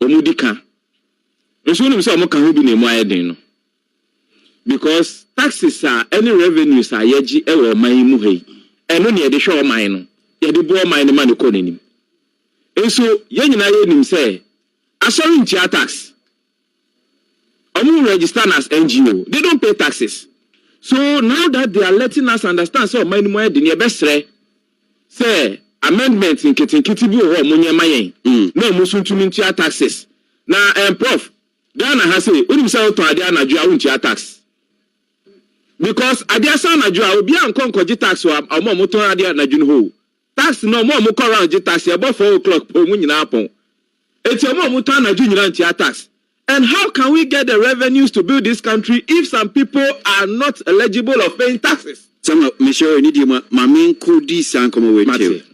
omudika nso nim say omoka ho bi na mu ayeden no because taxes are any revenues are yeji e wo man mu hei eno ne de hwe o man no ye de bo man ne man ko nanim nso ye nyina ye nim say asori ntia tax omu register as NGO they don't pay taxes. So now that they are letting us understand so man mu ayeden ye besre say amendment in kitinkiti bi ho mo nyema yen na mo suntumi ntia taxes na prof Ghana has say unim say to ade anadwo a wontia tax because ade asa anadwo a obi ankon koji tax o mo to ade anadwo no ho tax no mo ko round tax e bo 4 o'clock po mu nyina apon eti mo to anadwo nyina ntia tax. And how can we get the revenues to build this country if some people are not eligible of paying taxes? Some Michelle Nidia Mamin Kudi Sankomo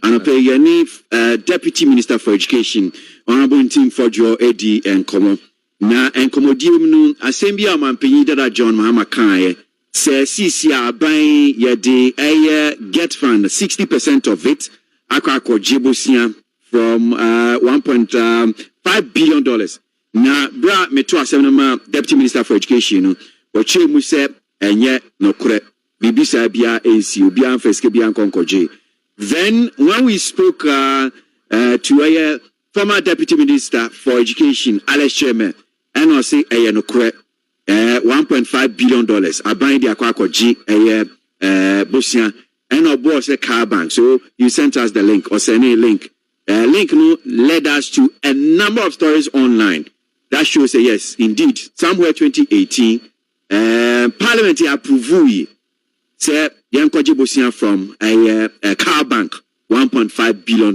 and pay Yanif Deputy Minister for Education, Honorable Team for Joe Eddie and Como. Na and Comodium Assembia Mampini that John Mahama Kai says CCR buying Yadi a get fund 60% of it, Akako Jibusia from $1.5 billion. Na bra meto asem Deputy Minister for Education o che mu se enye nokure bibisa bia ensi obi anfeske bia nkonkoje. Then when we spoke to a former Deputy Minister for Education Alex Cheme and I say eye nokure $1.5 billion aban dia kwakoje eye bosia and obo say car bank. So you sent us the link or send a link. Link no led us to a number of stories online. That shows yes, indeed, somewhere 2018, Parliament approved say Yankoji Bosia from a car bank, $1.5 billion.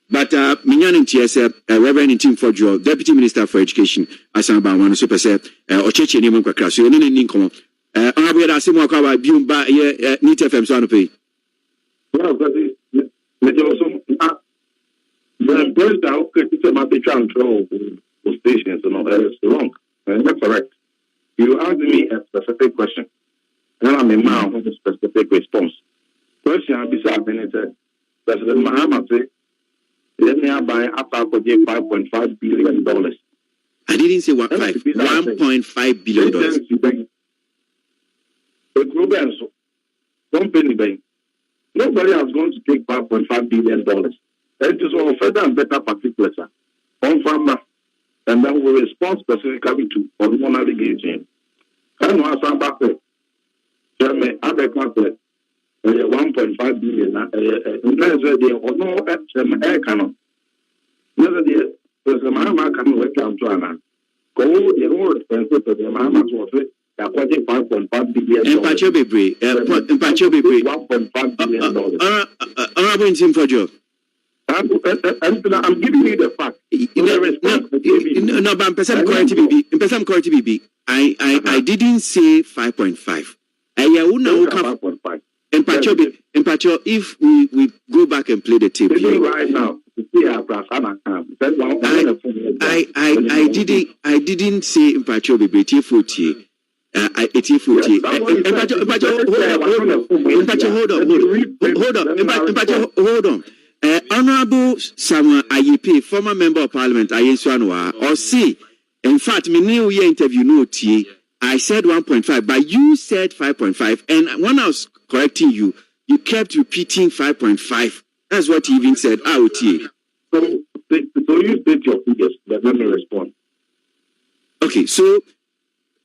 But Minyan TSF, Reverend Tim Fordjo, Deputy Minister for Education, Asamba One Super Set, Ochechi Niman Kwakra, so you need income. Honorable Asimo Kawa Biumba, Nit FM Sanope. Well, the president criticism might be control stations, it's wrong. That's correct. You asked me a specific question, and I'm a man with a specific response. Question beside me said, President Mahama said, let me buy after $5.5 billion. I didn't say $1.5 billion. Don't pay me. Nobody has going to take $5.5 billion. It is all further and better particulars on farmer, and then we respond specifically to hormonal engagement. And once I'm back there, other country, 1.5 billion, air cannon. Never the Mahama can work out to an go the whole expensive to the Mahama was it. $5.5 billion. $1.5 billion. Honorable Team for Joe. I'm giving you the fact. No, but I'm correct, BB. I didn't say 5.5. If we go back and play the tape right now, I didn't say Mpacho BB T40. Hold on. Honorable Samuel Ayepe, former member of Parliament, Ayensuanwa, or see, in fact, me new year interview note, I said 1.5, but you said 5.5, and when I was correcting you, you kept repeating 5.5. That's what you even said out here. So you state your figures, but let me respond. Okay, so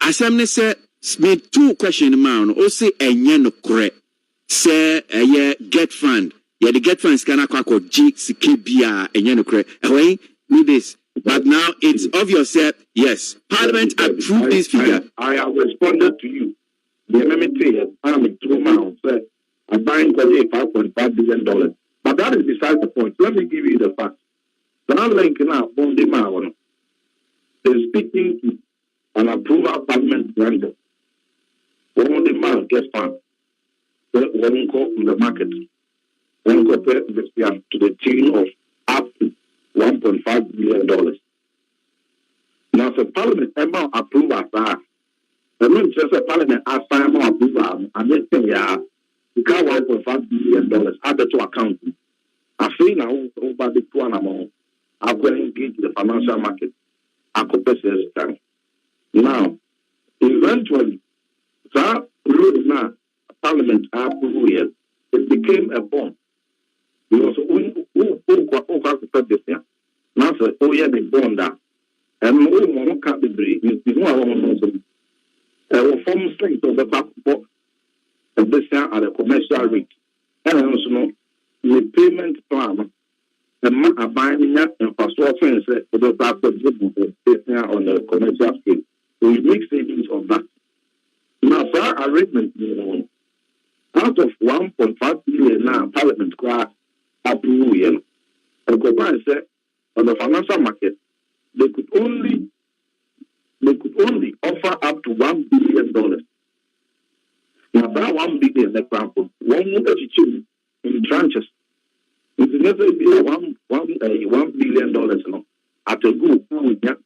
Assembly said, made two questions in mind, or say, no correct, say, get fund. Yeah, the get funds can acquire GCKBR and Yanukre. Away with this. But now it's obvious that yes, Parliament approved this figure. I have responded to you. The MMT I'm in 2 months said I'm buying $5.5 billion. But that is beside the point. Let me give you the facts. The link now on the man is speaking to an approval Parliament granted. One the man gets found. One go from the market. When compared to the tune of up to $1.5 billion. Now, the Parliament member approve as that. The minister of Parliament assign more approval, and they say, yeah, you got $1.5 billion added to account. I feel now over the two amount. I'm going to engage the financial market. first year's time. Now, eventually, that road now, Parliament approved it became a bond. Because who said this year? Now, the bond that. And no can't be brave. You know, I want to form strength of the passport of this year at a commercial rate. And also know the payment plan. The man are buying infrastructure for the passport on the commercial scale. So we make savings on that. Now, for our arrangement, out of 1.5 billion now, Parliament approved. The government said on the financial market, they could only offer up to $1 billion. Now that $1 billion, example, one in tranches. It's never be $1 billion. No, at a group, the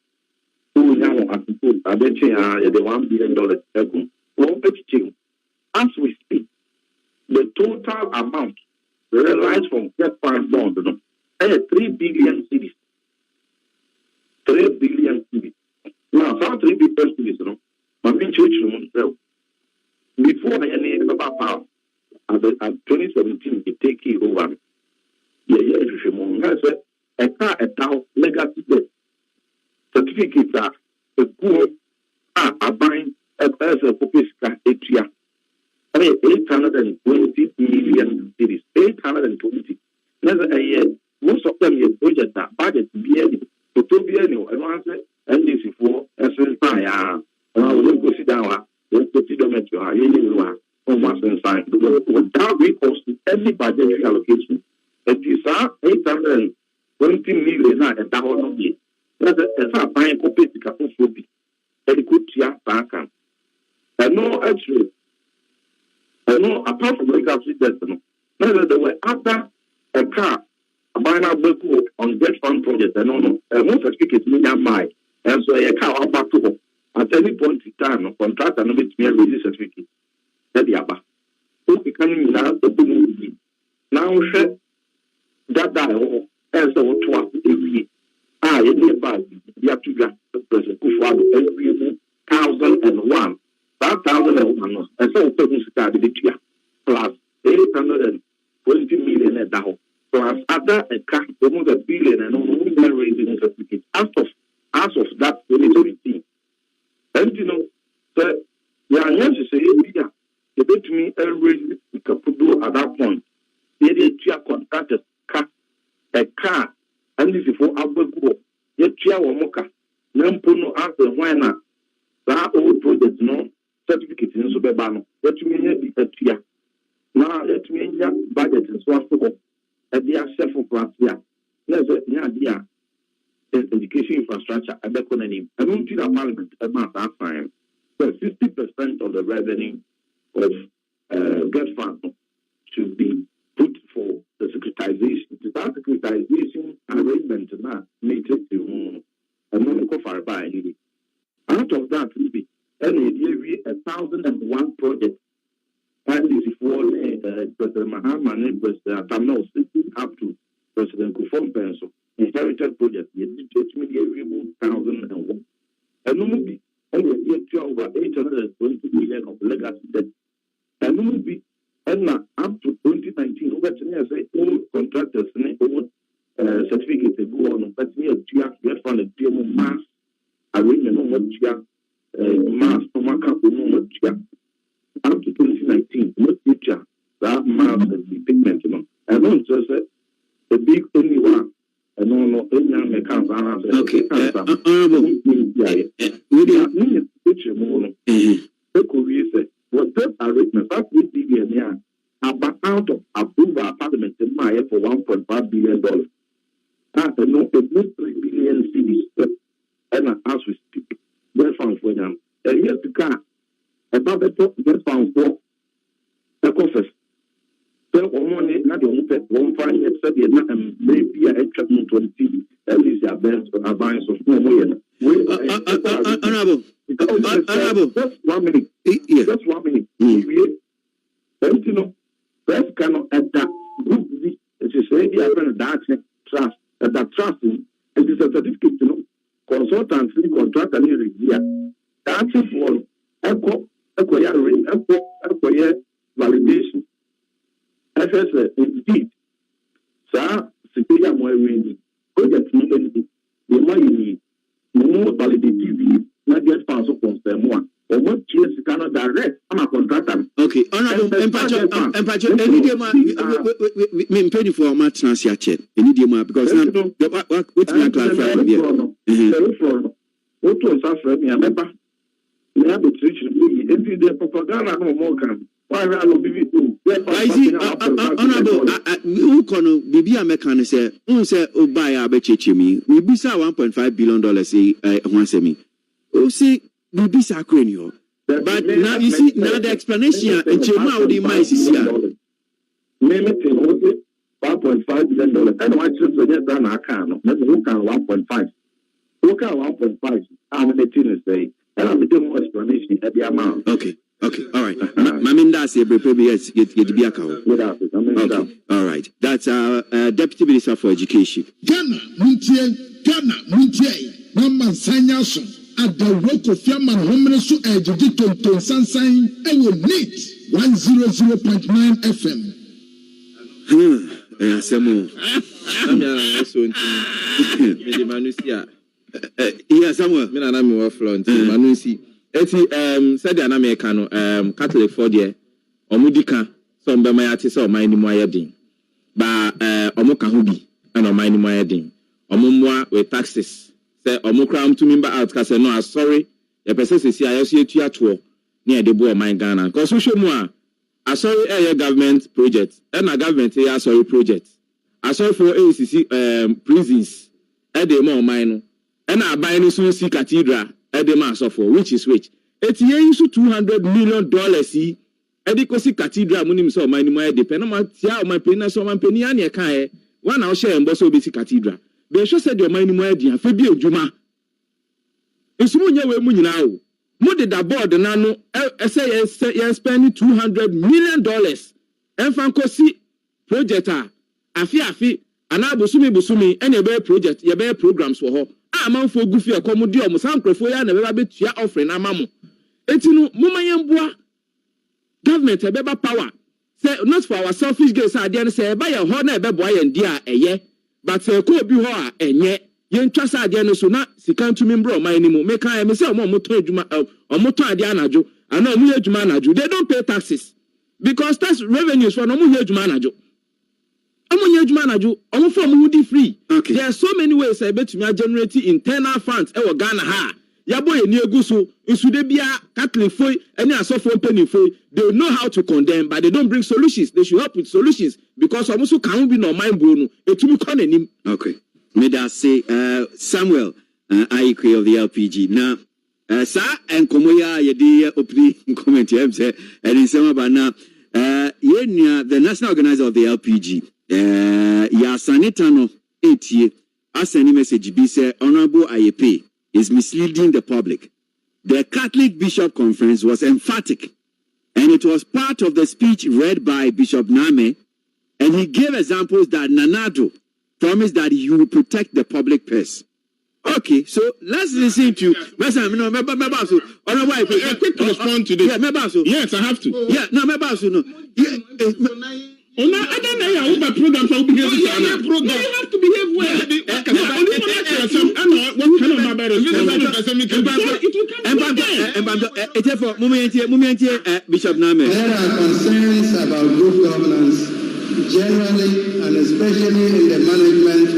$1 billion. As we speak, the total amount realized from debt fund bond, 3 billion cedis. 3 billion cedis. Now, some 3 billion cedis, my main church before any power, at 2017, it take it over. A car, a town, legacy debt. Certificates are a poor are buying a person for Pisca, 820 million cities. 820. Most of them is budget that budget to be annual and this is for a certain time. We'll go sit down. We'll go sit down at your almost inside. Without recourse to any budgetary allocation, it is 820 million at that one year. That's a buying for Pisca for Sobi. Educatia Bankan. I know actually, apart from legacy debt, there were other a car. Buying a book on debt fund project, and most certificates mean my and so a car back to home at any point in time, contract and with me release certificate. That the Abba. Who becoming now the boom now share that as the one every about you have to get the president every 1,001. That 1,001 and so plus 820 million at that. Plus other account almost $1 billion and only raising certificates as of that 2017. And so the answer say the bet me raise Capudo at that point. They did contractors a car and this is for Abu yet Chia Moka. Nampuno asked the why not that old project no certificate in Subebano. Let me be a Chia. Now let me budget and so at the access for class here. There's the education infrastructure at the economy. I don't think that Parliament about that time. So 60% of the revenue of debt fund should be put for the securitization. To that securitization arrangement now make it to a non far by. Out of that will be 1,001 projects. And this is for President Mahama and President Tamil sitting up to President Kufon Penso, inherited project, the 1,001. And no be only over 820 million of legacy debt. And no be and up to 2019, over say all contractors and all certificates go on, but near get from the mass arrangement on what mass to mark up on up to 2019, what future that mass and the pigment, I don't just say the big only one. And no, any mechanics are okay. Was that arrangement that we did here about out of approval Parliament in Maya for $1.5 billion. And no, a good 3 billion cities. And as we speak, that's found for them. And here's the car. About the top, that's found for the coffers. So, not the one fine yet said, maybe I extra 20, at least a best for advice of no more. Honorable. Just 1 minute. Yes. Just 1 minute. And that cannot at that group, it is already a dark trust. At that trust, it is a certificate, consultants, contractor ni review that for echo validation FS indeed sa security mo ready project ni any the money no validate na get pass confirm one or what yes cannot direct I'm a contractor. Okay, honorable empacho any day ma me pay for my transfer check any day ma because now what me clarify here what to suffer me abeba me have to treat me every day propaganda no more can why I no be do honorable who kono bibi american say who say o buy abecheche mi we bisa $1.5 billion say who say me o see bibi sa kwen yo but now you see now the explanation in chema o di mai sisia me thing o say $1.5 billion and why just get that na account no who can 1.5 who can 1.5 I'm the thing say and I'm the more explanation at the amount. Okay, all right. Maminda say yes, get be account. Okay, all right. That's Deputy Minister for Education. Ghana, Muntie, Mama Sanyaso, at the work of Yaman Homenesu Edito Sansan, and will need 100.9 FM. Samuel. Yes, Samuel. Me na me wa front. Manusi. Eti said na me ka no Catholic for there. Omudika so mbe ma ate so man ni mo ayedin. Ba omuka ho bi na man ni mo ayedin. Omumwa with taxes. Say omukra to member out ka say no sorry. E pese sesi ayeso etu ato na e de bo man Ghana. Cause so show mu a sorry government project. Na government here sorry project. Sorry for ACC prisons. E de mo man no. And I buy any so see cathedral at the mass of which is which. It's $200 million. See, Edikosi cathedral, Munim so my money depend on my penny, so my penny and your 1 hour share and bosso basic cathedral. They should say your money more dear, Fabio Juma. It's Munya Muni now. Muddy that board the nano, say you're spending $200 million. And Francosi project, Afi, and I busumi, any bear project, your bear programs for her. Man for goofy a commodity or Musankrofo ya never be tia offering amamu. Etinu mumayambua government a beba power. Say not for our selfish gains idea say by a honor beboy and dear a but say could be hoa and yet yen trust idea no so na sikan to me bro my name make I say moto juma or moto idea najo and no mu juma najo. They don't pay taxes because tax revenues for no mu juma najo. Free. Okay. There are so many ways I bet me generate internal funds. Ghana ha. Yabo ye guso. Insudebia Catholic foy any asofo penny foy. They know how to condemn, but they don't bring solutions. They should help with solutions because almost can't be no mind blown. Okay. May I say Samuel Aikwe of the LPG. Now sir and Komoya ye opening comment here say and in some about now the national organizer of the LPG. Ya sanitano 8 year asani message be say Honorable Ayepe is misleading the public. The Catholic Bishop Conference was emphatic and it was part of the speech read by Bishop Name and he gave examples that Nanado promised that he will protect the public purse. Okay, so let's listen to Honorable Ayepe. Quick respond to this. Yeah, yes, I have to. Yeah, no, I don't know how programs will behave. You have to behave well. Bishop Name. There are concerns about good governance generally and especially in the management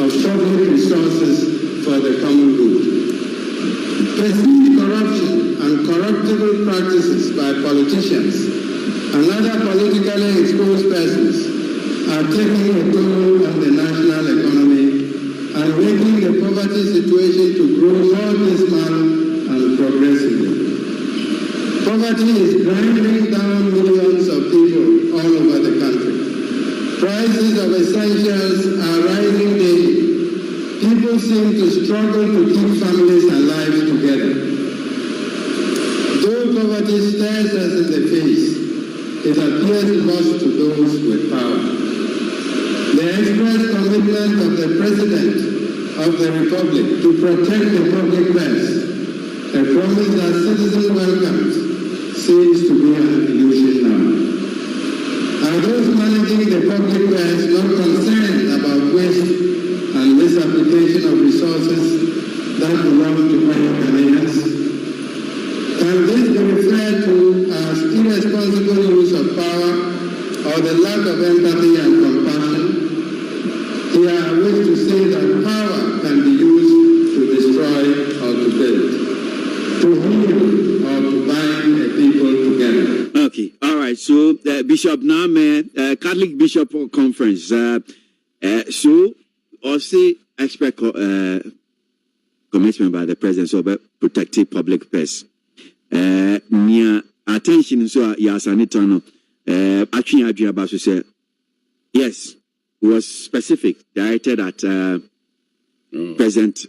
of public resources for the common good. Perceived corruption and corruptible practices by politicians and other politically exposed persons are taking a toll on the national economy and making the poverty situation to grow more dismal and progressively. Poverty is grinding down millions of people all over the country. Prices of essentials are rising daily. People seem to struggle to keep families and lives together. Though poverty stares us in the face, it appears lost to those with power. The express commitment of the President of the Republic to protect the public press, a promise that citizen welcomes seems to be an illusion now. Are those managing the public press not concerned about waste and misapplication of resources that belong to private Ghanaians? Can this be referred to as irresponsible use of power or the lack of empathy and compassion? Here I wish to say that power can be used to destroy or to build, to heal or to bind a people together. Okay, all right. So Bishop Name, Catholic Bishop Conference. So also expect commitment by the president of protecting public press. Near attention, so Yasanitano, actually, about to say yes, was specific, directed at President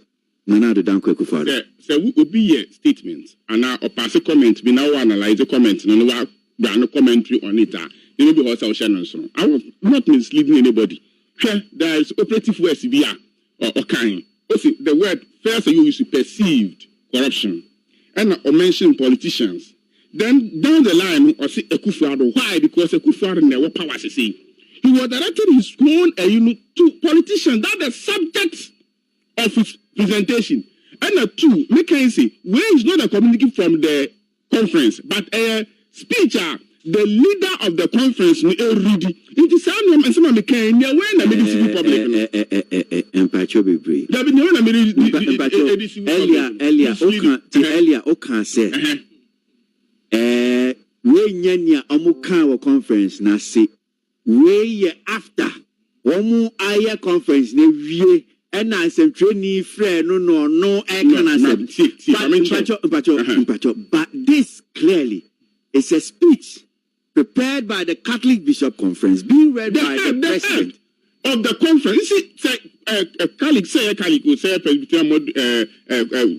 Nana Dankwa Akufo-Addo. So we will be a statement, and now a pass a comment. We now analyze the comment, and we have no commentary on it. There will be also Shannon. I will not misleading anybody. There is operative word severe or kind. Also, the word first you use perceived corruption, and or mention politicians. Then down the line, or say Akufo-Addo. Why? Because Akufo-Addo never power to say. He was directing his own to politicians. That's the subject of his presentation. And two, McKenzie, where is not a communique from the conference, but a speech. The leader of the conference, it is sound and some of the Kenya when the medicine public. Earlier, Okan said, we nyanya omuka conference na se we after omu aya conference ne wie and answer training friend no but this clearly is a speech prepared by the Catholic Bishop Conference, being read by the president of the conference. You see, Catholic Presbyterian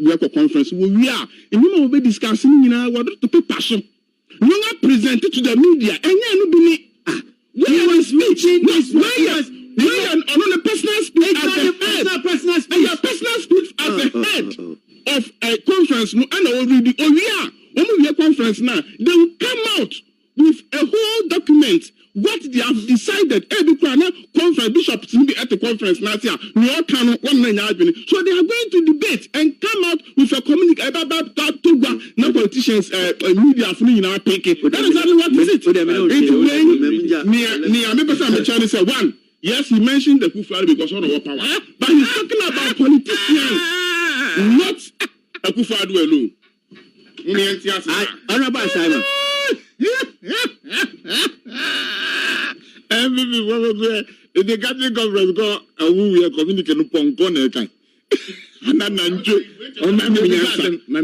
work conference. We are in the moment discussing what to pay passion. You are presented to the media, and you know, where was speaking? Where on a personal speech as the head, and your personal speech as the head of a conference. No, and already, we are a conference now. They will come out with a whole document what they have decided. Every conference bishops will be at the conference now. So they are going to debate and come out with a communique about no politicians, media from our thinking. That is exactly what is it. Say one. Yes, he mentioned the Akufo-Addo because of our power, but he's talking about politicians, not Akufo-Addo alone. Honorable Simon. The Catholic conference got a we are communicating upon Connection. And then Nanjo, or Mammy Yanson. No,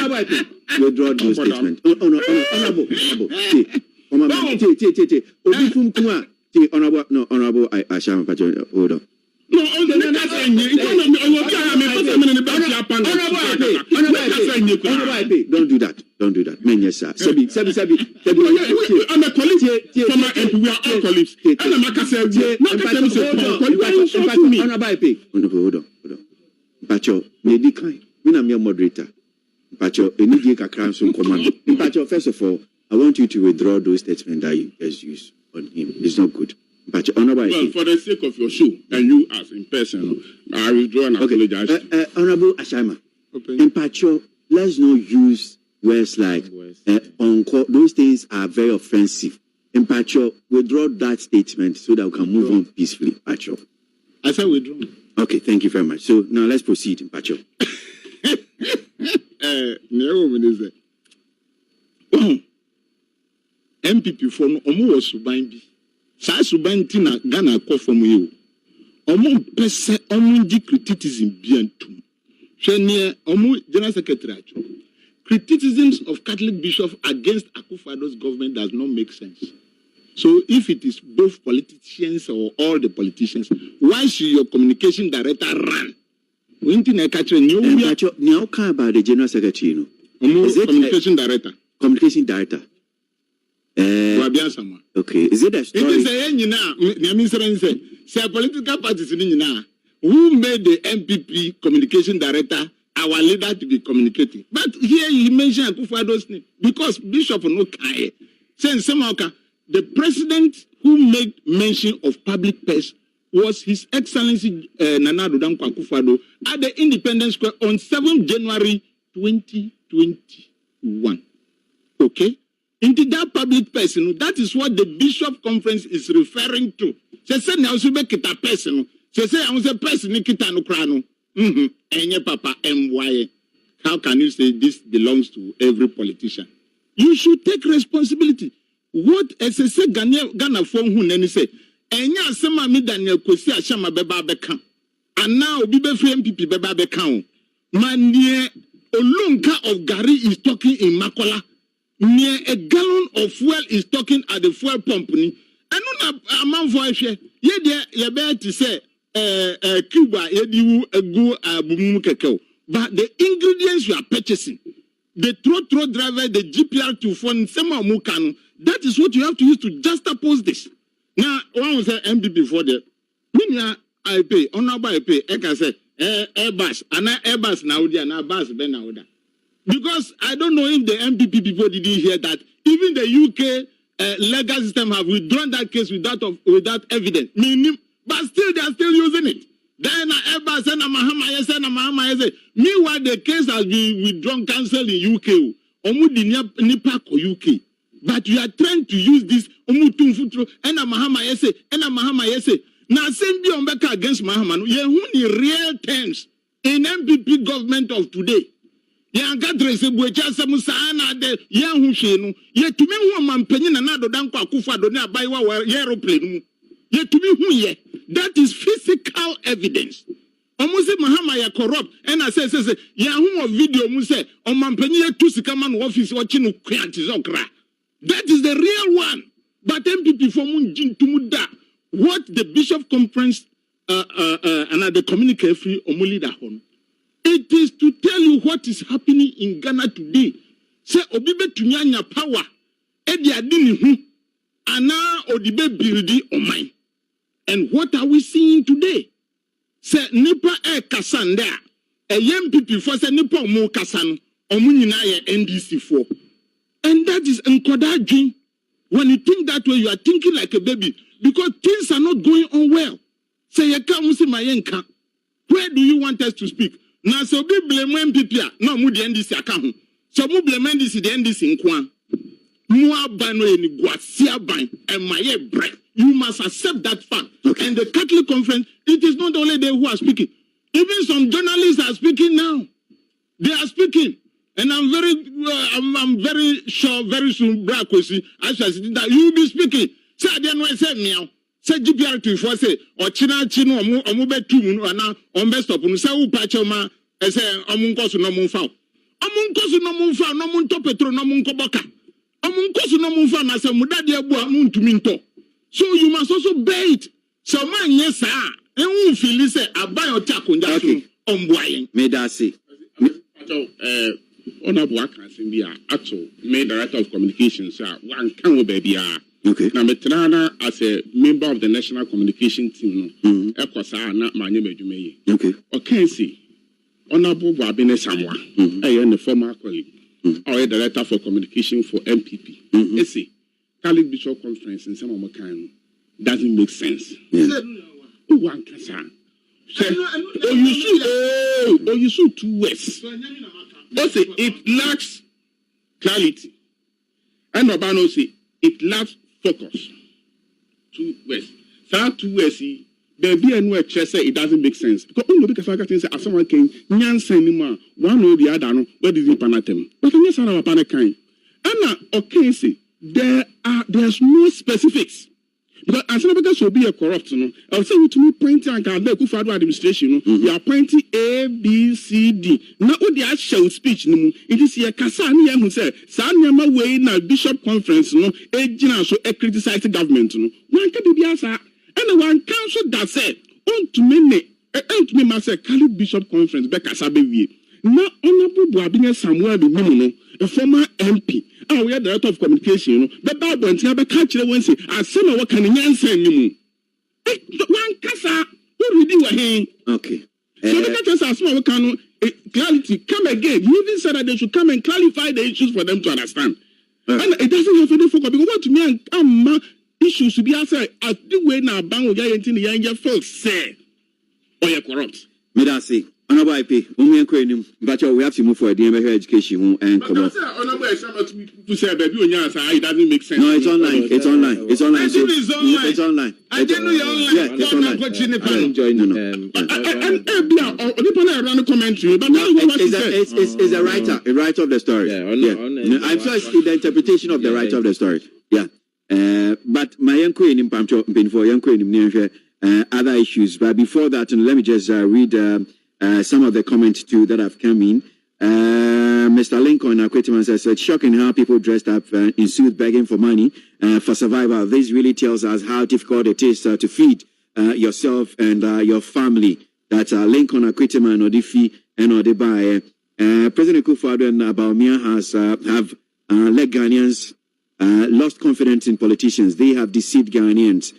wait, withdraw those statements. Honorable Ashama Pacho, hold on. Don't do that. Don't do that. Men, yes, sir. Sebi. I'm a colleague from my MP. We are all colleagues. And I'm a hold on. Pacho, maybe kind. I'm your moderator. Pacho, Pacho, first of all, I want you to withdraw those statements that you just used on him. It's not good. Pacho, Honorable, well, for the sake of your show and you as in person, I withdraw and apologize. Honorable Ashama, in Pacho, let's not use words like encore. Those things are very offensive. In Pacho, withdraw that statement so that we can move on peacefully. Pacho, I said withdraw. Okay, thank you very much. So now let's proceed in Pacho. MPP for no was Subain. Sa Subain Tina Ghana call from you. Pese criticism bientum. Shania General Secretary. Criticisms of Catholic bishops against Akufo-Addo's government does not make sense. So if it is both politicians or all the politicians, why should your communication director run? When you catch a new now come about the general secretary, you know. Is it communication director? Communication director. Okay, is it a story? It is a political parties who made the MPP communication director our leader to be communicating. But here you mentioned Akufo-Addo's name because Bishop no kai. Saying somehow the president who made mention of public purse was His Excellency Nana Addo Dankwa Akufo-Addo at the Independence Square on 7th January 2021. Okay? Into that public person, that is what the Bishop Conference is referring to. Say now be kita person. Say I was a person kita no krano. Enye papa MY. How can you say this belongs to every politician? You should take responsibility. What SSA Ghana phone who nani say? Enya asema mi Daniel Kwesi Ashama beba beka. And now Bibe free MPP beba beka. Manie Olunka of Gary is talking in Makola. Near a gallon of fuel is talking at the fuel company. And on a man for a share. Ye dear, ye bear to say, Cuba, ye do a go bumukeko. But the ingredients you are purchasing, the throat driver, the GPR to phone, Sema Mukano, that is what you have to use to juxtapose this. Now, one was an MPP for the Minia I pay, honorable I pay, I can say, Airbus, and Airbus now, they are now bus, Ben now. Because I don't know if the MPP people didn't hear that even the UK legal system have withdrawn that case without evidence. But still, they are still using it. Then Airbus and Mahama say, meanwhile, the case has been withdrawn, cancelled in UK. UK. But you are trying to use this and Mahama say, now same be on back against Mahama. You real terms in MPP government of today. Yanga dresse buecha samusana de yahu shenu yetumi hu mampanyi na Nado Dankwa Akufo-Addo ne abaiwa aeroplane yetumi hu ye. That is physical evidence. Almost Mahama ya corrupt and I say yahu of video mu say omampanyi yetu sikama no office watching no kwanti zokra. That is the real one. But MPP for mun jintumu da what the Bishop Conference and the communique free omuli da hon. It is to tell you what is happening in Ghana today. Say obibe tunyanya power. Edi adini hu. Ana odibe buildi omai. And what are we seeing today? Say nipa kasanda. MPP for say nipa omo kasano. Omo nyina ye NDC for. And that is encouraging. When you think that way, you are thinking like a baby. Because things are not going on well. Say yeka musi mayenka. Where do you want us to speak? Now, so be blame MPP. No, mu the NDC account. So mu blame NDC the NDC in Kwan. Mua bano ni guasia ban and my break. You must accept that fact. Okay. And the Catholic Conference, it is not only they who are speaking. Even some journalists are speaking now. They are speaking, and I'm very sure very soon, Brakwesi, I shall see that you will be speaking. Say I didn't say meow. Say GPR to for say or Chino omube tumu ana ombe stop no say u pacho ma say omunkoso no munfa omunkoso no munfa no munto petro no munko boka omunkoso no munfa na say mudade abu amuntumi nto. So you must also bear it. So man yes sir en feel say aban o takonja so omboayen me da say honorable akansin bia ato me director of communications wan kan wo ba bia. Okay. Now, Metrana, as a member of the national communication team, Ekosa na manye mejume. Okay. Okay, see, Honorable Wabene Samwa, I am the former colleague, or a director for communication for MPP. See, Catholic Bishop Conference in some of my kind doesn't make sense. One can you shoot 2 words. Also, it lacks clarity. And Obano say it lacks focus. 2 words. So 2 words, baby, and where say it doesn't make sense. Because only because I can say, as someone came, Nyansa anymore, one or the other, where did you panatem? But I'm yes, I'm a panakain. And okay, see, there's no specifics. Because as because will be a corrupt, no. I'll say to me pointing and can look for administration, no. You are pointing A, B, C, D. Now what the actual speech, no. It is here Kasani who said, Sanyama way na Bishop conference, no. A so a criticize the government, no. One can be answer. And one council that said, on to me, myself, Kali Bishop conference, Becca Sabe. Now, Honorable Boabine Samuel Bimino, a former MP, and we are the director of communication, the Bible and Tiaba Catcher Wednesday, as some of what can you say? One Casa, what we do again? Okay. So the catchers are small, can clarity come again. You even said that they should come and clarify the issues for them to understand. And it doesn't have any focus because what to me and issues to be answered at the way now, Bang, we are in the young folks say, or you're corrupt. Medasi. Honorable IP, but we have to move for the education and come on. Honorable to say baby it doesn't make sense. No, it's online. It's online. It's online. So, it's online. I didn't know you're online. Yeah, it's online. And commentary, but it's a writer, a writer of the story. Yeah. I'm sure it's the interpretation of the writer of the story. Yeah. But my young queen in Pamcho, before young queen in other issues. But before that, let me just read some of the comments too that have come in. Mr. Lincoln Akwetiman says, it's shocking how people dressed up in suits begging for money for survival. This really tells us how difficult it is to feed yourself and your family. That Lincoln Akwetiman Odifi and Odebaye. President Kufuor and Bawumia have let Ghanaians lost confidence in politicians. They have deceived Ghanaians.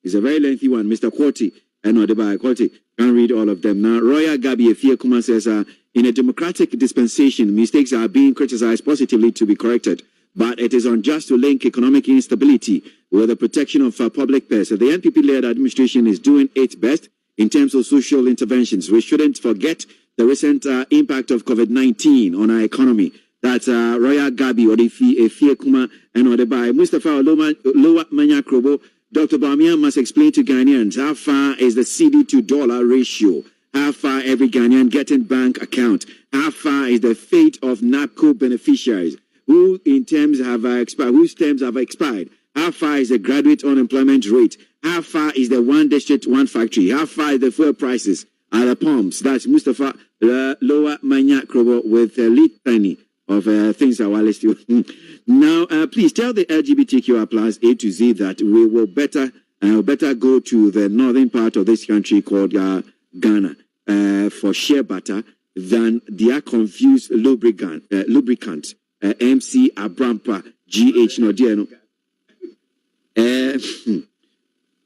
It's a very lengthy one. Mr. Kwoti and Odebaye Kwoti. Can't read all of them. Now, Royal Gabi Efie Kuma says, in a democratic dispensation, mistakes are being criticized positively to be corrected. But it is unjust to link economic instability with the protection of public purse. The NPP-led administration is doing its best in terms of social interventions. We shouldn't forget the recent impact of COVID-19 on our economy. That's Royal Gabi Efie Kuma and Odebaye. Mustafa Lowa Manya Krobo. Dr. Bawumia must explain to Ghanaians how far is the CD to dollar ratio, how far every Ghanaian getting bank account, how far is the fate of NAPCO beneficiaries, whose terms have expired, how far is the graduate unemployment rate, how far is the one district, one factory, how far is the fuel prices at the pumps. That's Mustafa Lowa Manya Krobo with a lead penny of things that were listed. Now, please tell the LGBTQI plus A to Z that we will better go to the northern part of this country called Ghana for shea butter than their confused lubricant MC Abrampa GH Nodiano.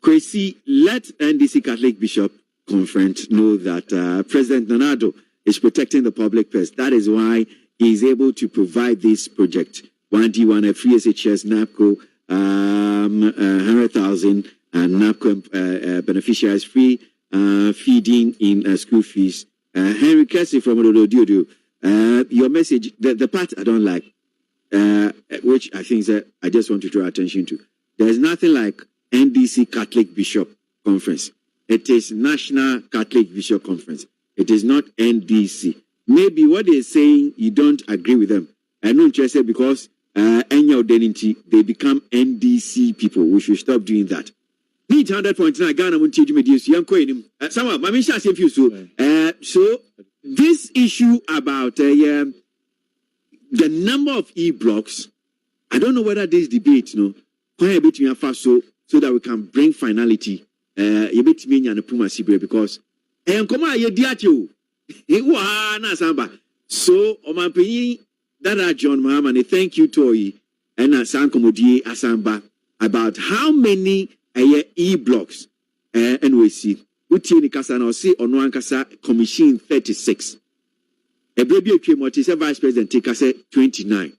Kwesi, let NDC Catholic Bishop Conference know that President Nana-Addo is protecting the public purse. That is why he is able to provide this project. 1D1 free SHS NAPCO 100,000 and NAPCO beneficiaries free feeding in school fees. Henry Kessie from Ododo, your message, the part I don't like, which I think that I just want to draw attention to. There is nothing like NDC Catholic Bishop Conference. It is National Catholic Bishop Conference. It is not NDC. Maybe what they're saying, you don't agree with them. I know interested because they become NDC people. We should stop doing that. Need 100.9 Ghana won't change me. Someone, my mission says you so this issue about the number of e-blocks, I don't know whether this debate, quite a bit so that we can bring finality. Because so Dada John Mahamani, thank you, Toyi, and Sankomodi Asamba, about how many e-blocks and we see. Utieni Kasana see on one Kasa Commission 36. A baby Vice President Tekase 29.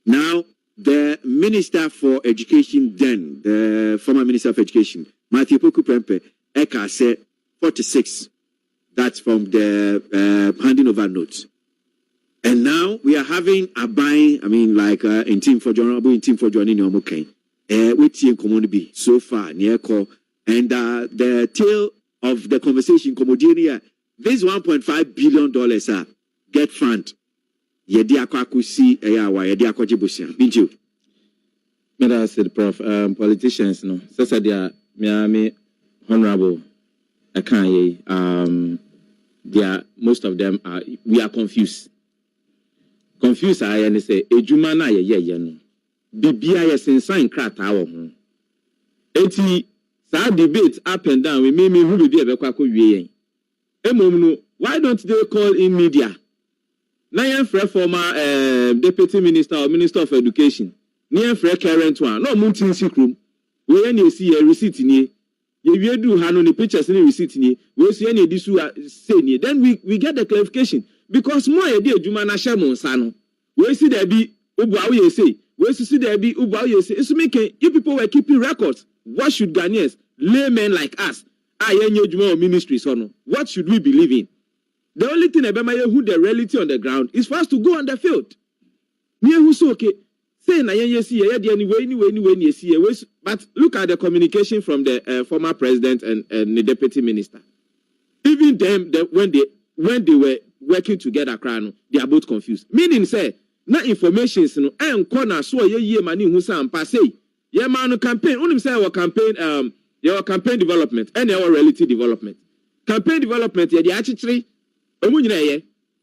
Now, the Minister for Education then, the former Minister of Education, Matthew Poku Prempe, Eka said 46. That's from the handing over notes. And now we are having a buying, in Team for joining your okay. With Team Community so far, near call. And the tail of the conversation, Commodia, this $1.5 billion get fund. Yedi akwakusi eyawa, yedi akwajibusia. Binju. I said, Prof, politicians, no, so said, yeah, me honorable, I can't, most of them are, we are confused. Confused, I and say, Ejuma na ye no. Bibia yes in sign crat our home. Eti, sa debate up and down, we may who be a bequaco ye. Why don't they call in media? Nayan Fre former deputy minister or minister of education. Near Fre current one, no mountain secret. We any see a receipt in ye. You do hand on the pictures in the receipt in ye. We see any disu say then we get the clarification. Because more idea Jumana Shamon Sano. We see there be Uba ye say. We see there be Uba ye say. It's making you people were keeping records. What should Ghanaians, laymen like us, Juma ministries or no? What should we believe in? The only thing about who the reality on the ground is for us to go on the field. Near who's okay. Say na see anyway. But look at the communication from the former president and the deputy minister. Even them, when they were working together, they are both confused. Meaning, say, na information no and corner so ye mani who say pass ye man campaign. Only say our campaign your campaign development and our reality development. Campaign development ye the actually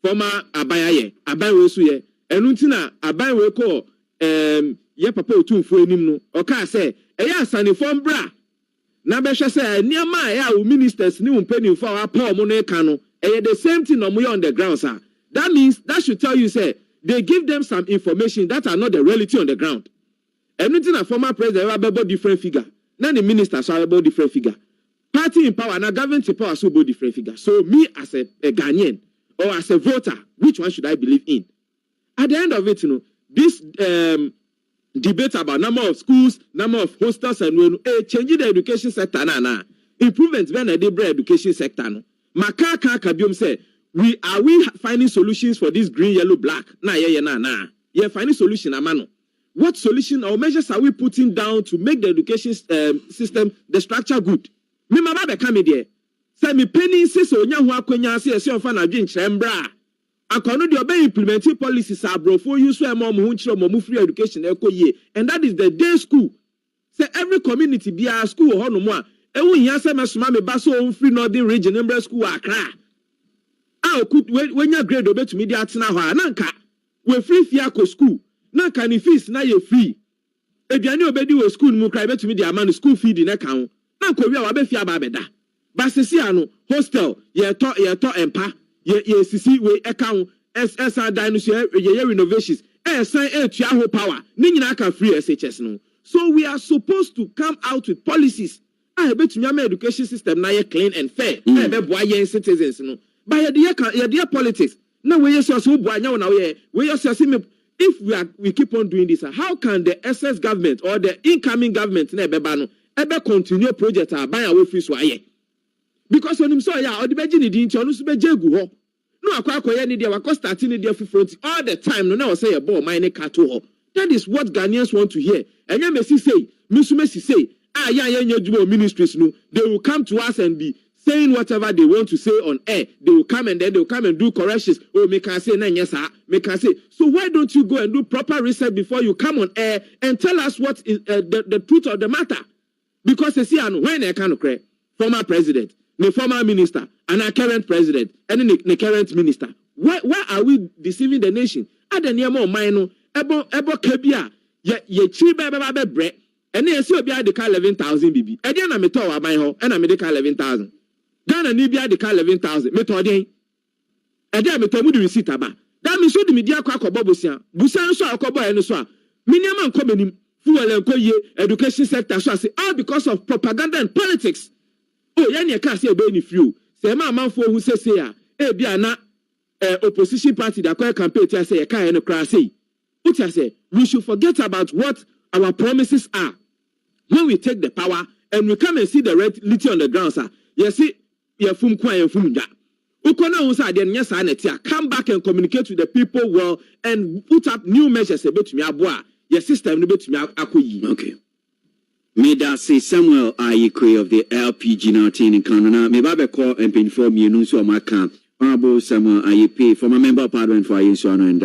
former abaye we su ye enuntina aban we ko ye papa otumfo enim no oka say eya asane form bra na be hwe say niama ya o ministers ni umpanimfo a pa omo no e ka no the same thing no on the ground sir. That means that should tell you say they give them some information that are not the reality on the ground. Enuntina former president about different figure na the ministers are about different figure. Party in power, now government in power, so both different figures. So me as a Ghanaian or as a voter, which one should I believe in? At the end of it, this debate about number of schools, number of hostels, and changing the education sector, improvements when the education sector. Makaka Kabium said, we finding solutions for this green, yellow, black? Yeah, finding solution, amano. What solution or measures are we putting down to make the education system, the structure good? Me mama be come there. Say me penny sis onya ho akonya se ese ofa na dwen kyerembra. Akono de obe implementing policies abrofo use e mo ho kyerem mo free education ekoye. And that is the day school. Say every community be a school ho no mo a ewu hia se mesoma me ba so free northern region Embra school Accra. Ah okut wenya grade obetumi de atena ho a na nka we free fiako school. Na kan fees na ye free. Eduane obedi we school mu kra betumi de amano school fee di na kan. Na kowia wa be fia ba beda. Basisi ano hostel ye to empa ye sisi we eka esa dinosaur ye renovations san etua ho power ni nyina ka free SHS no. So we are supposed to come out with policies betumi ma education system na ye clean and fair be boa ye citizens no. But ye politics na we ye so boa nya na we so me. If we keep on doing this, how can the SS government or the incoming government na ebeba no ebe continue project aban a we free so aye? Because when him so ya odibeji ni di nti onu so be jegu ho no akwakoye ni dia wako start ni dia front all the time no na say e ball mine kato ho. That is what Ghanaians want to hear. Enya mesi say misumesi say ya nyajumo ministries no, they will come to us and be saying whatever they want to say on air. They will come and then they will come and do corrections. Oh, make us say, yes, make us say. So why don't you go and do proper research before you come on air and tell us what is the truth of the matter? Because you see, when I can't cry, former president, the former minister, and our current president, and the current minister, why are we deceiving the nation? At the near more minor, ebo kebia, ye chiba bread, and then see obi the car 11,000 BB. And then I'm a tower by her, and I'm a car 11,000. Ghana ni bia de car 11,000 metode e dey metamu the receipt aba that means so the media kwa kobobosia busan so akobo e no so a miniama nkomanim fuel enkoye education sector so say all because of propaganda and politics. Oh ya ne ka say e be ni free say ma manfo hu say e bia na opposition party da kwa campaign to say e ka e no kra say utia say we should forget about what our promises are when we take the power and we come and see the reality on the ground sir. You see come back and communicate with the people well and put up new measures about me aboa your system okay. May that say Samuel Ayikwe of the LPG now in Canada. May Baba call and inform you no so maka Honorable Samuel Ayikwe, former member of parliament for Ayensuano and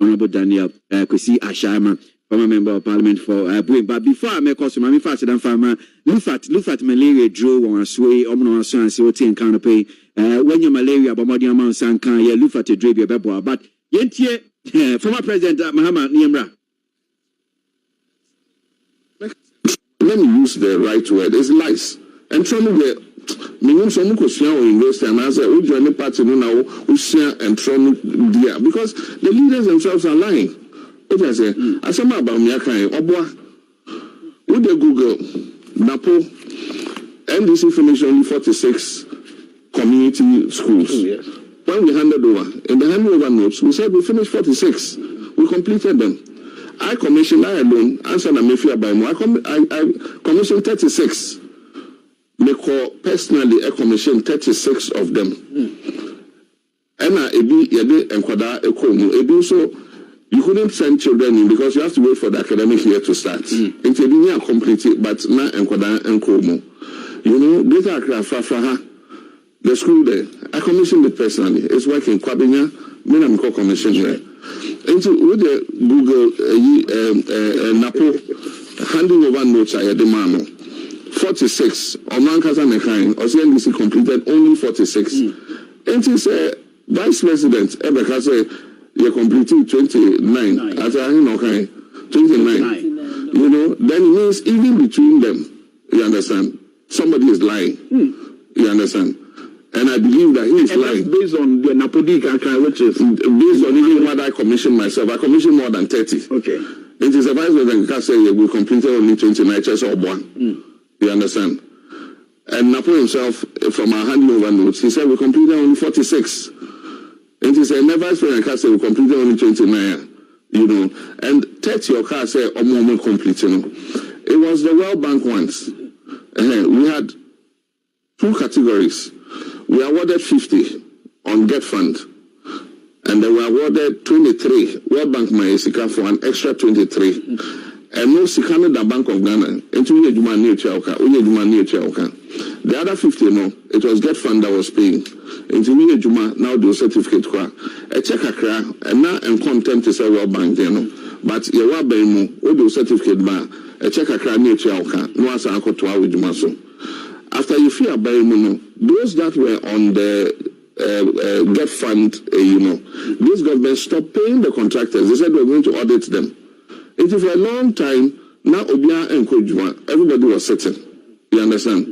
Honorable Daniel Kwesi Ashama, former member of parliament for Buin. But before I make us, I'm faster than farmer. Look at malaria draw on a sway, omno son, so ten can pay. When your malaria, but more amount san can, yeah, look at a drape your bebo. But yet, former President Mahama Niamra. Let me use the right word. It's lies. And trying to minimum some question or investor and answer who join the party now who share and try there because the leaders themselves are lying. What I say, I say about Miakai, Obwa, with the Google, Napo, NDC finished only 46 community schools. Yes. When we handed over, in the handover notes, we said we finished 46. We completed them. I commissioned, I alone, answer the Mafia by more. I commissioned 36. Personally, I commissioned 36 of them. And so you couldn't send children in because you have to wait for the academic year to start. It's a complete, but not and you know, data the school there. I commissioned it personally. It's working. Kwabinya, I'm commission here. Into with the Google Napo handing over notes I had the mamo. 46 on Lancashire Mechain, or CNBC completed only 46. And he said, Vice President Ebeka said, you completed 29. As I know, 29. You know, then it means even between them, you understand, somebody is lying. You understand? And I believe that he is lying. Based on the Napodi Kaka, which is based on even what I commissioned myself. I commissioned more than 30. Okay. It is a Vice President Kaka said we completed only 29 just or one. You understand? And Napo himself, from our handing over notes, he said we completed only 46. And he said, never said we completed only 29. You know, and 30 or car said, more complete, you know. It was the World Bank ones. We had 2 categories. We awarded 50 on Get Fund. And then we awarded 23. World Bank Maesika for an extra 23. And no Sikano the Bank of Ghana. Into the other 50, no, it was Get Fund that was paying. Into Juma now do certificate a check a crack and now and content is a World Bank, you know. But you are baymo, or do certificate bar, a check a crack near Chalka, no as uncle to our Jumaso. After you fear baymo, those that were on the Get Fund, you know, this government stopped paying the contractors. They said we're going to audit them. It is for a long time, now Obia and Kojuma, everybody was sitting. You understand?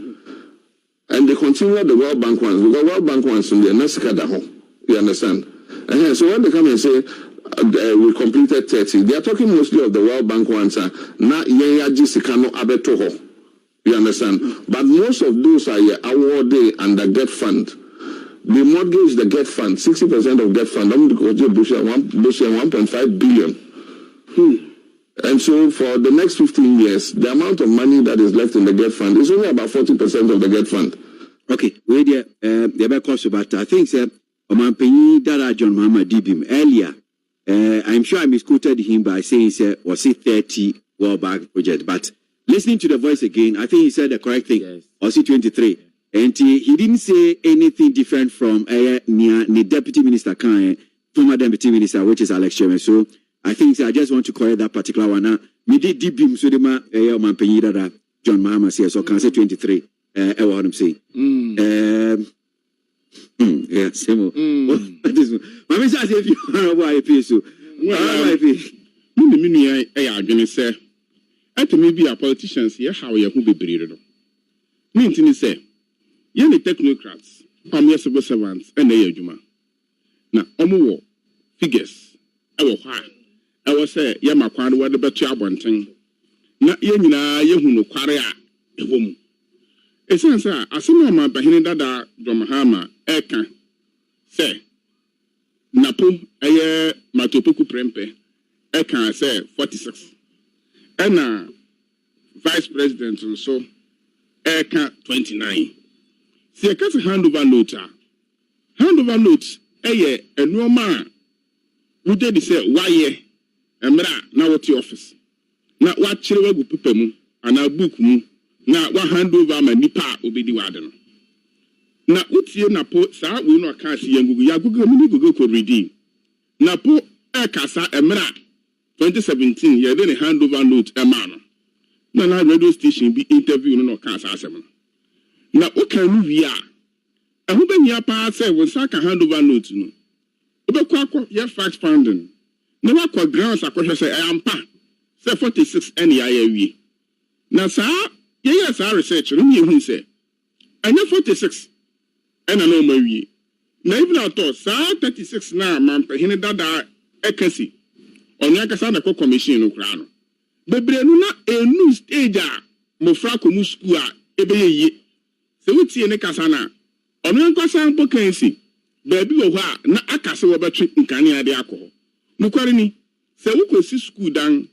And they continued the World Bank ones, because World Bank ones in the next home. You understand? And so when they come and say, we completed 30, they are talking mostly of the World Bank ones, not Yayaji Sikano Abetoho. You understand? But most of those are awarded under Get Fund. They mortgage the Get Fund, 60% of Get Fund, 1.5 billion. And so for the next 15 years, the amount of money that is left in the Get Fund is only about 40% of the Get Fund. Okay, wait there. The cost about I think Omanpenyi Dara John Mahama Dibim earlier. I'm sure I misquoted him by saying was it 30 World Bank project, but listening to the voice again, I think he said the correct thing. Yes. Was it 23? And he didn't say anything different from the Deputy Minister former Deputy Minister, which is Alex Chairman. So I think I just want to correct that particular one. Now, me did Dibim Sudema Omanpenyi Dara John Mahama says, so can I say 23? What I'm saying. Yeah, same. Mama says if you are why pay so. Well, me I gonna say. At maybe a politicians here how you who be breed. Mean say, you the technocrats, civil servants, and the Juma. Now, omo figures. I was say, Yamakwan, what the better one thing. Not Yena, Yahuno Kwaria, a woman. A sense, I saw my Bahina Dada, John Eka, say, Napo, a Matopuku Prempe, Eka, say, 46. And Vice President also, Eka, 29. See, I can't handover note. Handover note, a no man. We did say, why, now what your office? Now what children will prepare mu, and our book mu. Now, what hand over my nipa will be the warden. Now, what's your Napo, sir? We know can't see Google. Google could redeem. Napo, Ekasa, Emra, 2017 you did a handover note a man. Na radio station be interview no cancer asem. Na o kan wi a. Eho be nya pa say we saka handover note no. Obekwa akọ ye fact finding. Na wakọ grounds akọhwe say ampa. Say 46 any awie. Na sa ye sa research no me hu say. Anya 46 ena no mawie. Na even at all sa 36 na mampa hene dada ekasi. Onya kasa na ko commission no kra no. Bebre no na enu stage a mofra komu school a ebeyeye. Se wutie ne kasa na ono nkasa mpo kansi. Baby wo ha na akase wo betwe nkane ade akọ. Nukware ni se wukosi school dan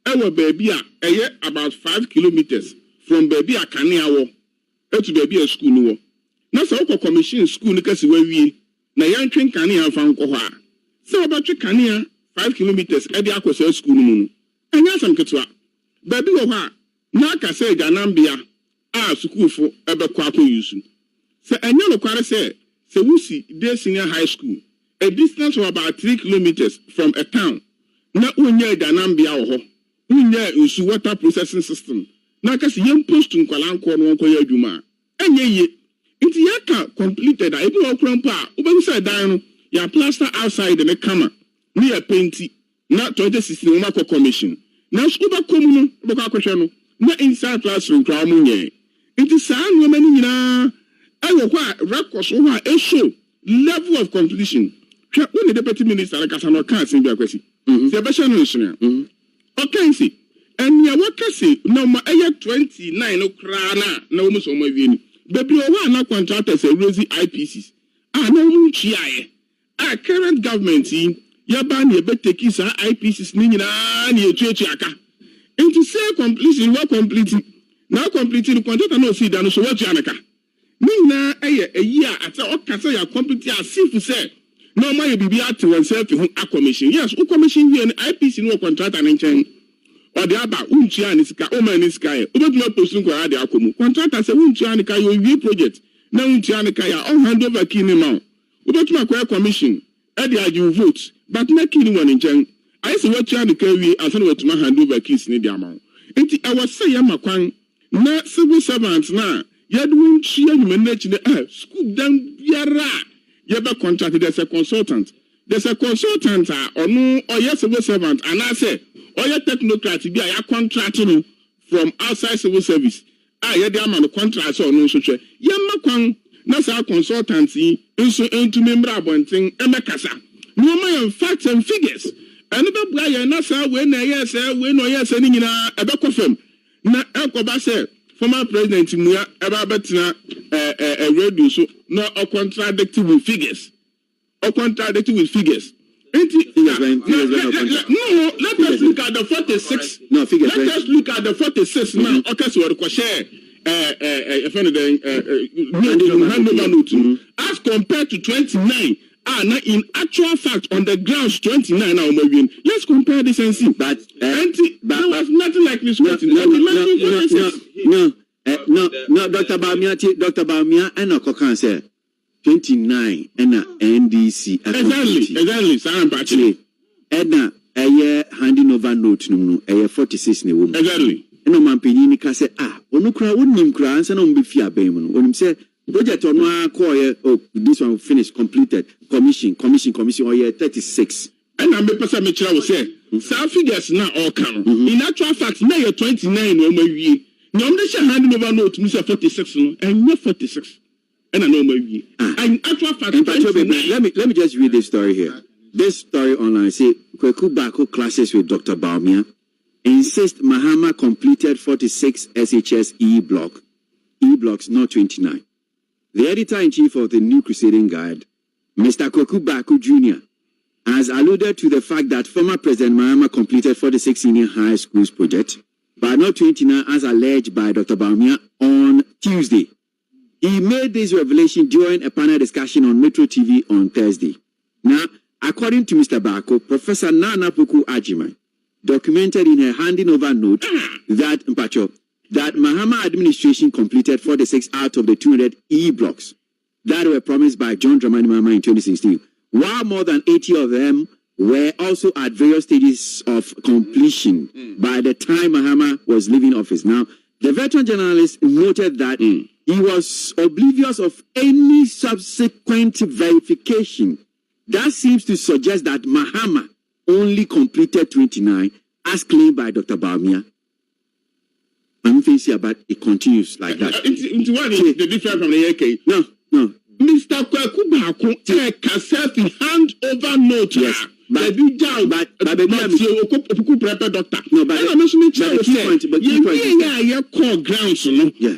ewo baby a eye about 5 kilometers from baby akane awo etu baby a school no wo. Na se wukọ commission school ni kasi wawie na yantwe nkane afa nkọ ho a. Se wo betwe kane 5 kilometers ade akọ se school no mu. Anya asam ketwa baby wo ha na akase ganambia a school fo ebekọ akọ yusu. Se anya lokware se wusi day senior high school a distance of about 3 kilometers from a town na unya ganambia wo ho unya usu water processing system na kasi yem post nkwalanko no nko ya adwuma enye ye nti yaka completed a ebi okrampa obagu say dan no ya plaster outside the kama ni ya painti na 2016 wo makọ commission na school ba komu no boko akwhwe no na inside classroom kwa mu nye nti saa no mani nyina ayo kwa records wo a show level of completion hwe when the deputy minister kasa no kan sin bi akwasi se be hye no nsoa okay see and ya wakase no ma 29 no kra na wo muso ma wie ni bebi o wa na contractors e raise IPCs na wo chiaye current government ya ba na e be take sa IPCs ni nyina na e tuetu aka into say completion we complete na complete the contractor no see da no so what anaka Nina eyi a ata okasa ya complete asifu say no ma ye bibi ate oneself hu a commission yes o commission here IPC no contractor nchen o de aba unchi anisika o ma anisika e o betuma post nko ya de akomu contractor say unchi anika yo wie project na unchi anika ya on hand over key ni ma o betuma kwa commission e de aju vote but na key ni won nchen I say what anika wie asan wetuma hand over keys ni de ama enti I was say ya makwan na civil servants na yadwun chia nyumenechi ne school dan biara yeba contract there's a consultant onu oye civil servant and I say oye technocrat bi ya contract no from outside civil service ye dey am no contract so onu so hwe ye makwan na sa consultant nso entumi mbra abonten emekasa no ma facts and figures ene be bua ye na sa we na ye say we no ye say ni nyina ebekofem na ekoba say former president Muya eba betina radio so no contradicting with figures. Or contradicting with figures. No, let us look at the 46. No, figures. Let us look at the 46 now. Okay, so we share as compared to 29. Now in actual fact on the grounds 29 now moving. Let's compare this and see. But there was nothing like this. No, Dr. Bamia and a cocan say 29 and a NDC. Exactly. Sam Bachelor. Edna a year handing over note no a year 46 ne woman. Exactly. And no man pinica say onukra wouldn't cry and on be fear bayman. When him say project on one call this one finished completed commission or year 36. And I'm a person will say some figures now all come. In actual fact, now you're 29 or maybe no handing over note Mr. 46 and you're 46. And I know maybe. And actual fact, let me just read this story here. This story online say Kweku Bako classes with Dr. Baumia insist Mahama completed 46 SHS E-blocks, not 29. The editor-in-chief of the New Crusading Guide, Mr. Kweku Bako Jr., has alluded to the fact that former President Mahama completed 46 senior high schools project, but not 29 as alleged by Dr. Baumia on Tuesday. He made this revelation during a panel discussion on Metro TV on Thursday. Now, according to Mr. Bako, Professor Nana Puku Ajiman documented in her handing over note that Mahama administration completed 46 out of the 200 E-blocks that were promised by John Dramani Mahama in 2016, while more than 80 of them were also at various stages of completion by the time Mahama was leaving office. Now, the veteran journalist noted that he was oblivious of any subsequent verification. That seems to suggest that Mahama only completed 29 as claimed by Dr. Bawumia. I'm facing about it continues like that. Into what is the difference from the AK? No. Mr. Kwaku Bako take a self-handover note. Yes. But the doctor. No, but the key point is core grounds,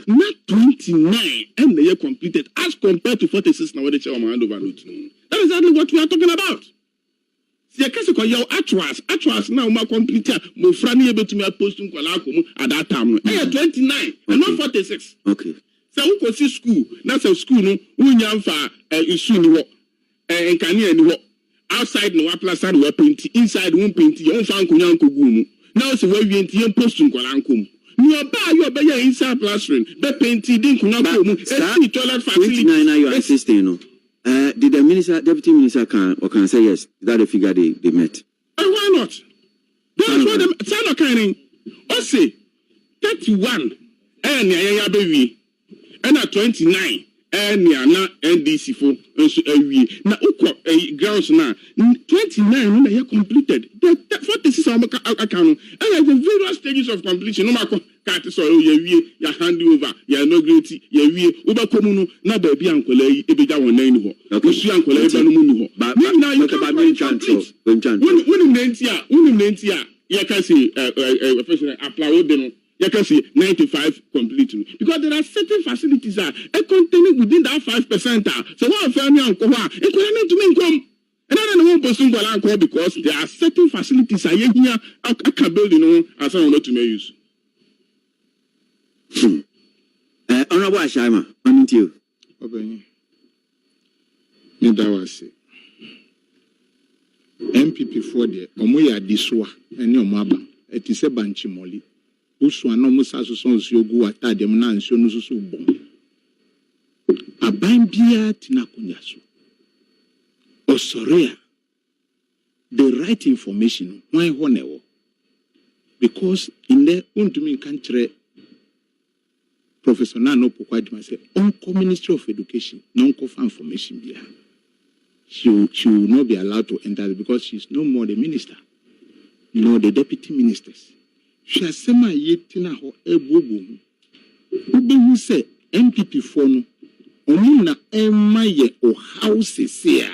not 29 and they are completed as compared to 46 now. They say handover note. That is exactly what we are talking about. See, I can't say your actuals now more completed. Mo frani able to me post at that time. 29 and not 46. Okay. So who go see school? That's a school no. Who nyam fa issue ni wo. Nkani ni wo. Outside no plaster no paint. Inside one paint. You fa nkunya nkogu mu. Now say we enti you post nkola nkom. Ni oba you be inside plastering. Be paint din nkunya nkom mu. E toilet facility. 29 now you are assisting no. Did the deputy minister can say yes? Is that the figure they met? Why not? That's what the Sano Kane. Say 31 and at 29 and na NDC for now grounds now 29 when they are completed. The 46 account and the various stages of completion. No matter so you hand over, you inaugurate, you over commune, na baby uncle, Ebida one name ho. Usu uncle Ebanu ho. But now you can when Nentia, you can see applaud them. You can see 95 completely. Because there are certain facilities that are contained within that 5%. So what family uncle it could need to make come. And I don't want to go uncle because there are certain facilities I here I can build as I want to use. Honorable Ashama, I'm into you. MPP for the Omoya Diswa and your mother. It is a banchi molly. Uswa no musaso sons yogu atade mna nso no so bom. Aban bia tinakunyaso. Osorea. The right information why honewo. Because in there untumi country Professor Nano Pukwadima said, Uncle Ministry of Education, non-conform information bia. She will not be allowed to enter because she's no more the minister, nor the deputy ministers. She has sema yetina ho ebobo. Ube who say MPP for no, omuna ema ye o houses here.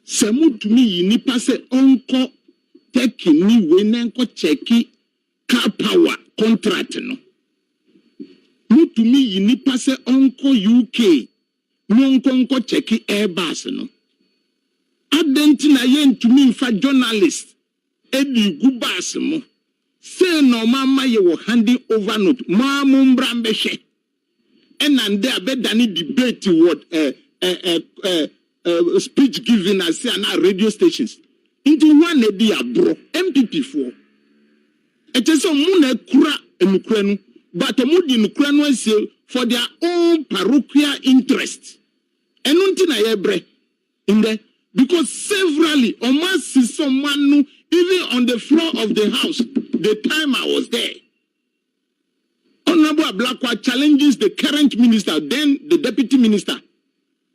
Semu to me nipa se onko teki ni wenenko cheki car power contract no. No to me nipa se onko UK. Nko cheki Airbus no. Adentina yen to me fa journalist edi gubas mo. Say no mama ye wo handing over note. Ma mumbrambe and there be dani debate what speech given as say na radio stations. Into one edi abro MPP4. Eteso mu na kura enukura no but mu di enukura no ase for their own parochial interest. And until I ebre in there because severally someone even on the floor of the house the time I was there. Honorable Ablakwa challenges the current minister, then the deputy minister.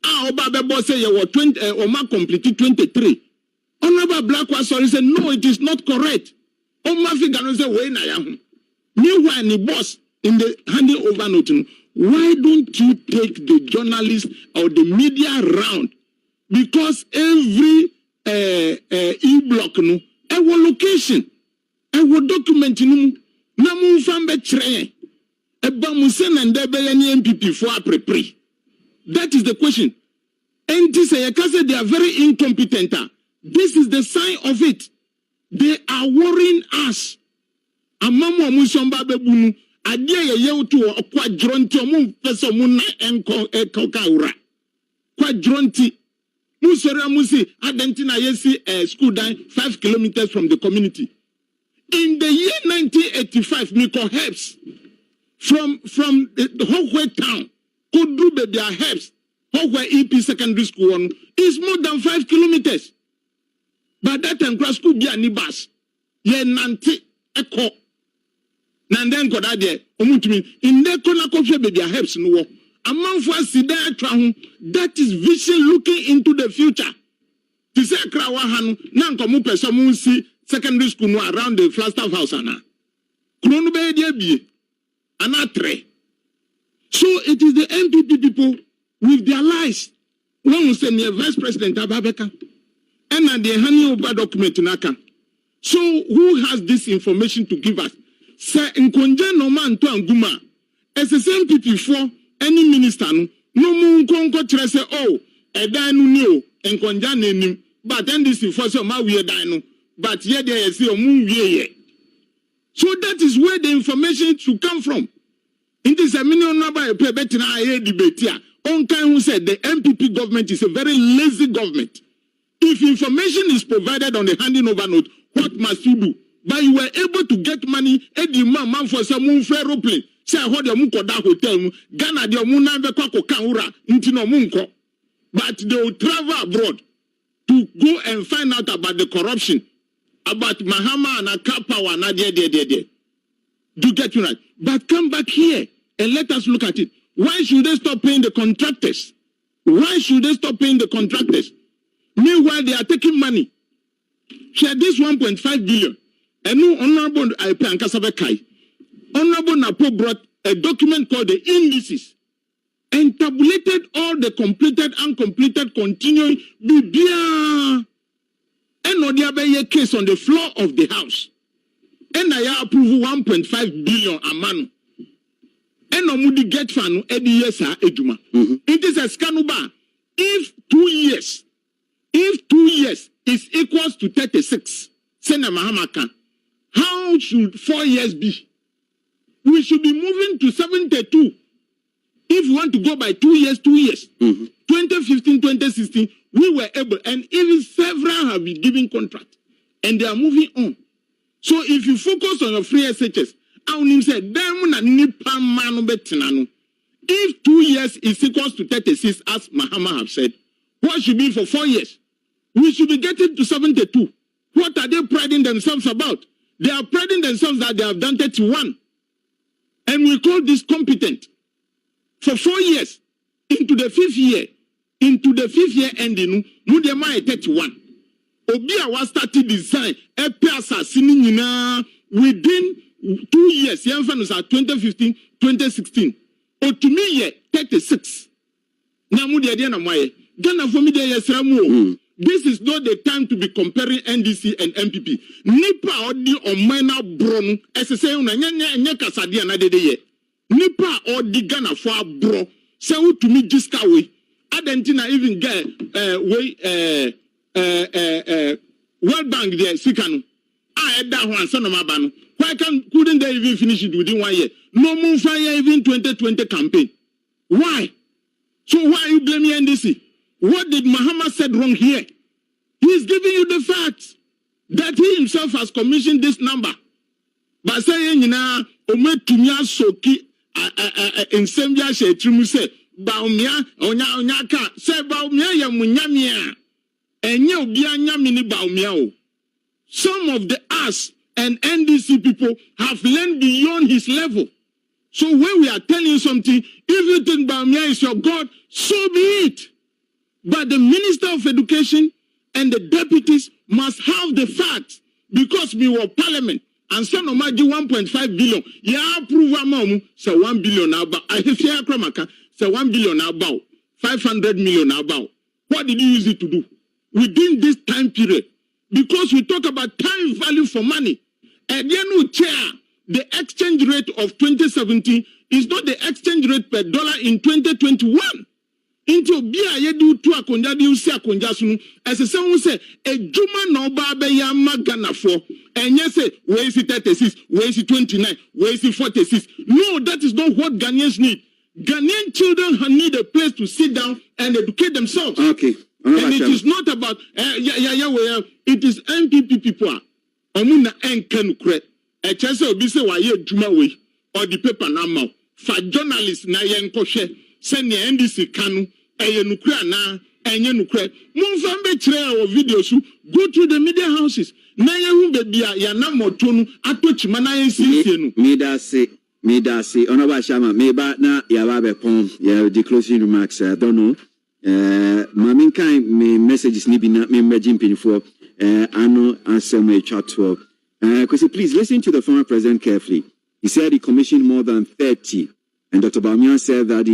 Obabebo say you were 20 Oma completed 23. Honorable Ablakwa sorry said no, it is not correct. Oma Figaro say where na yahu. Meanwhile, the boss in the handing over note. Why don't you take the journalists or the media around? Because every e-block no, our location, our document no, na mu fambe tre, eba musen and debele ni MPP for apprepri. That is the question. And this say they are very incompetent. This is the sign of it. They are worrying us. Amamu amusomba bebunu. Adia ye to quadronti omu peso muna enko kaura. Quadronti. Musora musi adentina yesi school down 5 kilometers from the community. In the year 1985, Miko helps from the Hogway town, Kudrube their helps, Hogway EP secondary school one is more than 5 kilometers. But that time class school be any bus. Ye nanti eko. Nanden koda de omutumi in the corner coffee baby helps no. A man for sida atwa. That is vision looking into the future. To say krawa hanu na nkomu person mu si secondary school no around the Flagstaff house ana. Krono be dia bie. Anatre. So it is the NPP people with their lies. One will say near Vice President Ababeka. And the honey over document naka. So who has this information to give us? Say in konja no man to anguma. As the same people for any minister no mun konko kire say oh eda nu ni o en konja nenim but then this for so ma we eda no but here there say o mun wie ye. So that is where the information should come from. In this million number a betina aye debate here. On kind who said the MPP government is a very lazy government. If information is provided on the handing over note, what must you do? But you were able to get money, Eddie man for some aeroplane. Say I hold a muko da hotel, Ghana de muna veko kaura, intino munko. But they will travel abroad to go and find out about the corruption, about Mahama and Akapawa and there. Do get you right. But come back here and let us look at it. Why should they stop paying the contractors? Why should they stop paying the contractors? Meanwhile, they are taking money. Share this 1.5 billion. And no honorable Honorable Napo brought a document called the indices and tabulated all the completed, uncompleted, continuing BBA. And no there case on the floor of the house. And I approve 1.5 billion a man. And no mudi get fan every year ejuma. It is a scanuba. If 2 years is equals to 36, Senator Mahamaka, how should 4 years be? We should be moving to 72. If we want to go by 2 years, 2 years. 2015, 2016, we were able, and even several have been given contract, and they are moving on. So if you focus on your free SHS, if 2 years is equals to 36, as Mahama have said, what should be for 4 years? We should be getting to 72. What are they priding themselves about? They are priding themselves that they have done 31. And we call this competent. For 4 years, into the fifth year ending, Mudema 31. Obia was started design, within 2 years, 2015, 2016. Otumiye 36. Ghana for me this is not the time to be comparing NDC and MPP. Nipa odi on minor bron SSA una nya kasadia na dede ye. Nipa odi Ghana for bro. Say to me jiska we. Adentina even get World Bank there sikanu. Eda ho ansa no maba no. Why couldn't they even finish it within 1 year? No more fire even 2020 campaign. Why? So why are you blaming NDC? What did Mahama said wrong here? He is giving you the facts that he himself has commissioned this number. But saying, you know, Ometumia Soki in Sembia Shetrimu say, Baumia, Onyaka, say Baumia Yamunyamia, and you be a Yamini Baumia. Some of the us and NDC people have learned beyond his level. So when we are telling you something, if you think Baumia is your God, so be it. But the Minister of Education and the deputies must have the facts because we were parliament and some of my 1.5 billion. Yeah, approve a so 1 billion about. I hear Kramaka say 1 billion about 500 million about. What did you use it to do within this time period? Because we talk about time value for money. And then chair the exchange rate of 2017 is not the exchange rate per dollar in 2021. Into bia yedu tu akonja di usi akonja sunu ese se hu se ejuma na oba be ya magana for enye se we is 36 we is 29 we is 46. No, that is not what Ghanaians need. Ghanaian children need a place to sit down and educate themselves. Okay. And it is not about it is MPP people omuna enken kure e chese obi se wa ye ejuma we or the paper na ma fa journalist na ye nkwohwe se ne NDC kanu eye nukura na enye nukre monfa be kire o video so go to the media houses na yehu baby ya na moto no atochima na yensie no me da say honorable Shama me ba na ya ba be pon ya the closing remarks I don't know mamin kan me messages ni bi na me imagine pinfo ano answer me chat to please listen to the former president carefully. He said he commissioned more than 30 and Dr. Bawumia said that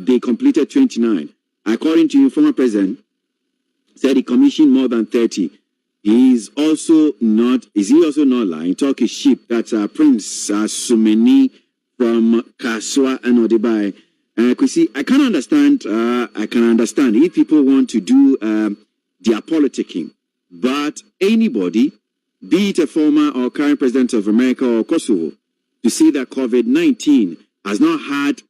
they completed 29. According to the former president, said he commissioned more than 30. Is he also not lying? Talk is sheep. That's Prince Sumeni from Kaswa and Odebai. I can understand if people want to do their politicking, but anybody, be it a former or current president of America or Kosovo, to see that COVID-19 has not had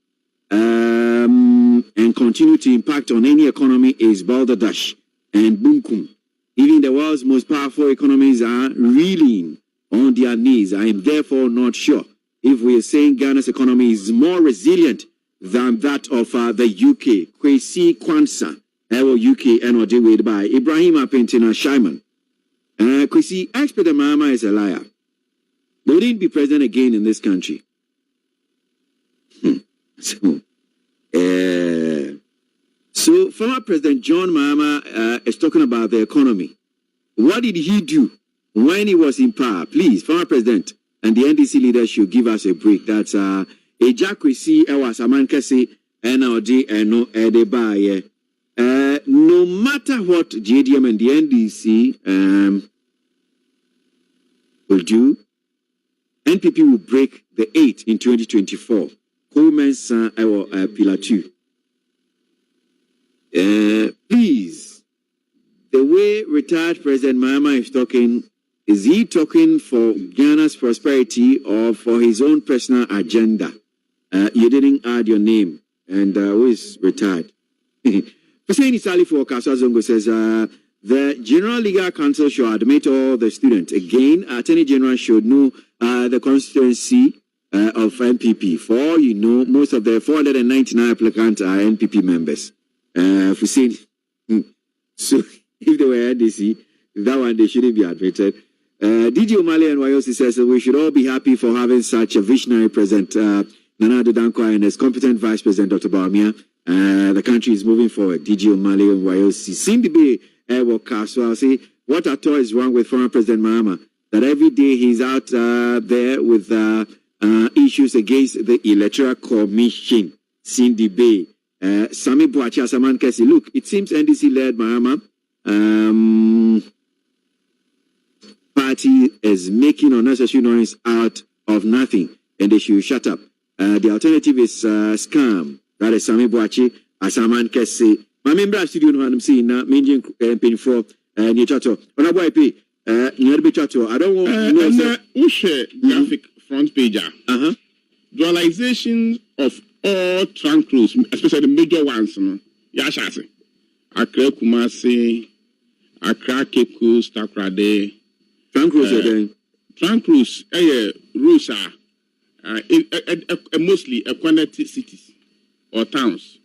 and continue to impact on any economy is balderdash and bunkum. Even the world's most powerful economies are reeling on their knees. I am therefore not sure if we are saying Ghana's economy is more resilient than that of the UK. Kwesi Kwanzaa, UK, and weighed by Ibrahim Apentina Shaiman. Kwesi, expert Mahama is a liar. They wouldn't be president again in this country. So former President John Mahama is talking about the economy. What did he do when he was in power? Please, former president and the NDC leaders should give us a break. That's Ejakwesi Ewa Samankese NLD Eno Edebaye. No matter what JDM and the NDC will do, NPP will break the 8 in 2024. Coleman's Pillar 2. Please, the way retired President Mahama is talking, is he talking for Ghana's prosperity or for his own personal agenda? You didn't add your name, and who is retired? Hussein Isali for Kaswa Zongo says, the General Legal Council should admit all the students. Again, Attorney General should know the constituency of NPP. For all you know, most of the 499 applicants are NPP members. Hussein, so if they were NDC, that one they shouldn't be admitted. DJ O'Malley and Wayosi says that we should all be happy for having such a visionary president, Nana Addo Dankwa, and as competent Vice President Dr. Bawumia. The country is moving forward. DJ O'Malley and Wayosi seem to be so I'll say, what at all is wrong with former President Mahama? That every day he's out there with issues against the Electoral Commission. Cindy Bay. Sami Boachi Asaman Kesi. Look, it seems NDC-led Mahama party is making unnecessary noise out of nothing, and they should shut up. The alternative is scam. That is Sami Boachi Asaman Kesi. My member studio no I'm seeing now mention pin for near chato. On a boy pay near be chato. I don't want to share graphic front page. Dualization of all trunk routes, especially the major ones, no. Yashase. Accra Kumasi, Accra Cape Coast, Takrade. Trunk routes again. Trunk routes, routes are mostly connected cities or towns.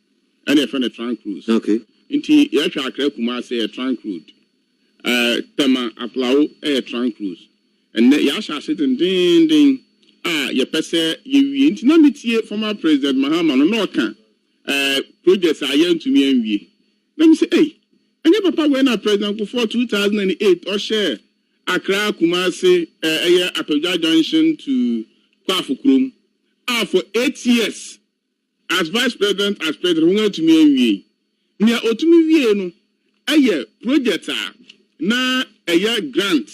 And a friend of trunk routes. Okay. Inti Yasha Accra Kumasi a trunk route. Tema Aplau a trunk routes. And Yasha sitting ding. Your person, you intimate former President Mahama no can projects are young to me and we. Let me say, hey, and your papa when a president before 2008 or share Accra Kumasi Apeja Junction to Kwafukrum for 8 years as vice president, as president, to me and we. Near Otumi no a projects are now a year grant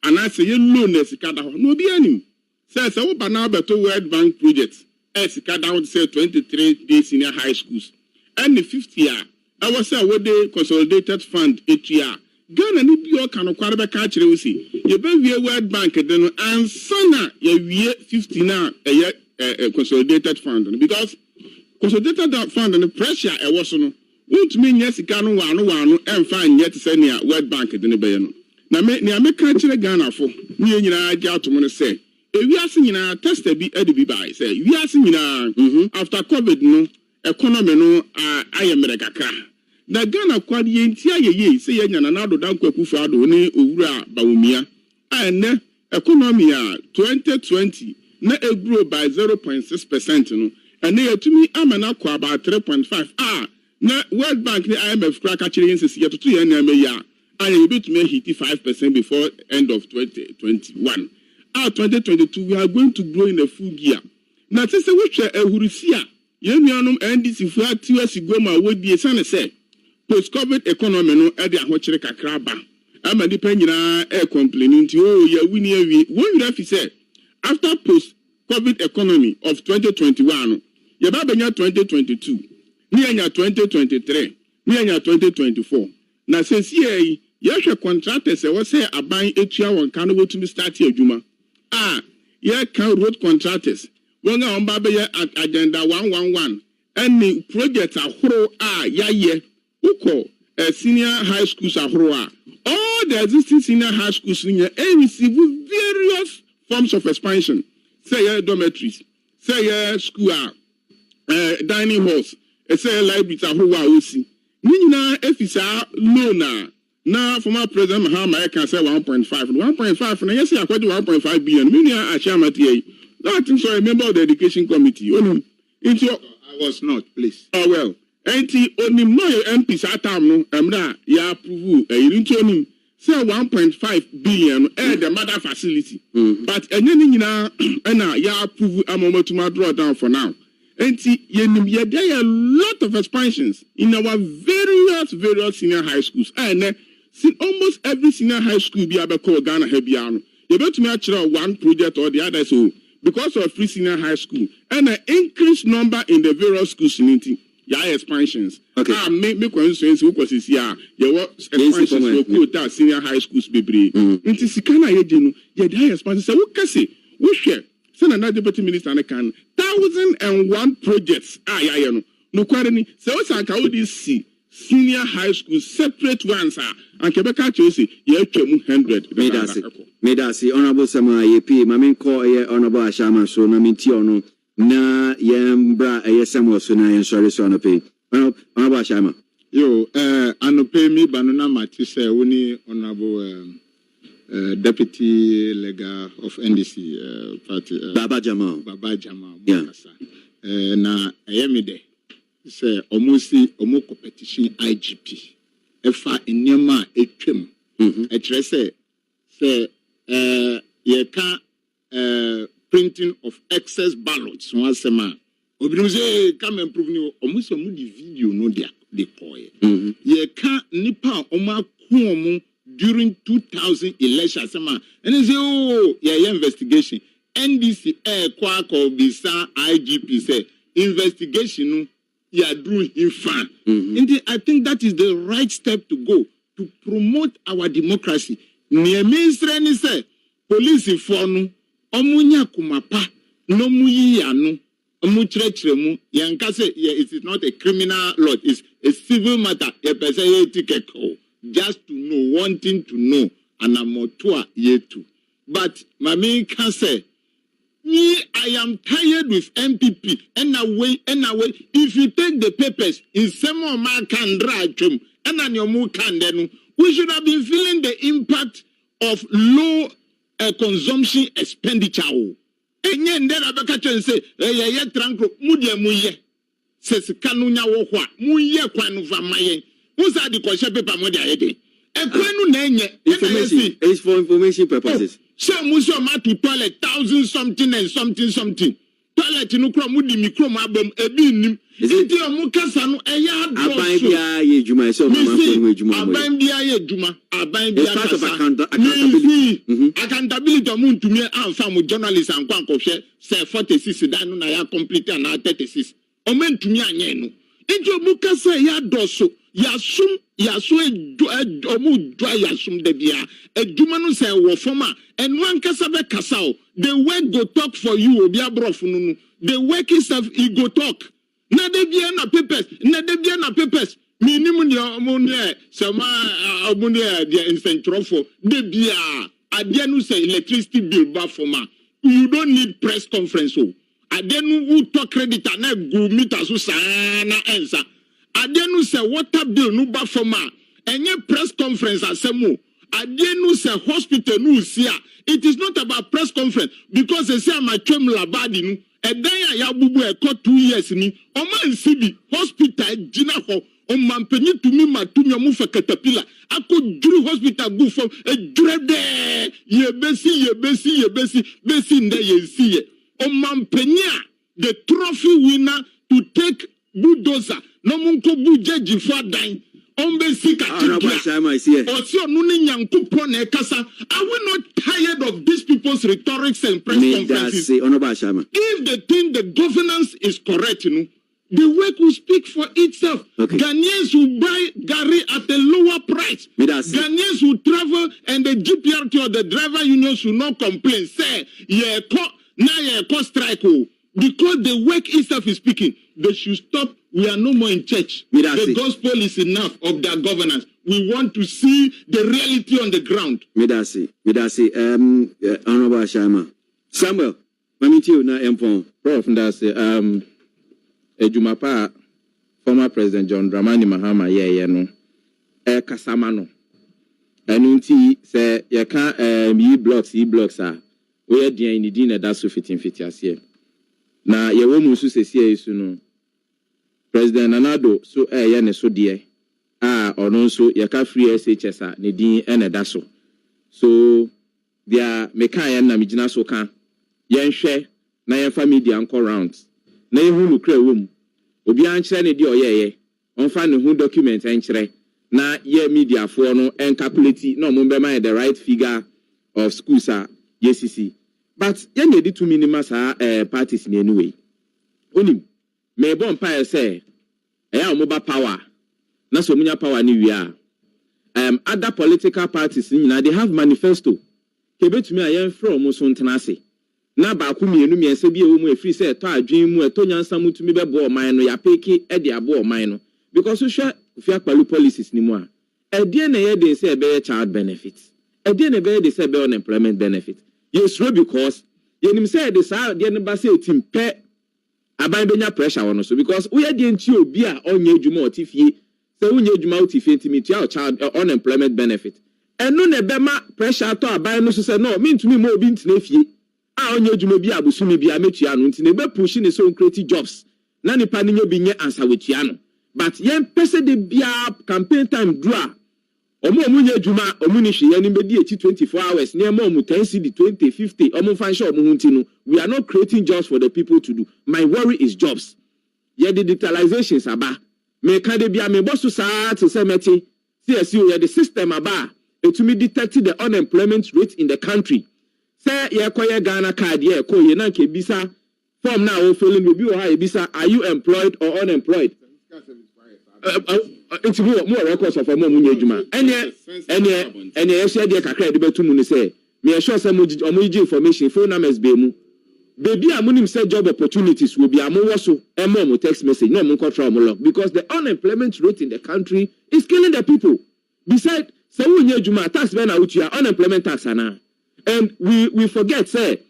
and I say you loan as a no be any. Says I now better World Bank projects. As it down to say 23 days senior high schools. And the 50th year, I was say what the consolidated fund each year. Ghana ni bio can acquire back catch see. You be World Bank then and sana you 50 now a consolidated fund because consolidated fund and the pressure I was on won't mean yes it can one and find yet send near World Bank then be no. Now me catch Ghana for me out to say. We are seeing a test be by say we are seeing after COVID no economy no I am America na Ghana kwade yentia ye say yenya na nado dan kwakufa ado ne owura bawumia ene economy a 2020 na e grow by 0.6% no ene yatumi amana kwa about 3.5 na World Bank ne IMF kra ka kire yense ye toto ye na meya aye betumi hit 5% before end of 2021 2022 we are going to grow in a full gear na tese we hwe ehurusia ye nuanom NDC fu atiwa sigoma wodie sane say post covid economy no e de ahokyere kakra ba ama nipa nyina e complaining nti ya wini awie won ira fi say after post covid economy of 2021 ye ba benya 2022 ni anya 2023 ni anya 2024 na sensi yi ye hwe contractors e wo say aban etua won kan wo tumi start adwuma ye kan road contractors when on baba agenda 111 any project ahoro yaye uko senior high schools ahoro all the existing senior high schools receive various forms of expansion say dormitories say school dining halls say libraries ahoro osi ni nyina efisa loan na former president Mahama can say 1.5 na yes akwadi 1.5 billion me nia achiamati that thing so a member of the education committee I was not, please. Oh well enti onim no MP satam no emra ya approve into onim say 1.5 billion the mother facility but enye ni nyina na ya approve amomatuma draw down for now enti yenim ye there a lot of expansions in our various senior high schools and almost every senior high school be able to Ghana hebiano you bet me actually one project or the other so because of free senior high school and an increased number in the various schools in expansions. Okay. Me constituency because is here. There expansions for quota senior high schools bebre. Inti sikana yeje no ye the expansions. So what can say? We share. Send another deputy minister and can 1,001 projects. No quarterly. So what's our see senior high school separate ones and Quebec say ye 100. Medasi honorable Samuel Yepi mamin ko honorable Ashama so na minti ono na yembra Samuel so na sorry so no pay honorable Ashama yo anope mi banana matise woni honorable deputy leader of NDC party Baba Jamal yeah. Na ayemide say almost competition IGP efa enyema etwem etrese say ye can printing of excess ballots one sema obinu say come improve ni almost di video no dey koye ye can nipa omaku during 2000 election sema and say oh ye investigation NDC kwako bisa IGP say investigation no you are doing in fan. And I think that is the right step to go to promote our democracy. Near minister ni say police for no omunya kumapa no muyi anu omu chirechiremu yanka say it is not a criminal law, it's a civil matter. A person ticket just to know, wanting to know, and amotua yetu. But mami can say I am tired with MPP. And away. If you take the papers, in some of my can drag them, and on your move can then we should have been feeling the impact of low consumption expenditure. And then I can say, tranquil, muye. Says Kanunya Wokwa, muye kwanuva mayen. Who's at the question paper modia heading? Information is for information purposes. So muso ma to toilet 1,000 something and something. Toilet no kro mu di mikro ma bam ebi nim. Enti o mu kasa no eya do so. Aban bia ye djuma so ma ko mu djuma. Aban bia ye djuma. Aban bia kasa. Accountability. Accountability o mu ntumi anfa mu journalist an kwa nkofye say 46 dan no na ya complete na 36. O me ntumi anye no. Enti o mu kasa ya do so. Yasum omu dwa yasum de bia adwuma no say wo forma and one kasa be kasa o the work go talk for you obi abrof no the work itself e go talk na de bia na papers minimum ni omu ne sama omu ne the incentrofo de bia ade no say electricity bill ba forma you don't need press conference o ade no who talk credit na go meter so sana ensa Adenu se water bill no ba from a enye press conference asemu. Adenu se hospital no sia. It is not about press conference because they say my twem labadi no. Edaya ya bubu e 2 years ni. Oma nsibi hospital jina ho. Omampeni tumi matumi omu fa caterpillar. Ako juru hospital go from e jurede. Yebesi besi nde yensiye. Omampenia the trophy winner to take bulldozer. No munko bujeji for dying. Ombesi katika. Are we not tired of these people's rhetorics and press conferences? If they think the governance is correct, the work will speak for itself. Okay. Ghanaians will buy Gary at a lower price. Ghanaians will travel and the GPRT or the driver unions will not complain. Say, now strike. Because the work itself is speaking, they should stop. We are no more in church. The gospel is enough of their governance. We want to see the reality on the ground. Midasi. Honorable Ashama. Samuel, Mamiti na empon. Prof, Ndasi, Ejumapa, former President John Dramani Mahama, no. Kasamano. Enunti, se, yaka, e-blocks, we are the Indina that's so fitting here. Na ye wo musu sesie isu no President Nanado so ye ne so de ono so ye ka free SHS ne din ene da so dia meka ye na migina so ka ye nhwe na ye family anko rounds na ye hu no kra wom obi an kire ne de oyeye onfa ne hu document en kire na ye media fo no en calculate na mo be man the right figure of schools yesisi. But yen yedi to minima sa parties ni anyway. Onim me bon pa say eya omoba power. Na so munya power ni wi a. Other political parties ni they have manifesto. Kebetumi ayen from so ntenase. Na ba ku mienu miense bi e wo mu efri say to adwen mu eto nyansa mutumi bebo oman no ya peki e de abo oman no because so hwe fi akpalu policies ni mu a. E de na ye dey say be child benefits. E de na be dey say be unemployment benefit. Yes, because you say this out, the embassy team pet abandon pressure on us because we are the NTO beer on your Jumo Tiffy, so when you Jumo Tiffy to your child unemployment benefit. And no nebema pressure to a buy no say no, mean to me more being Tiffy. On your Jumo Bia Busumi Bia Metiano, never pushing his own creative jobs. Nani Panino being answer with Tiano. But yen pese de Bia campaign time draw. Omo munye juma omunishi yani bedi 24 hours near more 10 cedi 20 50 omo fansha omo huntinu. We are not creating jobs for the people to do. My worry is jobs. Ye the digitalization aba me ka de bia me bosu sa to say meti CSU ye the system aba etumi detect the unemployment rate in the country. Say ye koye Ghana card ye ko ye na ke bisa form na o feeling be o ha e bisa are you employed or unemployed? It's more records of a moment. Any share their cacre betum say, me assure some information, phone numbers be baby. Amunim said job opportunities will be a more so a more text message, no more control because the unemployment rate in the country is killing the people. Besides, so we Juma tax ben out your unemployment tax and we forget, say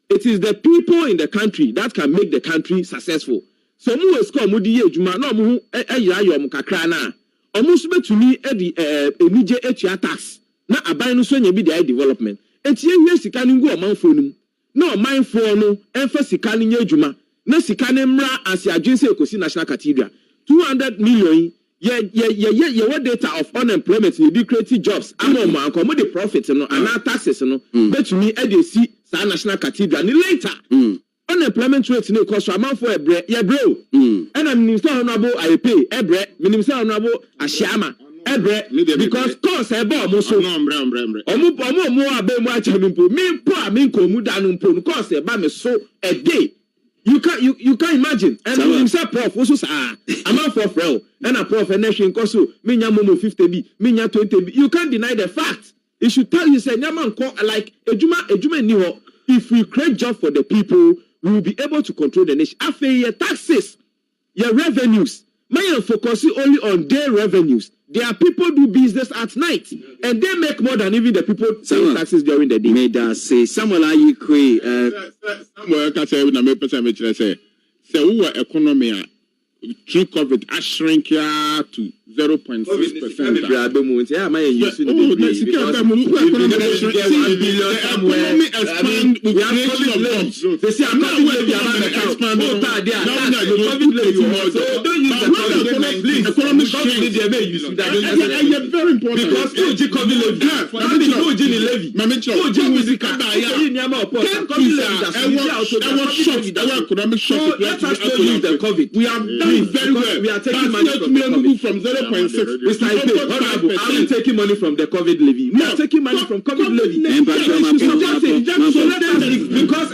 it is the people in the country that can make the country successful. So mu esko mu di ejuma na mu eyira yom kakra na omu so betumi edi enije etua tax na aban no so nya bi di development etie hwe sika no ngu omanfo no na omanfo no emfa sika no nya ejuma na sika no mra as agency ekosi national cathedral 200 million ye what data of unemployment you be creating jobs among anko mu the profit no and taxes no betumi edi si sa national cathedral ni later unemployment rate no cost amount for ebre ye bro and I'm minister honorable I pay ebre minister honorable Ashiama ebre because cost e bo mo so omo abe mo acha mpo me po a me ko mu da no mpo cost e ba me so a day you can imagine and minister prof also sa amount for frail and a prof and nation cost so me nya mo 50b me nya 20b you can't deny the fact it should tell you say nyaman ko like ejuma ni ho if we create job for the people we will be able to control the nation. After your taxes, your revenues, may focus only on their revenues. There are people do business at night, and they make more than even the people paying taxes during the day. May that say, Samuel, are you crazy? Samuel, can say, na me person me say, who economy through COVID, I shrink here to 0.6%. We have done very well. We are taking money from 0.6. Mr. Ipe, are we taking money from the COVID levy? We are taking money from COVID levy. So let us leave because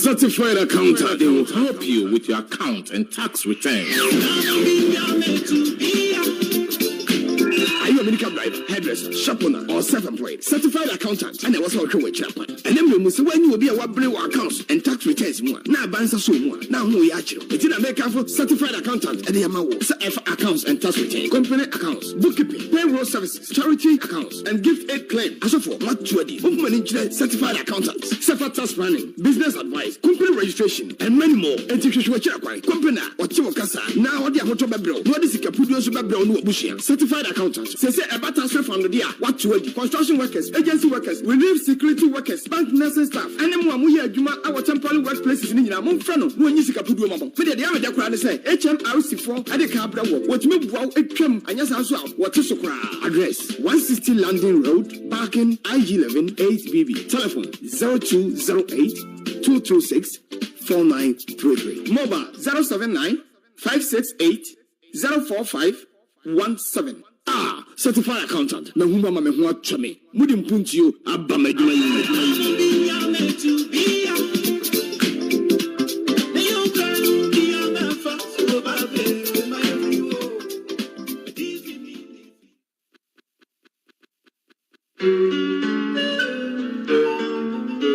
Certified accountant. They will help you with your account and tax return. Are you a medical driver, hairdresser, shop owner, or self-employed? Certified accountant. And I was working with Japan. And then we must when you will be a wabble accounts and tax returns. Now, bands so more. Now, who we actually? It's in America for certified accountant. And the amount accounts and tax return, company accounts, bookkeeping, payroll services, charity accounts, and gift aid claim. As of for what you are certified accountants, separate tax planning, business advice, company registration, and many more. And to show company or Chiwakasa. Now, what the Hoto Babro, what is the Capudio Babro no Bushia? Certified accountants. Say about transfer from the dia. What you are construction workers, agency workers, relief security workers, bank nursing staff, and then we are Juma, our temporary workplaces in India. Monfrano, when you see Capudio Mamo. For the other crowd say HMRC4 at the Cabra. What you move out, it came, and yes, as well. What is your address? 160 London Road, Barking, IG11 8BB. Telephone 0208 226 4933. Mobile 079 568 045 17. Certified accountant. Na humba mame ho atwame. Mudi mpuntio aba madwuma yi.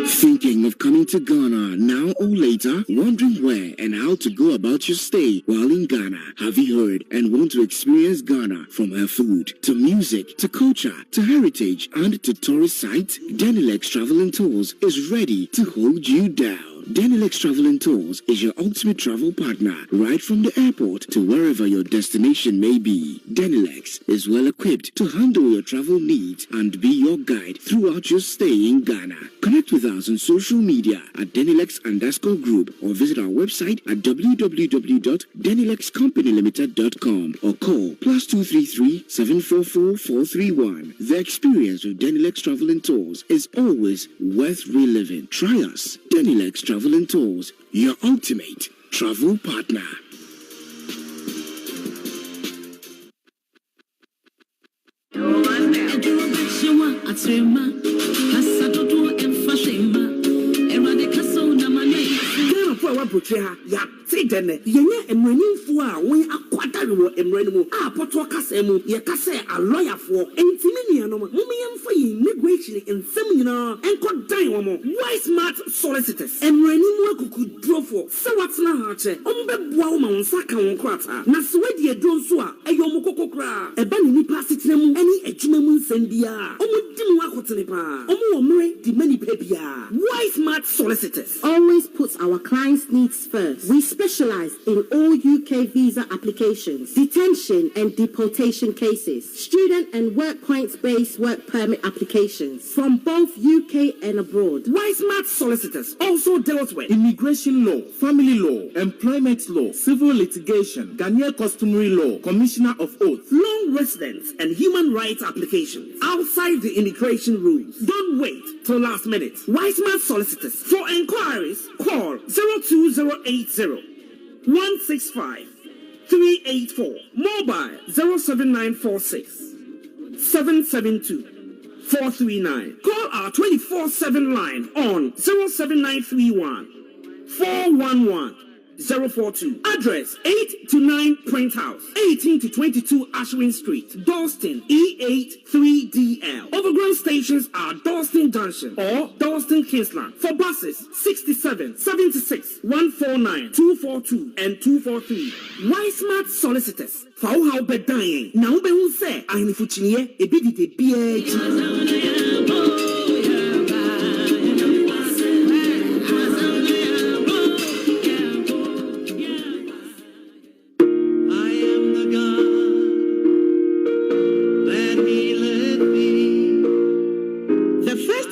Thinking of coming to Ghana now or later? Wondering where and how to go about your stay while in Ghana? Have you heard and want to experience Ghana from her food to music to culture to heritage and to tourist sites? Denilex Travel and Tours is ready to hold you down. Denilex Travel and Tours is your ultimate travel partner, right from the airport to wherever your destination may be. Denilex is well equipped to handle your travel needs and be your guide throughout your stay in Ghana. Connect with us on social media at Denilex_group or visit our website at www.denilexcompanylimited.com or call +233 744 431. The experience of Denilex Travel and Tours is always worth reliving. Try us. Denilex Travel and Tours, your ultimate travel partner. Say then, Yenya Emranin for when a quarter Emranimu, Poto Casemu, Yakase, a lawyer for Intiminiano, Mumian for immigration in seminar and could die one more. Why smart solicitors? Emranimu could draw for so what's not Umbe Bwama Saka on Quata, Naswedia Donsua, a Yomokokra, a Banini Passitnemu, any Ejumamun Sendia, Omudimwakotanipa, Omu the many papia. Why smart solicitors? Always puts our clients' needs first. We specialize in all UK visa applications, detention and deportation cases, student and work points-based work permit applications from both UK and abroad. Smart solicitors also deals with immigration law, family law, employment law, civil litigation, Ghanaian customary law, commissioner of oath, long residence and human rights applications outside the immigration rules. Don't wait till last minute. Smart solicitors. For inquiries, call 02080 165 384. Mobile 07946 772 439. Call our 24/7 line on 07931 411 042. Address 8 to 9 Print House, 18 to 22 Ashwin Street, Dalston, E8 3DL. Overground stations are Dalston Junction or Dalston Kingsland. For buses, 67, 76, 149, 242, and 243. Why Smart Solicitors? For how bed dying. Now, be who say, I am Fuchinier, a bit the BH.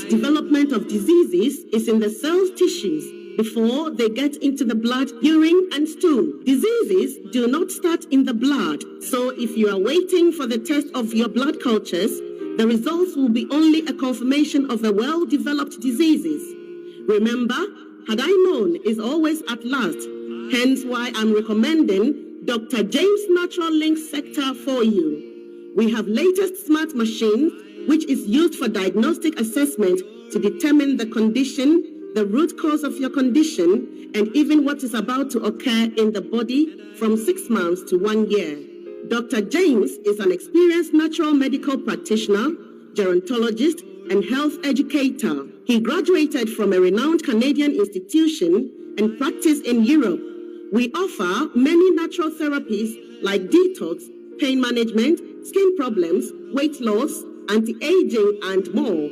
Development of diseases is in the cell's tissues before they get into the blood, urine, and stool. Diseases do not start in the blood, so if you are waiting for the test of your blood cultures, the results will be only a confirmation of the well-developed diseases. Remember, had I known is always at last, hence why I'm recommending Dr. James Natural Link Sector for you. We have latest smart machines which is used for diagnostic assessment to determine the condition, the root cause of your condition, and even what is about to occur in the body from 6 months to 1 year. Dr. James is an experienced natural medical practitioner, gerontologist, and health educator. He graduated from a renowned Canadian institution and practiced in Europe. We offer many natural therapies like detox, pain management, skin problems, weight loss, anti-aging, and more.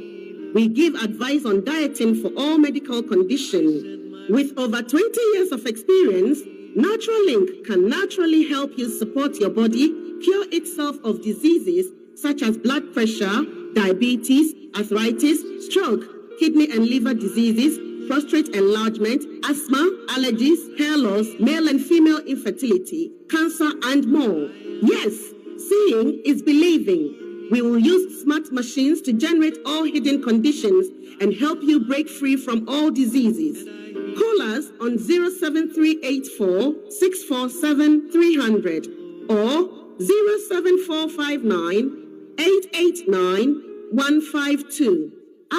We give advice on dieting for all medical conditions. With over 20 years of experience, Natural Link can naturally help you support your body, cure itself of diseases such as blood pressure, diabetes, arthritis, stroke, kidney and liver diseases, prostate enlargement, asthma, allergies, hair loss, male and female infertility, cancer, and more. Yes, seeing is believing. We will use smart machines to generate all hidden conditions and help you break free from all diseases. Call us on 07384 647 300 or 07459 889 152.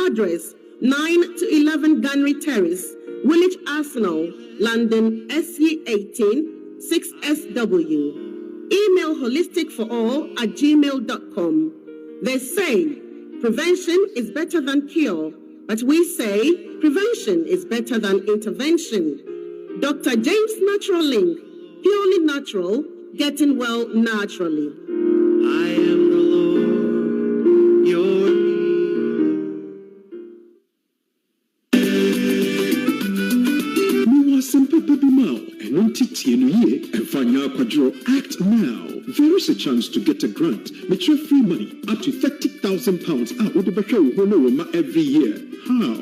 Address 9 to 11 Gunnery Terrace, Woolwich Arsenal, London, SE18 6SW. Email holisticforall@gmail.com. They say prevention is better than cure, but we say prevention is better than intervention. Dr. James Natural Link, purely natural, getting well naturally. I am the Lord, your Act now. There is a chance to get a grant, mature free money up to £30,000 every year. How?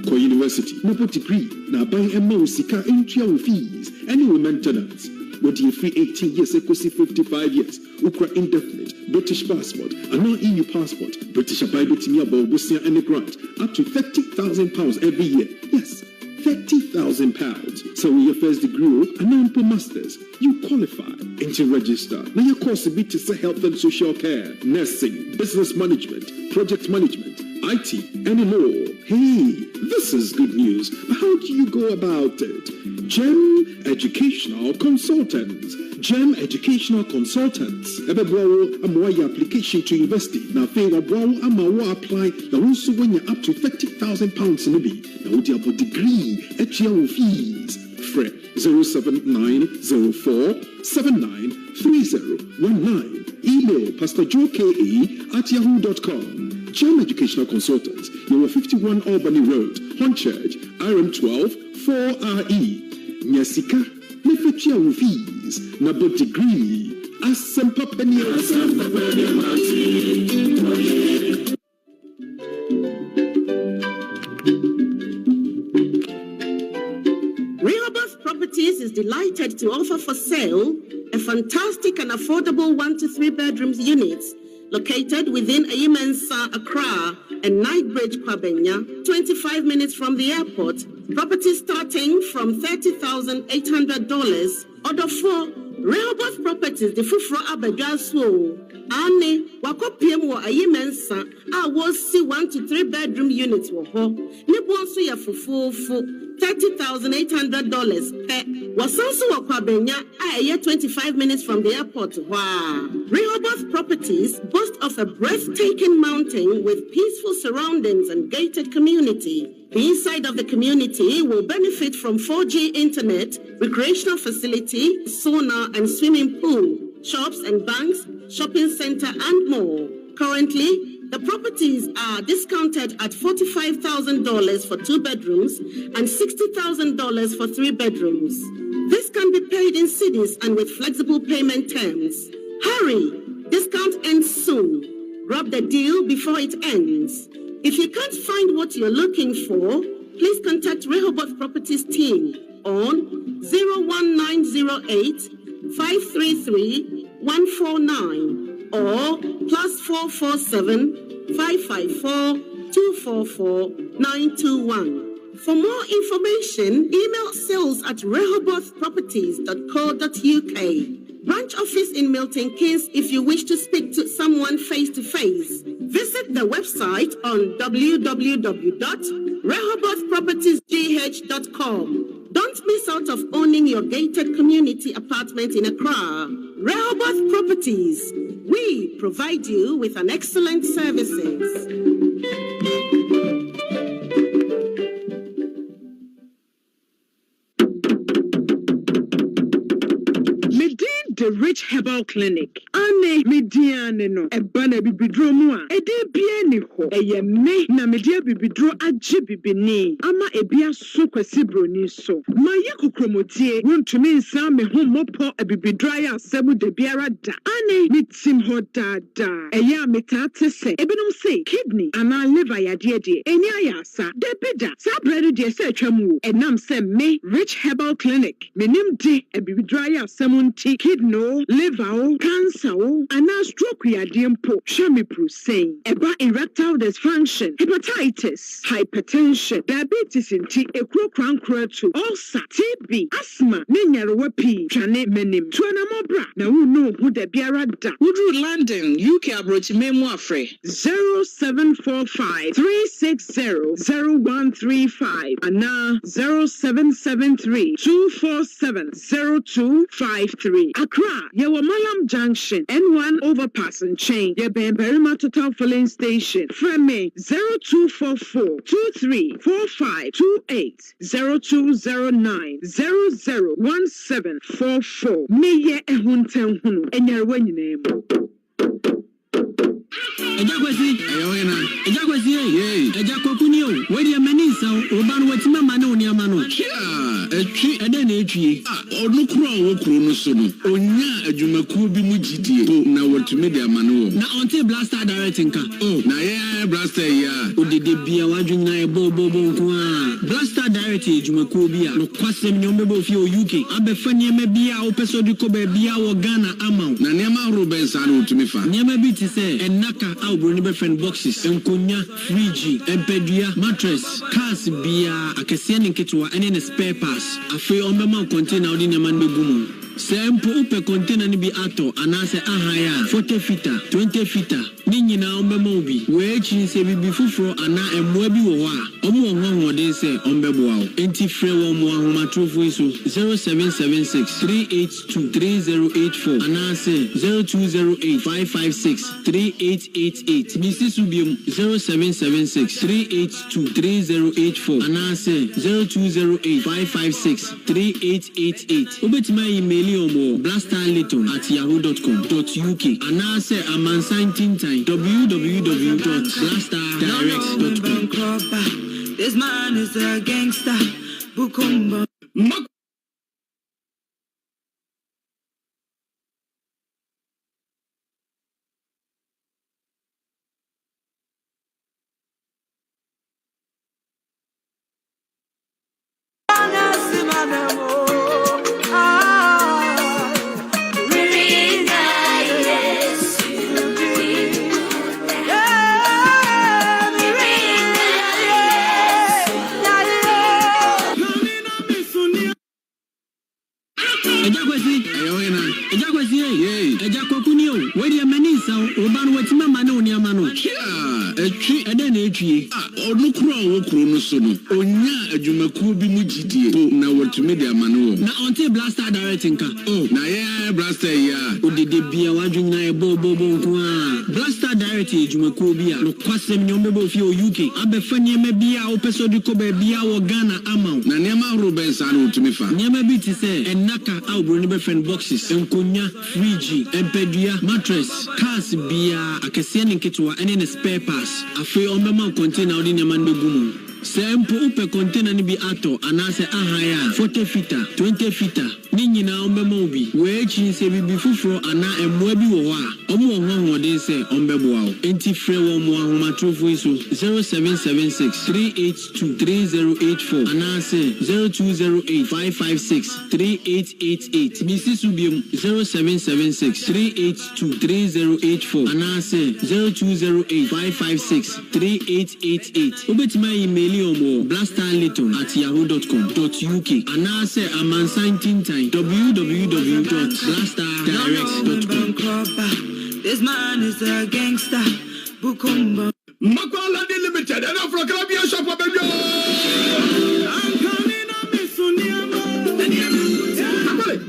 Ko University, no degree, na buy a sika entry fees, anyway maintenance. What do you free 18 years, 55 years, Ukra indefinite, British passport, a non-EU passport, British Bible Timia Bobusia and a grant up to £30,000 every year. Yes. £30,000. So with your first degree and now masters, you qualify into register. Now your course will be to say health and social care, nursing, business management, project management, IT, and more. Hey, this is good news. But how do you go about it? GEM Educational Consultants. GEM Educational Consultants. Ebebwawo amoya application to university. Now feyabwawo amawo apply. Now also when you're up to £30,000 maybe. Now with your degree, HEO fees. Fred 07904 793019. Email pastorjoeke@yahoo.com. GEM Educational Consultants. You are 51 Albany Road, Hornchurch, RM12 4RE. Nyasika, Nefetia fees, Nabo degree, Asempa Penny. Rehoboth Properties is delighted to offer for sale a fantastic and affordable 1 to 3 bedrooms units located within Ayimensa, Accra, and Knightbridge, Kwabenya, 25 minutes from the airport. Property starting from $30,800. Order 4 Rehoboth Properties, the Fufro Abagaso. Ane, Wakopiem wa Ayemensa, I was see 1 to 3 bedroom units were ho. Nibonsu ya fufu $30,800 per. Wasansu Wakwabenya, I 25 minutes from the airport. Wow. Rehoboth Properties boast of a breathtaking mountain with peaceful surroundings and gated community. The inside of the community will benefit from 4G internet, recreational facility, sauna and swimming pool, shops and banks, shopping center and more. Currently, the properties are discounted at $45,000 for 2 bedrooms and $60,000 for 3 bedrooms. This can be paid in cedis and with flexible payment terms. Hurry! Discount ends soon. Grab the deal before it ends. If you can't find what you're looking for, please contact Rehoboth Properties team on 01908 533 149 or +447 554 244 921. For more information, email sales@rehobothproperties.co.uk. Branch office in Milton Keynes if you wish to speak to someone face-to-face. Visit the website on www.rehobothpropertiesgh.com. Don't miss out of owning your gated community apartment in Accra. Rehoboth Properties. We provide you with an excellent services. The Rich Herbal Clinic. Ane mediane no ebana bibidro mu a ede bia ni ho eye me na media bibidro agye bibini ama ebia so kwasi broni so maye kokromodie wontumi nsa me ho mopo abibidro ya asemu de biara da ane mitim ho dada eye ametate se ebinom say kidney ana liver yade de eni ayasa de bida sa bread de se atwamu enam se me Rich Herbal Clinic menim de abibidro ya asemu nti kidney no, liver, cancer, and now stroke yadimpo, Shamiprusain, eba erectile dysfunction, hepatitis, hypertension, diabetes in T, a crown crew, ulcer, TB, asthma, Ninyarowapi, Janet Menim, Tuanamobra, now who know who the Biarada, Woodrow London, UK approach memoir free 0745 360 0135 and now 0773 247 0253. Accra, Yewa Malam Junction, N1 overpass and chain, Yebemberima Total Filling Station, Freme 0244 234528 0209 001744. Meye ehunten hunu, enyarwenyi name. Ejakwesi, ejakokuni o. Wedi amenisa oban wetima mane oniama no. Etwi ede na etwi. Onukro awokro no so no. Onya adwumakuo bi mu gidie na watumi de amane wo. Na onte blaster direct nka. Oh, na ye blaster ya. Odede bia wadwunya e bobo nko a. Blaster direct adwumakuo bi a no kwasem ne omebo fi o UK. Abefa niema bia opeso di ko ba bia wo Ghana amaw. Na niema Ruben sa no otumi fa. Niema bi ti se enaka a obroni be friend boxes, enkonya, fridge, empedua, mattress, cars bia akese ne nketwa ene ne spare parts. Afi ombema container odi niema nbebu mu. Sempo upe container ni bi ato anase ahaya 40 fita 20 fita ni nyina ombema obi we chi se bibi fufuro ana emmoa bi wo a omo won hoden se ombebo awo enti frɛ wo mo ahomatrofo iso 0776 382 3084 anase 0208 556 3888 misisu biem 0776 382 3084 anase 0208 556 3888 obetima email blasterliton@yahoo.com.uk and now say Amansan Tintin www.blasterdirect.com. This man is a gangster. Bukumba. Eja kwesi eja kokuni o. We dey mani sa o ba no wetima ma na oni ama no. Etwi ede na etwi. Onu kuro wo kuro no so no. Onya adwumakuo bi mu gidie. Na wotumi de ama no. Na onte blaster directing ka. Na ye blaster ya. Odede bia wadwuna e bo nko a. Blaster directing adwumakuo bi a no kwasem nyom be fi o UK. Abefa niema bia o peso di ko ba bia wo Ghana ama. Na niema Ruben sa no otumi fa. Niema bi ti se enaka a obro ni be friend boxes. Enkonya, fridge, empedua, mattress, cars bia akese ne nketewa ene ne spare parts. Afi on be man container odi niema no gumu. Sempo upe container ni bi ato anase ahaya 40 fita 20 fita ni nyina ombema obi we chi se bibi fufuro ana emmoa bi wo a omo ho hoden se ombeboa o enti frɛ wo mo ahomatrofo iso 0776382308 anase 0208556388 bisi subiem 0776382308 anase 0208556388 obetima email blasterliton@yahoo.com.uk and now say Amansan Tintin www.blasterdirect.com. This man is a gangster. Bukumba. Makwala Limited and Afro Caribbean shop of I'm coming up in Suniama.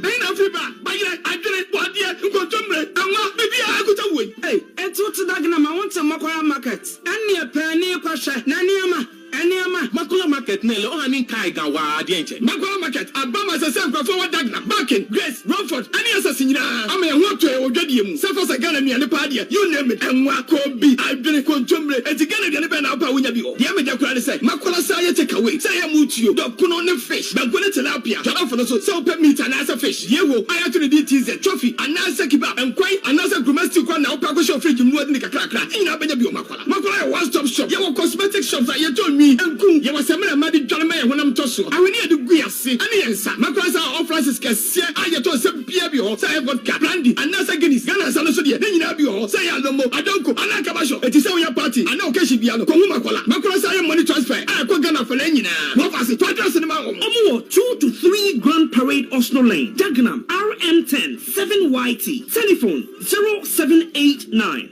Ain't Africa, but I didn't want yet to go to me. I'm not maybe I could win. Hey, and to Dagnam, I want some Makwala market. And near Penny Kwasha, Naniama. Eniama Makula market nele o hanin kai ga wa dienche Makula market abama se kwa for Dagna Barkin Grace Romford ani asasinyina ama ye hoto e odwadie mu se for se Ghana mi ane pa de you name it enwa ko bi adwene ko ntwomre enti Ghana de ne be na pa wonya bi o de me de kura de say Makula sa ye take away say ye mutuo do kuno ne fish ba gone tilapia jara for so se open meat and as fish ye wo aya to the DTZ trophy and as kiba enkwai and as domestic one na opa ko show fridge mu odi kakra ina benya bi o Makula one stop shop ye wo cosmetic shops that ye told me enku ye was a man madi dwalema ye honam toso awini adu guase ani yensa makwasa of Francis kese ayeto se bia bi ho say vodka brandy anasa guinness Ghana sa no so de nyina bi ho say alomo adonko anaka basho eti se we party ana okeshi bia no ko hu makwasa ye money transfer ko Ghana for nyina no fast to address ni ma omo 2 to 3 Grand Parade Oslo Lane Dagenham RM10 7YT telephone 0789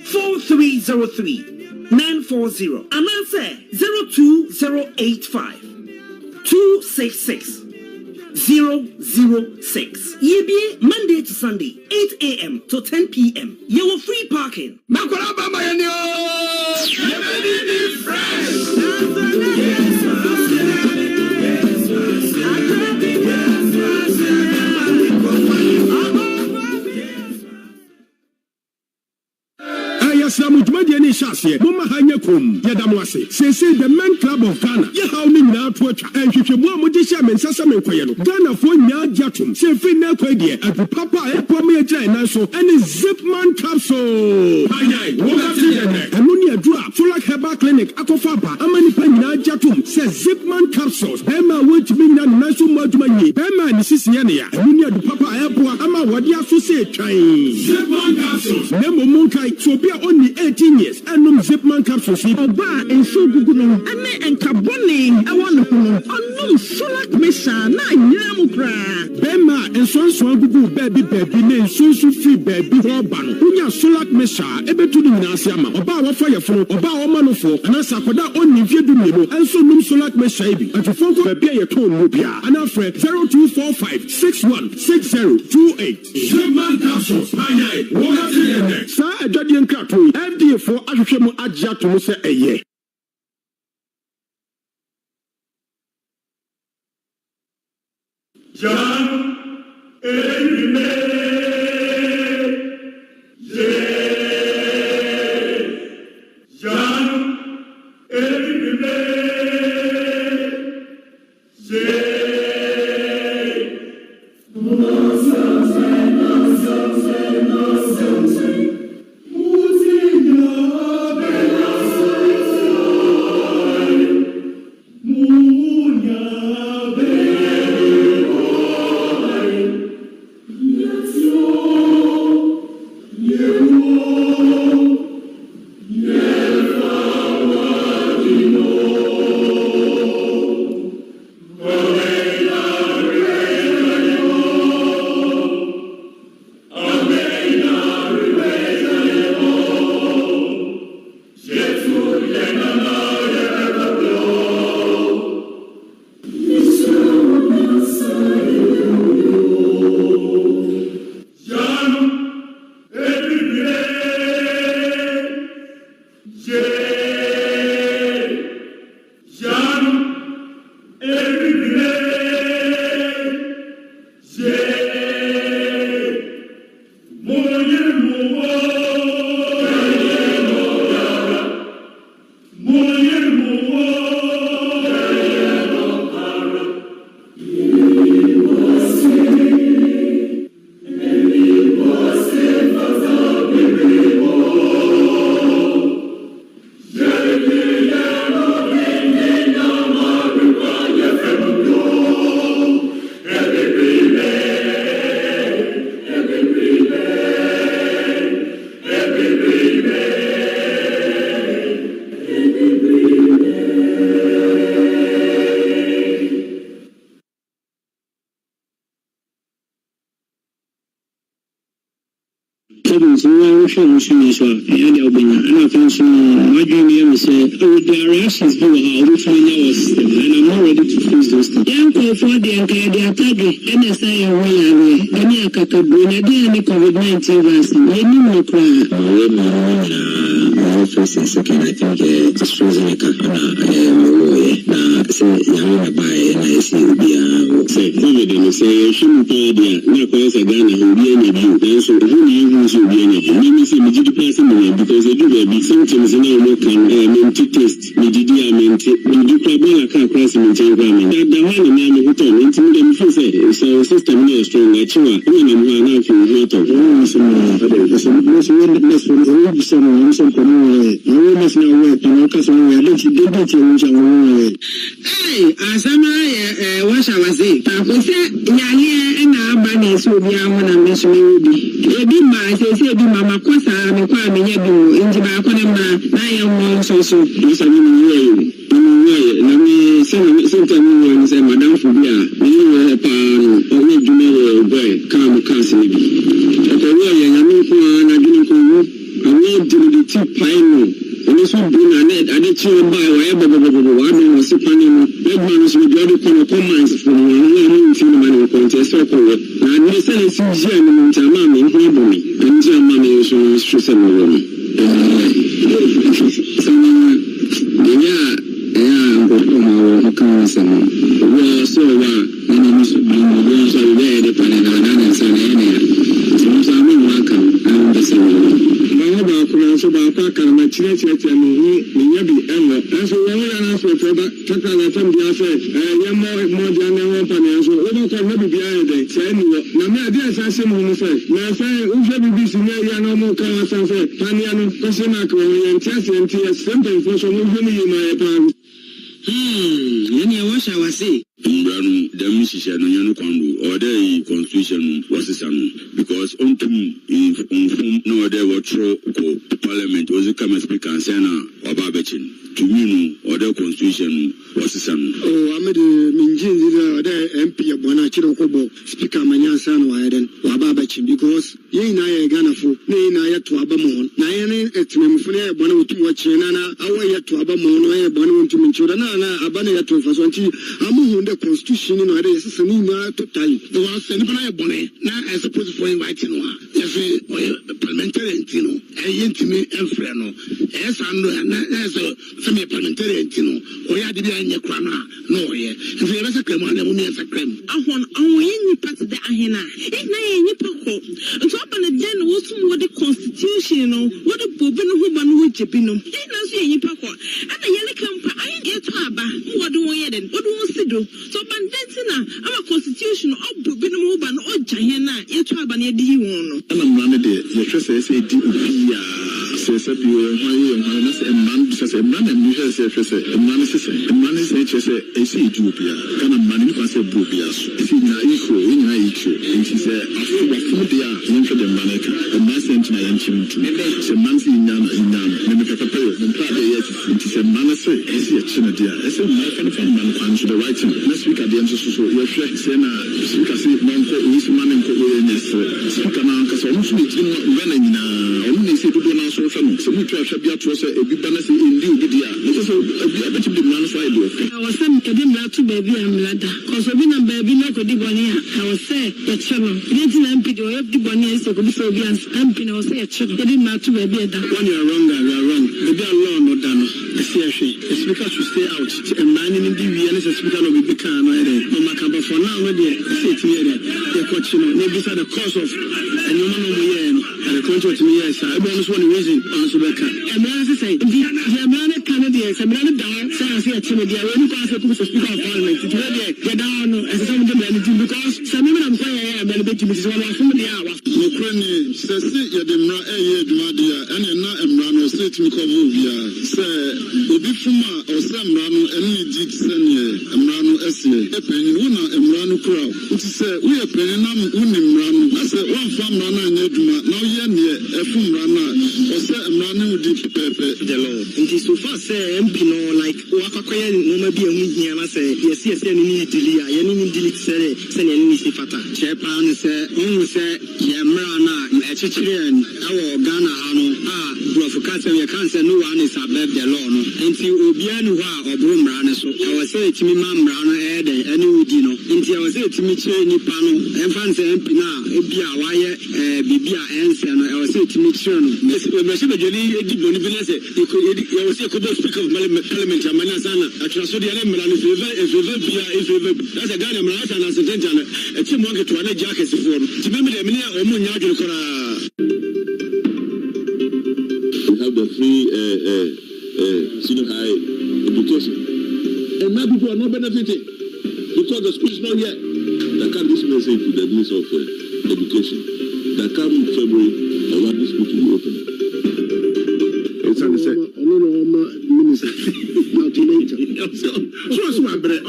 4303 940 and answer 02085 266 006. Yebi Monday to Sunday 8 a.m. to 10 p.m. You will free parking. Makwala baba yenyo. Mama Hanyakum, Yadamwase, say the Men Club of Ghana, Yahowning now to a child, and you should more Modisha and Sasam and Koyano, Ghana for Yajatum, say Fina Quadia, and the Papa and Pomia Janaso, and a Zipman capsule. And only a drop, full like Heba Clinic, Akofaba, Amani Pena Jatum, says Zipman capsules, Bema which mean that Nasu Modmani, Bema and Sisiania, and only the Papa Airport, Ama Wadia Fuse train. Zipman capsules, Nemo Monkai, so be only 18 years. Anum Zipman capsules. Oba and so Guguno, and Carboni, I want to know. Anum Solak Mesa, nine Yamukra. Bema and so Gugu, baby, name, so free baby, Roban, Unya Solak Mesa, ebe to the Nasiama, Oba fire for Oba Omanofo, and Asakoda only Vidu, and so Num Solak Mesa, and to Fonko, a beer tone, Rubia, and Alfred 0245 616028. Zipman capsules, my what next? Sir, a Jadian Kapu, FDA for Ashemu Adja to say a year. John, Yes, Problems are from Sunnisha, and Albania, and I found some my dream said, oh, the reactions do how which one was, and I'm not ready to face those things. Young call for the attack, and I say, well, any Kakabuna, any COVID-19 vaccine, any more cry. First and second, I think it's AstraZeneca, say, Yamina by, and I see the say, COVID, and say, shouldn't be there, not because I got a review, so who use your energy. Let me say, me did person because they do be sometimes in our local mental test, me did probably a car cross in Telegram. The one man who told me to them for say, so system is strong, like you are, when I'm not from water. Hey, as what shall I say? I say, Yali and Abani, so we are one of my say mama kosa me kwa me yedu inji ba konem na ye mo so you say me na me say me say madam fubia me pa no o me dwuma boy ka se ni bi to we ye nyame ko na dwuma ko awe dili ti pai no oni so bu na net ade chi o ba wa ye bobo wa no se pani no bedman so bi ade kono comments from one no man ko so ko na ni se le si je no ntama me ho bo mi nti ama me so stress no wo mi what shall I say? The musician no kwando or the constitution was because on no there were parliament was a come speak and say na obabechin to me no or the constitution was oh I made minjin the MP abona chiro kobo speaker manyansa no ayden obabechin because ye na ye Ghana fo na ye to abamon na ye ne etimemfo ne abona otum wa chena na awoye to abamon no ye abona otum nchura na abana ye to faso nti amuhu the constitution no ade yesese ni na totally the one say ni bana ye bone na I suppose for inviting no yes parliamentary ntino yentimi enfre no esa ndo na so semi parliamentary ntino o ya de bi anye kra na no ye nti ye bese krem na mu ne esa krem ahon yen part the ahena na ye nyi pako nti obana den wo tum wo the constitution no wo the bobi no ho ba no wo jebi no na so ye nyi pako ana ye le kampa ayen ye to aba wo de wo ye den wo de wo sido so bandentina ama constitution obobi no ho ba no o jahena ye to aba na ye di won no ana mane de ye hwese say di ubia say bi wo hwan na say man say man na mi hwese hwese man say chese e say di ubia kana man ni kwa say ubia so si na iko nti say afu de a yen de man ka man say ntina yen chimtu say man say nyana me papa yo me pa de yes nti say man say e say chine de a say man kan fa man kwan to the right thing next week at the end so ye hwe say na speaker say man ko wi man ko we yes speaker na ka so no so be when nyina oni say do na so fa no so mu twa hwa bia to say ebi ba na say endi obi dia no so ebi abeti bi man so I do I was saying kedi mla to baby am lada cause obi na baby na ko di boni I was say the channel didn't na MP do di boni so ko bi so obi MP na was say channel kedi mla to baby da when you are wrong baby Allah no da no see ahwe the speaker should stay out and man in the we and the speaker no be kan no ere no maka but for now no dey say to here the coach no no be the cause of and no man no here no and the coach to me yes I be honest one reason on so beka and man say the man Canadians and man down say a team there when you pass to the speaker of parliament to there get down as some of them because some of them say yeah man be to me so one from the hour no crane say ya de mra dwuma dia and na emra no say to me come via say obi fuma o say emra no eni di sene emra no ese e penyin wo na emra no kura uti say we e penyin na uni emra no say one fam na na nya dwuma na ye ne e fu emra na o say emra no di pepe the lord nti so far say MP no like wakakoye no ma bi emu hia na say yes ni dili ya ni dili say ne ni sifata chepa no say on say ye emra na Chichian, our Ghana, Brofocasa, you can't say no one is above the law. Until Obianua or Brumrana, so I was saying to me, Mam Brana, any Udino, until I was saying to me, Nipano, and Fancy Empina, Ebia, Wire, Bibia, and I was saying to me, Machine Jolie, you could say, could speak of Parliament, Manasana, I transfer the element, that's a Ghana, and as a gentleman, a team wanted to a jacket for to remember the Minia or Munya. We have the free senior high education, and now people are not benefiting because the school is not yet. That come this message to the Minister of Education. That come in February, I want this school to be open. It's on the second. Minister, not too late. Also, my bread.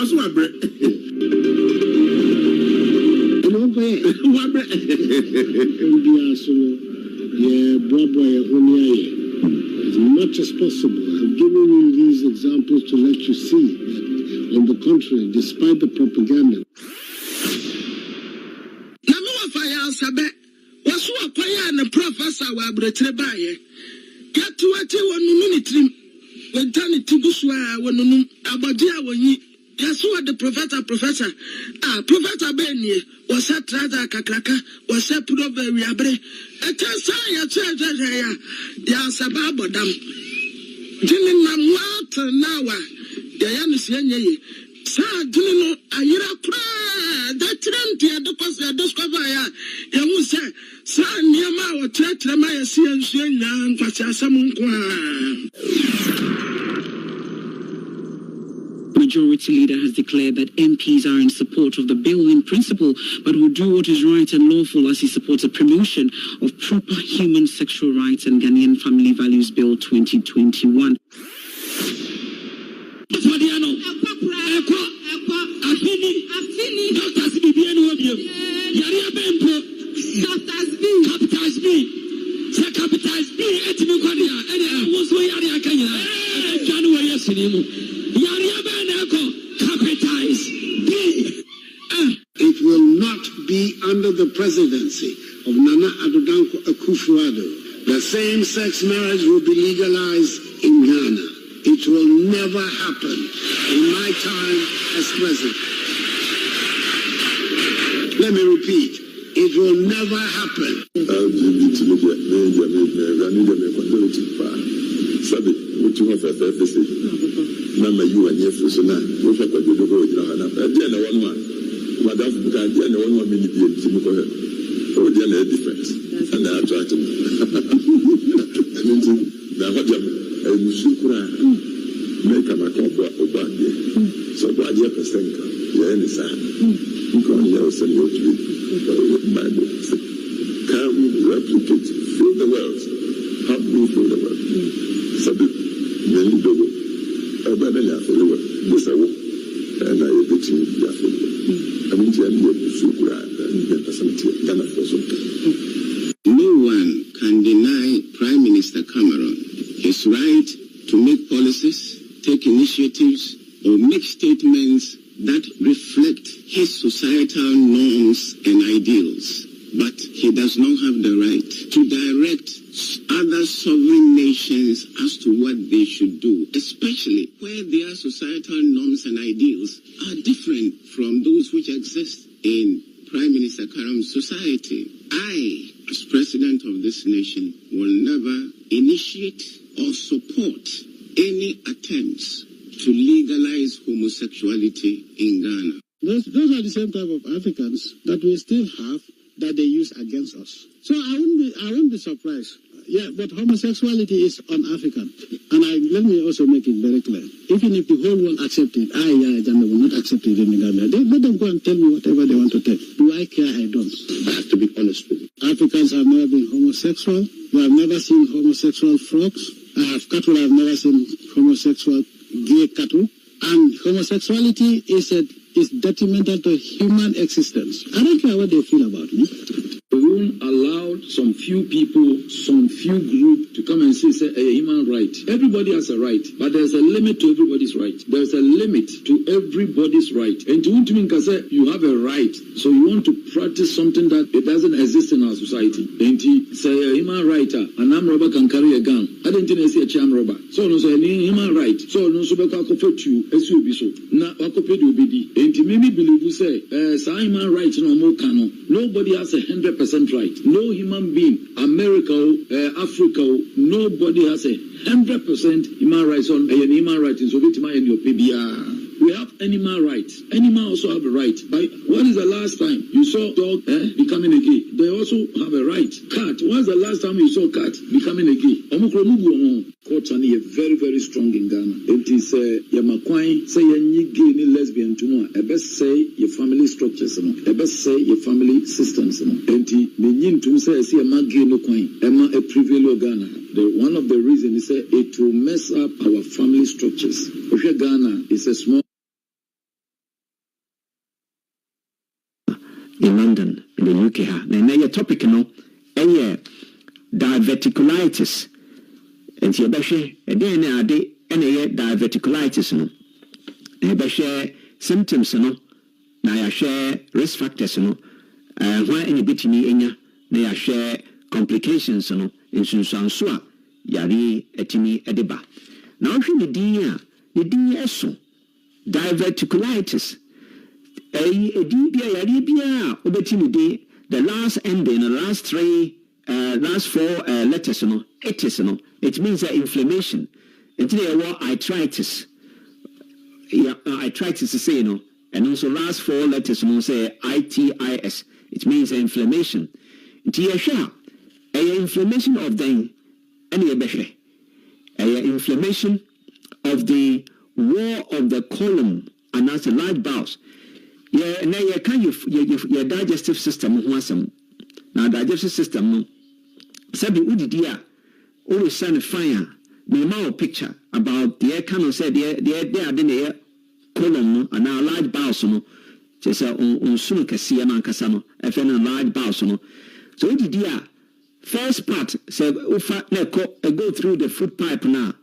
As much as possible, I've given you these examples to let you see that, on the contrary, despite the propaganda. Professor Wabretre get to a T1 when Tani Tibuswa, when Abadia, when you Yasua the professor, Professor Benny was a Trada Kakraka, was a Proverbia Bre, a Tessaya Church, Yasababo Dam. Dinin Namwat Nawa, Diana Sienye, Sa Dino, Ayra Pra, that Trent, the Costa Discover, Yamu said, Sa Niama or Tetramaya Sian Yan, Pachasamunkwa. Majority Leader has declared that MPs are in support of the bill in principle, but will do what is right and lawful as he supports a promotion of proper human sexual rights and Ghanaian Family Values Bill 2021. It will not be under the presidency of Nana Addo Dankwa Akufo-Addo. The same-sex marriage will be legalized in Ghana. It will never happen in my time as president. Let me repeat. It will never happen. Can we replicate, fill the world, help me fill the world? Sabi, many dogo, everybody ya fill the world. This I want, and I bet you ya fill the world. I mean, you are the sukura, and you are the Ghana for something. No one can deny Prime Minister Cameron his right to make policies, take initiatives, or make statements that reflect his societal norms and ideals. But he does not have the right to direct other sovereign nations as to what they should do, especially where their societal norms and ideals are different from those which exist in Prime Minister Karam's society. I, as president of this nation, will never initiate or support any attempts to legalize homosexuality in Ghana. Those are the same type of Africans that we still have that they use against us. So I wouldn't be surprised. Yeah, but homosexuality is un-African. And let me also make it very clear. Even if the whole world accepts it, Ghana will not accept it in the Gambia. Let them go and tell me whatever they want to tell. Do I care? I don't. I have to be honest with you. Africans have never been homosexual. They have never seen homosexual frogs. I have cattle. I have never seen homosexual gay cattle. And homosexuality is detrimental to human existence. I don't care what they feel about me. don't allow some few people, some few group to come and say a human right. Everybody has a right, but there's a limit to everybody's right. There's a limit to everybody's right. And to mean say you have a right, so you want to practice something that it doesn't exist in our society. And say a human right, an armed robber can carry a gun. I didn't think I see a charm robber. So no say human right. So no so beka akofet you SUB so. Na akofet you obedi. And maybe believe you say human right no more canon. Nobody has 100% right. No human being, America, Africa, nobody has 100% human rights on human rights in Soviet and your PBR. We have animal rights. Animals also have a right. But when is the last time you saw dog becoming a gay? They also have a right. Cat. When is the last time you saw cat becoming a gay? Courts are very, very strong in Ghana. It is Yamakwai say any gay ni lesbian to I best say your family structures I best say your family systems and the to say see a man gay no coin. Emma a prevail Ghana. One of the reasons is it will mess up our family structures. Ghana is a small in London, in the UK. Now, your topic, diverticulitis. And you better, and then any diverticulitis, no. You better symptoms, no. Now, you share risk factors, no. Why any bit me in ya, now you share complications, no. In Sunsua, Yari, etimi, ediba. Now, if you the D so diverticulitis. The last ending, the last four letters, it means inflammation. Until there arthritis. Arthritis is saying, and also last four letters, say ITIS. It means inflammation. Until inflammation of the inflammation of the wall of the colon and that's a large bowels. Yeah, now you can your digestive system now digestive system sabi udidia always send fire me ma picture about the kind of said there are colon and our large bowels no just on sunu kase na nkasa no FN large bowels no so udidia first part say ufa na go through the food pipe now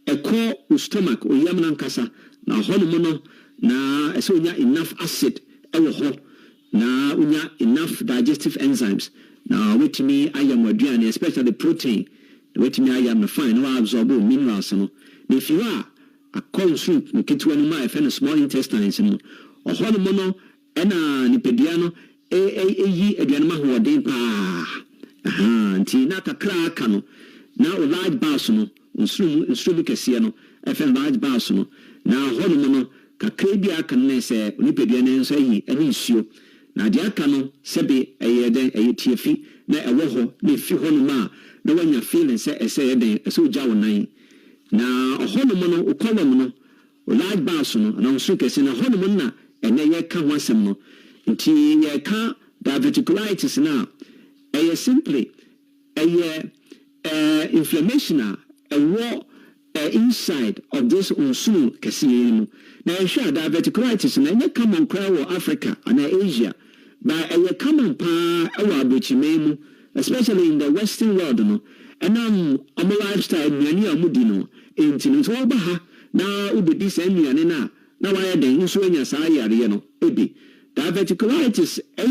a core stomach or yamna nkasa na hono no na so nya enough acid ewo na unya enough digestive enzymes na wetimi ayam aduane especially protein wetimi ayam fine no absorb minerals no na if you are a consume nketwa no ma efe small intestines no hono no ena nipedia no yi aduane ma hoden pa nti na kakra aka no na large bowels no nsuru kese no efe large bowels no na hono no kakra bi aka no se nipedia ne nso yi ene nsuo na dia aka no sebe eyeden eyetiefi na ewo ho na fi ho no ma na wanya feeling se eyeden so ja wonan na hono mo no column no large bowels no na nso kese na hono mo na ene ye ka ho asem no nti ye ka diverticulitis na simply inflammation inside of this unsunu kasiye na sure diverticulitis na nye common crowd Africa and Asia but common pa awabochimemu especially in the western world no and our lifestyle nyani amudi no enti so ba ha na ubedi sannuane na why den nso anya saa yare no ebi diverticulitis a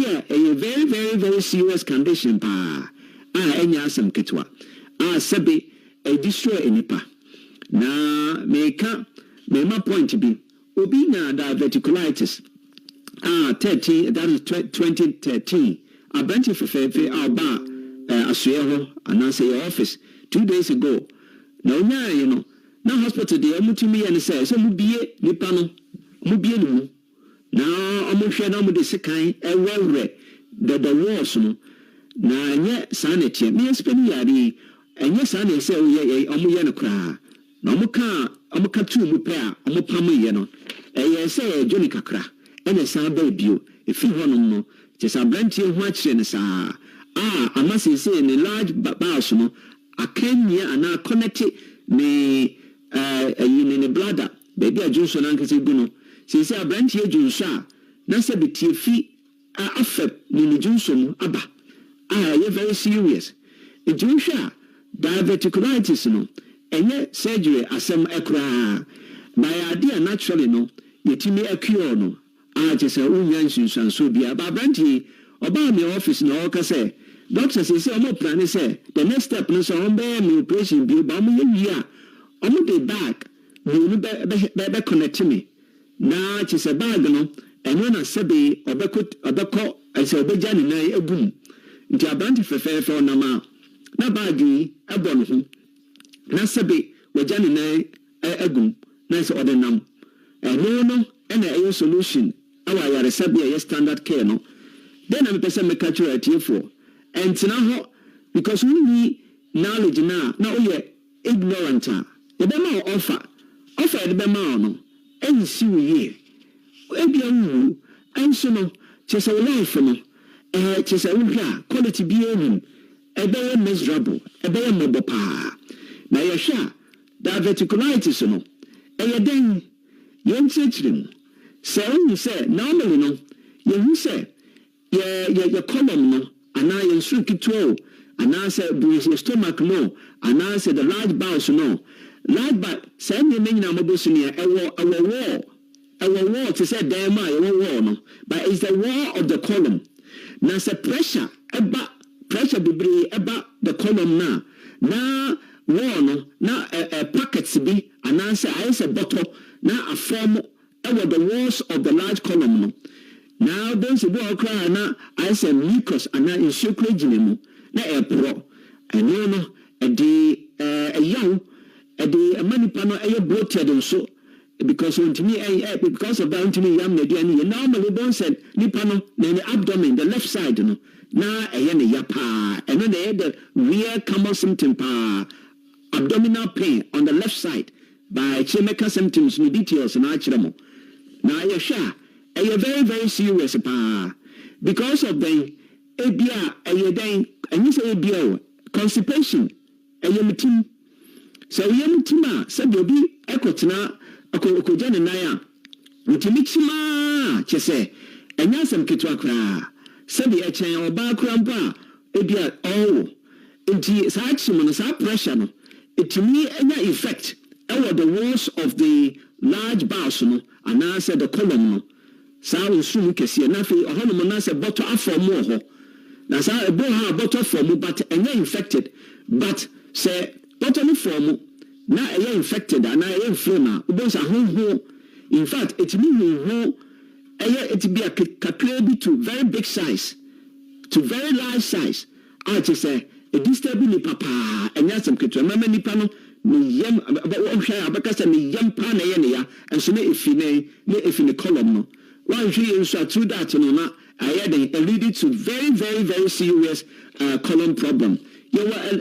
very very very serious condition pa anya asem ketwa sebe destroy enipa na meka my point be obi na diverticulitis 2013 a branch of fefe aba asuye announce your office 2 days ago na onya na hospital dey amutumi and say so mubie nipa no mubie no na omohwe na mo de sekan ewewre the walls no na nye sanity me spend yari enye sanity say omoye no kra na omuka tu mu pe a omupam ye no say Johnny kakra ene san ba bio efi hono no chesa brantie ho akire ne saa amase say ne large bowels no akanya ana connect ne ne bladder baby ajunso na nkase gu no say brantie ajunso a na se betie fi afep ne junso mu aba very serious. Nti wohwɛ a diverticulitis no ɛnyɛ surgery asɛm ɛkoraa na yɛade a naturally no yɛtumi acure no kyɛ sɛ wonya nsunsuansoɔ biara ba aberante ɔbaa me office na ɔka sɛ doctor sɛ ɔmo plane sɛ the next step no sɛ ɔmbɛyɛ me operation bio ba ɔmo yɛ wie a ɔmo de bag mmienu bɛ connect me na kyɛ sɛ bag no ɛno na sɛbe ɔbɛkɔ ɛsɛ ɔbɛgya ne nan agu mu nti aberante fɛfɛɛfɛ ɔnam a na bag yi ɛbɔ no ho na sɛbe wɔgya ne nan agu mu na sɛ ɔde nam ɛno no ɛna ɛyɛ solution ɛwɔ ayaresɛbe a ɛyɛ standard care no then na mepɛ sɛ meka kyerɛ atiefoɔ ɛntena hɔ because wonni knowledge na woyɛ ignorant a yɛbɛma wo offer yɛde bɛma wo no ɛnsi wo yie ebia wo ɛnso no kyɛ sɛ wo life no kyɛ sɛ wohwɛ a quality biara nim ɛbɛyɛ miserable ɛbɛyɛ mmɔbɔ paa na yɛhwɛ a diverticulitis no ɛyɛ dɛn yɛnkyerɛkyerɛ mu sɛ wohu sɛ normally no yɛhu sɛ yɛ column no anaa yɛn soro ketewa o anaasɛ yɛ stomach no anaasɛ the large bowels no large bowel saa nneɛma nyinaa mɔbɔ so nea ɛwɔ wall te sɛ dan mu a yɛwɔ wall no but it's the wall of the column na sɛ pressure bebree ɛba the column na wall no na packets bi anaasɛ ayɛ sɛ bɔtɔ na afɔm ɛwɔ the walls of the large column no now don't say boy cry na I say mucus ana nsuo kura gyina mu na ɛporɔ ɛno no ɛde ɛyaw ɛde amanipa no ɛyɛ bloated nso because because of that ntimi yam na aduane yɛ normally don't say nipa no na the abdomen the left side no na ɛyɛ ne ya paa ɛno na ɛyɛ the real common symptom paa abdominal pain on the left side by chemical symptoms no details na akyerɛ mo na yɛhwɛ a very very serious pa because of the ebia then and you say ebia constipation mutim so mutim a sabi obi ekotena akogya ne nan a mutimi tima kyese enya asem ketwa kra sabi echen oba kra mpo a ebia nti saa chim no saa pressure no etimi enya effect over the walls of the large bowels no anase the column no saa nsumu kɛseɛ na afei ɔhɔnom na sɛ bɔtɔ afɔm wɔ hɔ na saa ɛbɔ ha bɔtɔ fɔm but ɛnyɛ infected but sɛ bɔtɔ no fɔm na ɛyɛ infected ana ɛyɛ inflamed a wobɛnsa hoho in fact ɛtumi hoho ɛyɛ ɛtibi a kakra bi to very big size to very large size a kyɛ sɛ ɛdisturb nipa paa ɛnyɛ asɛm ketewa mɛma nipa no ne yam ɔhwɛ a bɛka sɛ ne yam paa na ɛyɛ ne ya ɛnso na ɛfi ne column no one so through that no leading to very very very serious colon problem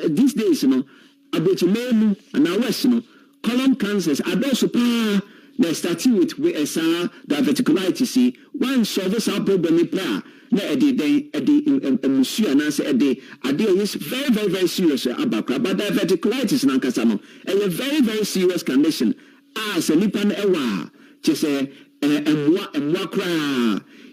these days about memu and west colon cancers are also na starting with diverticulitis one solve this problem pra na musu anase is very very very serious about but diverticulitis na nkasa no a very very serious condition as a nipa na ewa kyese emwa kra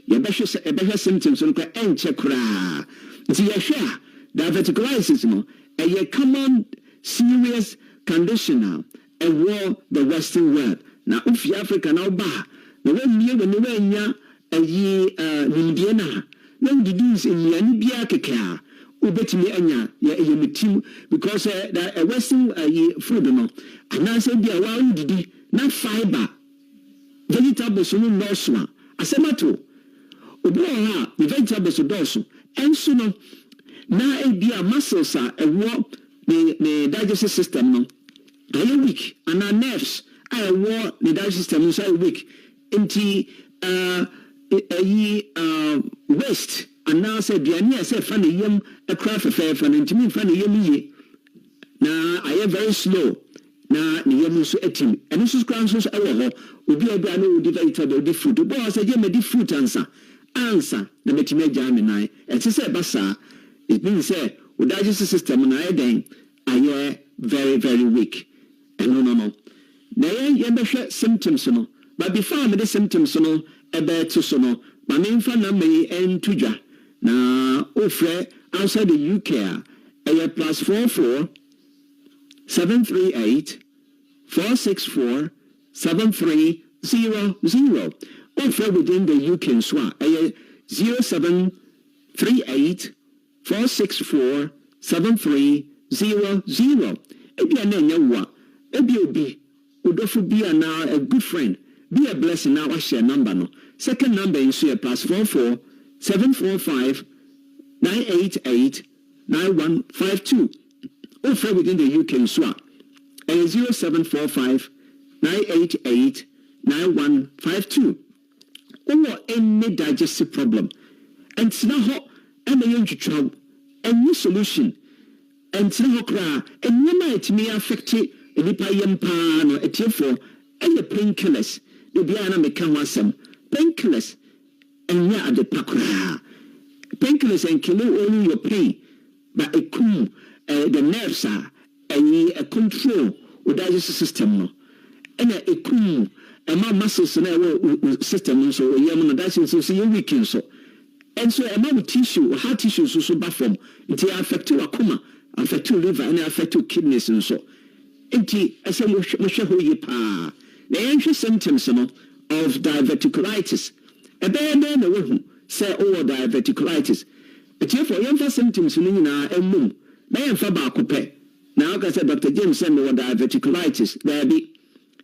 yɛbɛhwɛ symptoms no kra ɛnkyɛ kra nti yɛhwɛ diverticulitis no a common serious condition ɛwɔ the western world na ofi Africa na ɔba na wɔmmie wɔ ne wɔanya nimdeɛ na wodidi nnuane biara kɛkɛ a wobɛtumi anya yɛ mutim because the western food no anaasɛ bi a wɔawodidi na fiber vegetables no nɔɔso a asɛmato obi wɔ hɔ a the vegetables dɔɔso ɛnso no na ebi a muscles a ɛwɔ ne digestive system no ayɛ weak ana nerves a ɛwɔ ne digestive system nso ayɛ weak nti waste anaasɛ aduane a sɛ fa ne yam ɛkora fɛfɛɛfɛ no ntumi mfa ne yam yie na ayɛ very slow na ne yam nso atim ɛno nso kora nso ɛwɔ hɔ obi a bi a no di vegetable di fruit bo sɛ gye me di fruit ansa na metime agya me nan ɛte sɛ ba saa it means say o digestive system na ɛden ayɛ very very weak ɛno no na yɛbɛhwɛ symptoms no but before me the symptoms no ɛbɛto so no ma memfa na me ɛnto dwa na ofrɛ outside the UK plus 44 738 464 7300. Or within the UK and SWA 0738 464 7300. Ebi anenyewa, ebi obi, udofu be now a good friend. Be a blessing now. I share number no. Second number in share plus 44 745 988 9152. Or within the UK and SWA 0745 988 9152. Or any digestive problem. And it's not and the young trouble and new solution. And it's not cry and you might me affect it in the payam a tear for and the painkillers. The Biana may come some painkillers and ya at the pakra. Painkillers and kill only your pain, but a cool the nerves are a control with digestive system. And a cool and my muscles and system so yaman that's so you weaken so. And so among tissue, heart tissues also perform until affect your coma, affect your liver, and affect your kidneys and so. Until as a mushahoye pa, the ancient symptoms of diverticulitis. A bear then a woman say over diverticulitis. But if for young symptoms in our moon, may and fabacope. Now, I said Dr. James said over diverticulitis, there be.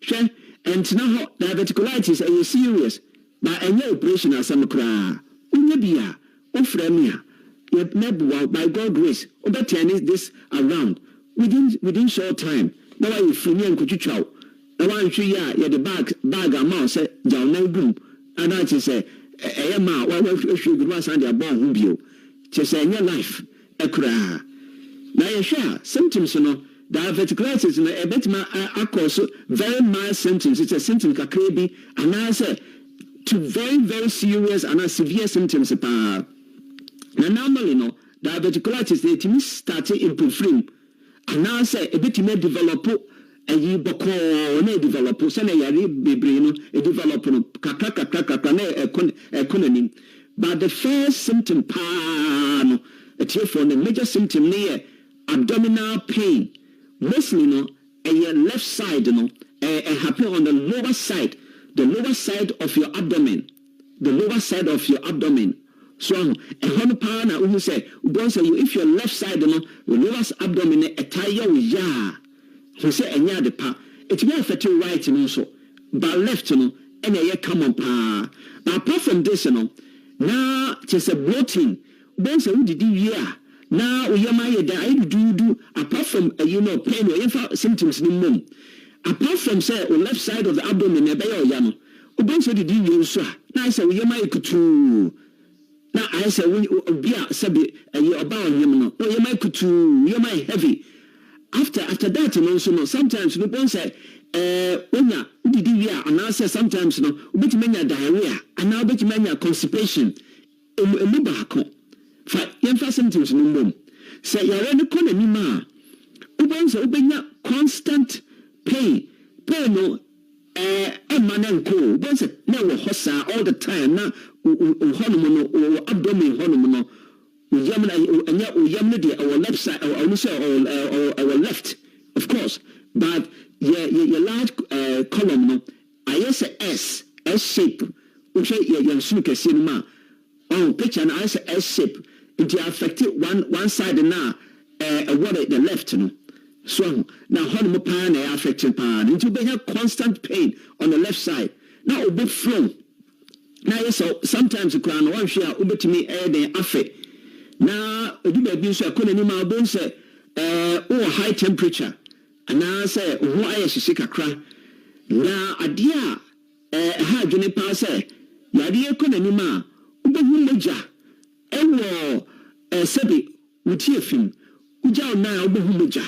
Share and now diverticulitis are serious, but a new operation as some cry. Unyabia, Ofremia, yet Nebua by God grace, overturning this around within short time. Now I free and could you chow. Now I show ya the bag amount say, John Boom, and I just say, Emma, why should you was under a bone who you? Just say in your life, a cry. Now you share symptoms, diverticulitis, and a better cause very mild symptoms. It's a symptom kakrebi, and I say, to very, very serious and severe symptoms. Now, normally, diverticulitis, they started improving. And now, say, a bit may develop a yiboko, ne develop, send a yari bibrino, a develop economy. But the first symptom, a tear for the major symptom near abdominal pain, mostly, a left side, a happen on the lower side. The lower side of your abdomen. The lower side of your abdomen. So, a hundred pound, who say, if your left side, the lower abdomen, a tire with ya. Who say, and ya the pa. It may affect your right, also. But left, and a common pa. But apart from this, now, just a bloating. Bonsa, who did you now, we are do, apart from, pain or symptoms in the moon. Apart from say on left side of the abdomen, a bayo yano, Ubonso did you so? Now I say we might to. Now I say we be a sabi a year about him. No, you might to you might heavy. After that, no, sometimes we don't say when ya did you and I say sometimes no, bit many diarrhea and now bit many constipation. Mubako. For young symptoms no more. Say you're in the corner, Nima. Ubonso ubenya constant pain no emanenko once na wo hosa all the time na honomo no abdomen honomo no yamna de our left side our left of course but your large column no I say S shape we say your suka cinema on picture na I say S shape it affected one side na what the left no. So now honey pan affected pan into they have constant pain on the left side. Now a bit flow. Now yes, so sometimes the crown one share over to me air the affect. Now do baby so I couldn't anymore don't say high temperature. And now I say why is she cry? Now a dear hard journey pass say Yadia couldn't anymore over major sebi with your film. Uja now over major.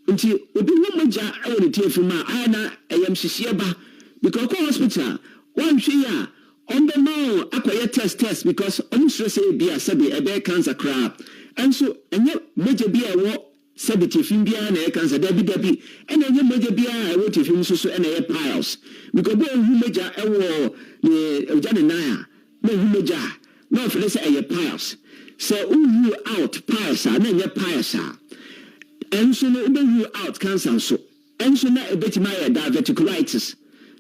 Until obi womaja I want to tell from my ana AMCC ba because hospital one share on the no acquire test because almost say be a sabi a cancer crap and so and yet major be a what sabiti film be an cancer debi and then major be a what if him so and a piles because boy who major the Janaya no who major na ɔfɛ sɛ ɛyɛ piles sɛ rule out piles a na ɛnyɛ piles a ɛnso no rule out cancer nso ɛnso na ɛbɛtumi ayɛ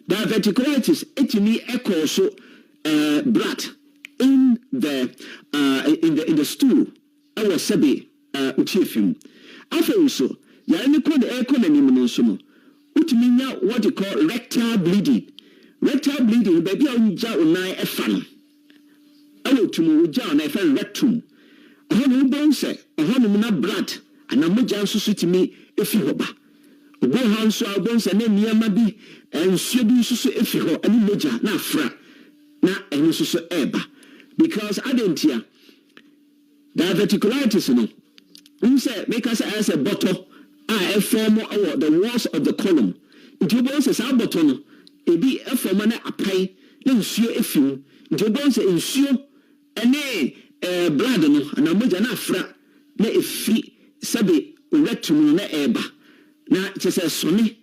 diverticulitis ɛtumi ɛkɔɔ so blood in the stool ɛwɔ sɛbe utiefim afei nso yɛn ne kɔ de ɛkɔ n'anim no nso no utumi nya what you call rectal bleeding baabi a wogya wo nan ɛfa no ɛwɔ tumu wogya wo nan ɛfɛ rectum ɔhɔ no wobɛn sɛ ɔhɔ no mu na blood ana mogya nso so tumi ɛfi hɔ ba ɔbɔ ha nso a wobɛn sɛ ne nneɛma bi nsuo bi nso so ɛfi hɔ ɛne mogya na afra na ɛno nso so ɛɛba because adentia diverticulitis no say make us as a bottle a form of the walls of the column. It will say some bottle ebi a form na apai na nsuo efim. It will say nsuo ene blood no na moja na afra na efi sabe rectum na eba. Na it is a sonne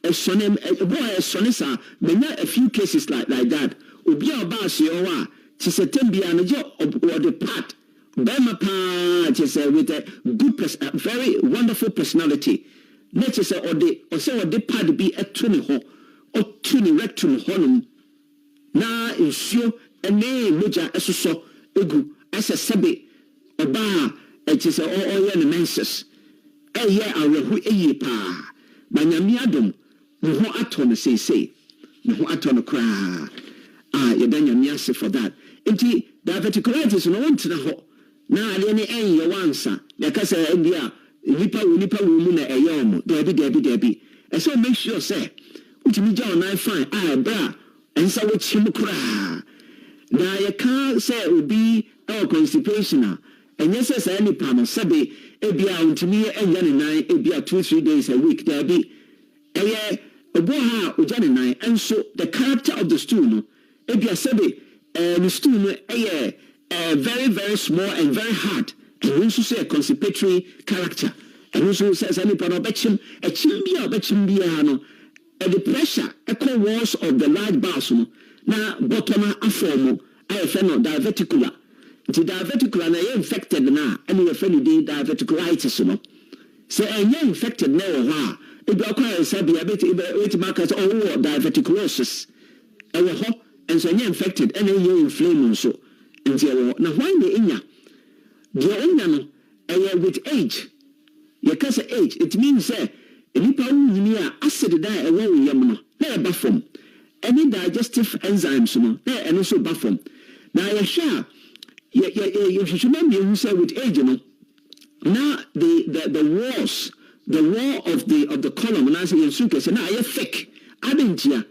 boy a sonne sa menya a few cases like that. Obi a ba se o a ti setembia na je or the part Bema pa just with a good very wonderful personality. Let us say or the pad be a 20 ho or 20 rectum honum. Na ensure a name which are so egu as a sabi or bar it is all your menses. A year I will a pa by Yamiadum no aton say no aton cry. You done your miasi for that. Indeed, diverticulitis no one to the ho. Na ade ne enye wansa ya kasa ndia nipa wo mu na eyom debi so make sure say utimi ja on fine bra ensa wo chim kura na ya ka say obi constipation a enye say nipa no sebe ebia utimi enya ne nan ebia 2-3 days a week debi eye obo ha oja ne nan enso the character of the stool no ebia sebe the stool no eye very, very small and very hard. And also say a constipatory character. And also says any part of a chimbia, and the pressure, echo walls of the large bowels. Now, bottom a form, I have diverticular. The diverticular na infected now, and you have diverticulitis. So, and you're infected now, it requires a bit markers or diverticulosis. And so you're infected, and then you're inflamed so. Now, why the inya? The inya with age. You can say age. It means that nipa wunya acid die away with yamno. Na bafom. Any digestive enzymes no. Na and also bafom. Now you share. You should remember who say with age no. Now the walls, the wall of the column. And I say you say now you fake. Adentia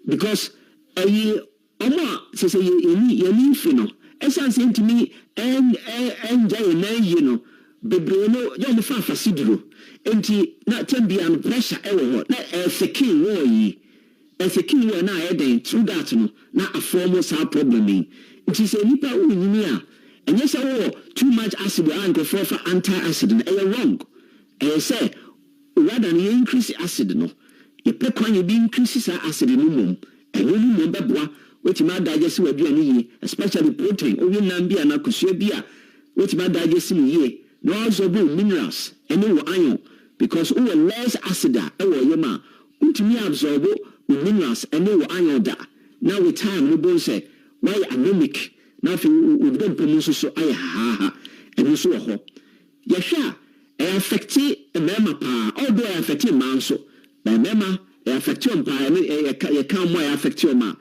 because say you mean fino. Essence to me and you know bebreno you fa fasidro enti na tembian pressure ewo na efekin wo yi efekin wo na eden through that no na a form sa problem yi nti se nipa wo nyini a enye se wo too much acid and go for anti acid na wrong say rather than increase acid no you pe kwan you be increase acid no mum enye no mum beboa which ma digest we aduane yi especially protein owi nan bia na kusua bia which ma digest yi no also be minerals and no iron because we less acid e wo yema untimi absorb minerals and no iron da now with time we bon say why anemic now if we don't promote so ay ha and so ho ya sha e affect e mema pa although e affect man so na mema e affect on pa e can more affect your man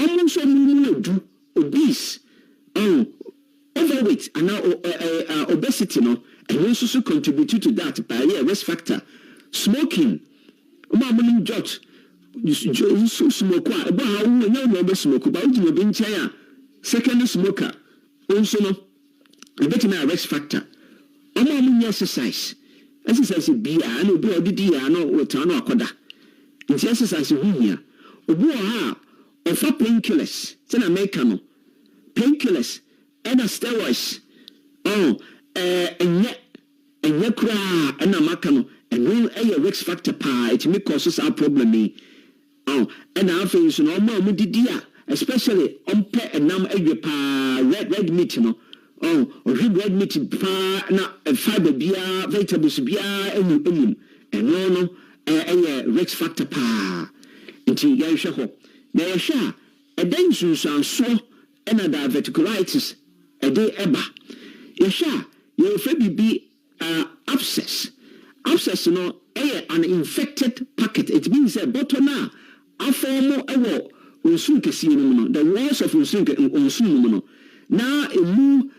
almost do obese, overweight, and now obesity, no, and also contribute to that by a risk factor. Smoking, morning jot, you smoke, about how we know smoke, about you being chair, second smoker, also no, a better risk factor. Morning exercise be I know, be a no, or town or coda. It's exercise in here. Of painkillers, then American painkillers and steroids. And yet, and a macano, and when a risk factor pie, it may cause our problem. And our face no more mudidia, especially on pet and nam egg pa, red meat no red meat pa na fiber bia vegetables bia enum no rich factor pa nti yɛhwɛ hɔ na yɛhwɛ a ɛdan sunsuansoɔ ɛna diverticulitis ɛde ɛba yɛhwɛ a yɛfɛ bibi abscess no an infected packet. It means a bottle na aformo ɛwɔ nsun kɛseɛ no the walls of nsun no na emu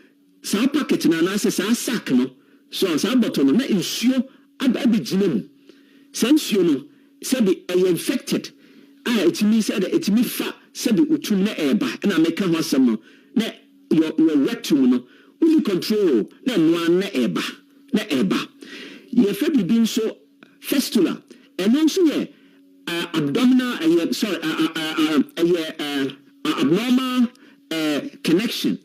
saa packet na say saa sack no so saa bottle no na nsuo abɛgyina mu saa nsuo no sɛbi ɛyɛ infected it means that it means fa sɛbi otum na ɛɛba na meka ho asɛm no na your rectum no only control na noa na ɛɛba yɛfɛ bibi nso fistula and also abdominal abnormal connection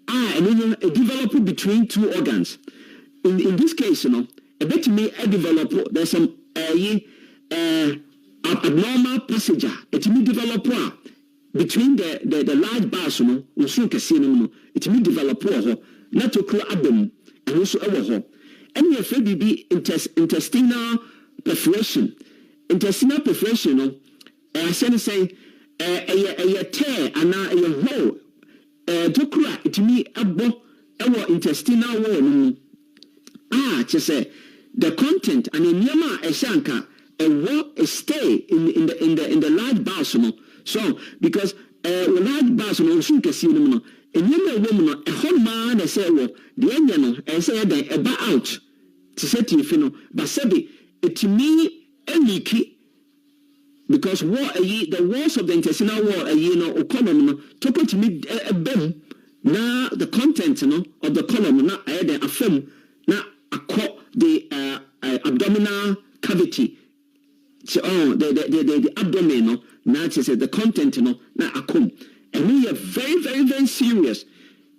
and then develop between two organs. In this case, a bit may develop there's some abnormal passage. It may develop between the large bars, it may develop not to clear abdomen and also over. And your free be intestinal perforation. Intestinal perforation, I say, a tear and a hole. To cry, it me abo our intestinal wall. Just say the content and in Yama a shanka a stay in the large bowel. So because large bowel soon can see them. And Yama woman a whole man say well the engine and say that about out to say to you, but sabi it me any key. Because the walls of the intestinal wall, or column, talk to me a bem. Now the content, of the column, now I had a film, now I call the abdominal cavity. So, the abdomen, now it says the content, now I come, and we are very, very, very serious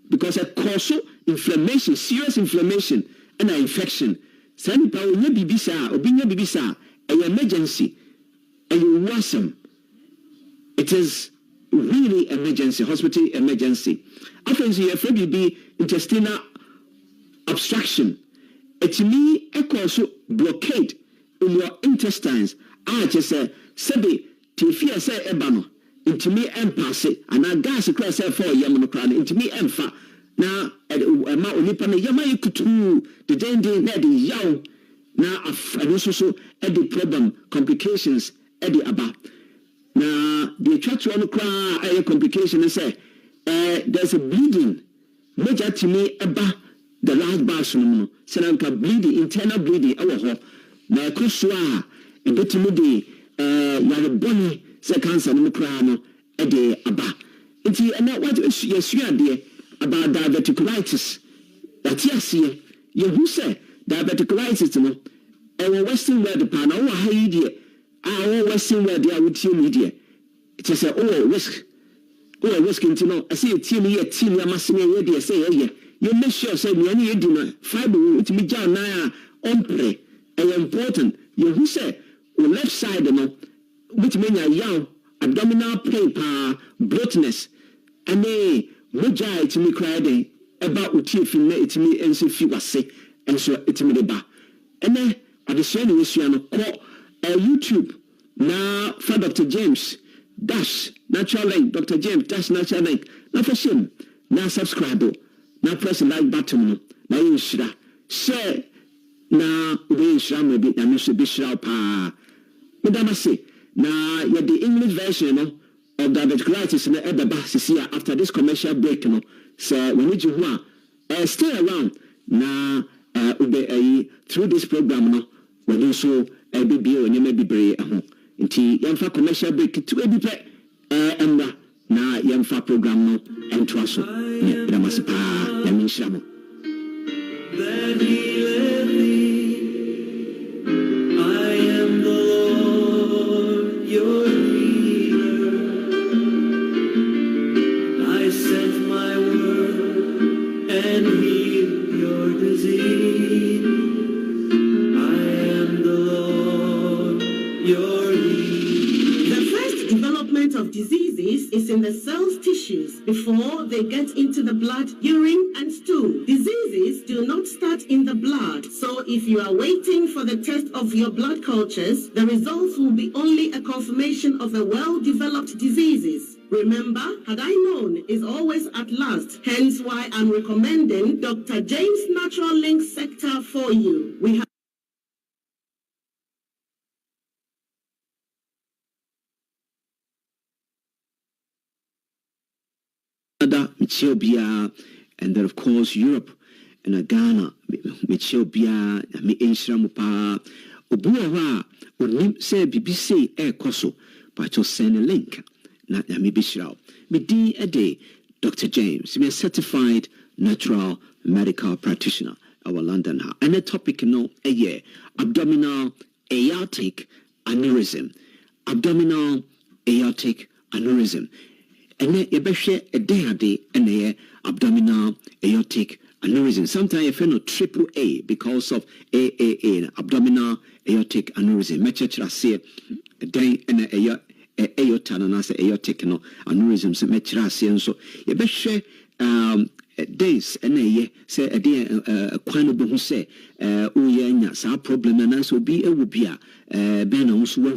because it causes inflammation, serious inflammation, and an infection. Send power, bibisa, or being bibisa, an emergency. And you wasn't. It is really emergency, hospital emergency. After you have be intestinal obstruction. It me also blockade in your intestines. I just say, Sebi, Tifia say ebano, into me impasse, and I gas across for Yamanocran, into me emfa. Now, at my Olipana Yama kutu, the danger, the young. Now, and also the problem, complications. Eddie Abba. Now, the church on the cry, a complication and say, there's a bleeding. Major to me about the large bathroom. Senanka bleeding, internal bleeding, our now, Kuswa, and get to me the bonny seconds on the crown, Eddie Abba. It's what yes, you are dear about diverticulitis. That's yes, you who say diverticulitis, and Western weather pan, oh, hey, dear. I always see where they are with you media. It is a risk. Risk into no. I see a team, I must say, say, you make sure, say, me any dinner, fiber with me, John, Naya, Ompre, and important. You who say, left side, which mean a young abdominal pain, bloatness, and they Muja to me cried about what you feel it to me, and so if you was sick, and so it's me the bar. And then at the same issue, call. YouTube now for Dr. James dash natural link Dr. James dash natural link now for him now subscribe now press the like button now you share now we share maybe na me should be share pa madam say now you the English version of diverticulitis na ebeba sisia after this commercial break so we need you stay around now through this program when you so baby or you may be brave until Yamfa commercial break to a bit and na Yamfa program no and to us. Ramaspa, Yamin Shamo. Then he led me. I am the Lord, your healer. I sent my word and healed your disease. The first development of diseases is in the cell's tissue. tissues before they get into the blood, urine, and stool. Diseases do not start in the blood, so if you are waiting for the test of your blood cultures, the results will be only a confirmation of a well-developed diseases. Remember, had I known is always at last, hence why I'm recommending Dr. James Natural Link Sector for you. We have Ethiopia, and then of course Europe and Ghana, Ethiopia, me Enshramupa, Obuawa, Unim say BBC Air Koso, but you'll send a link. Na me Bishra. Me D a day, Dr. James, me a certified natural medical practitioner, our London. And the topic a year, abdominal aortic aneurysm. Abdominal aortic aneurysm. And then you share a day and abdominal aortic aneurysm. Sometimes you feel triple A because of AAA, abdominal aortic aneurysm. Mechachra say a day and aorta and as aortic aneurysm. So mechachra say so you share days and say a day a quano who say oh sa problem and so be a wubia ben also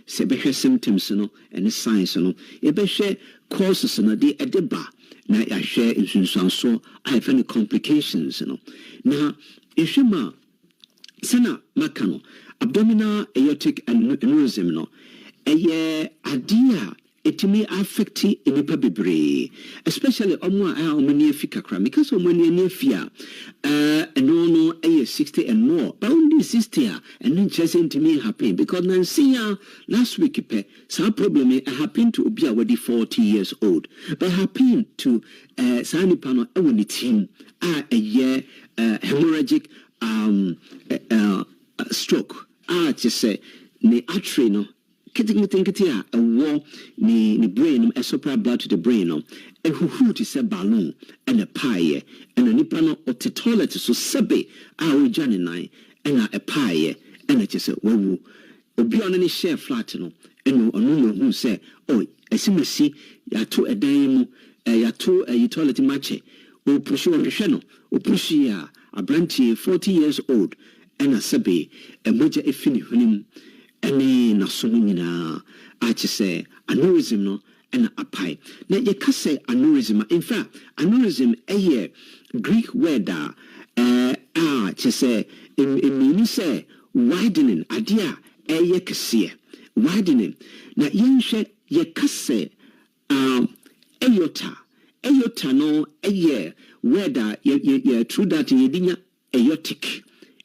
say be symptoms and signs you share causes de edeba na ya share insunso I have any complications na ishima sana makano abdominal aortic aneurysm idea itimi affect inipa bebre especially omo a omani afika kra because omani ni afia no 60 and more but only 60 and then just intimi happen because nansia last week some problem happened to obi already 40 years old but happened to sani pano ewoni team a year hemorrhagic stroke just say ne artery no Kitty a war ni brain a supply blood to the brain and who to say balloon and a pie and a nipano or the toilet so sebe our Johnny nine and a pie and it is a woo be on any share flat and no who say oh I see ya to a dime ya to a toilet match or push you on the channel or push ya a brandy 40 years old and a sebe a moja a fini any nasumina I just say aneurysm no and a pie. Now you can say aneurysm. In fact, aneurysm a Greek word just say in meaning say widening idea a kase widening. Now you can say aorta no a word you true that you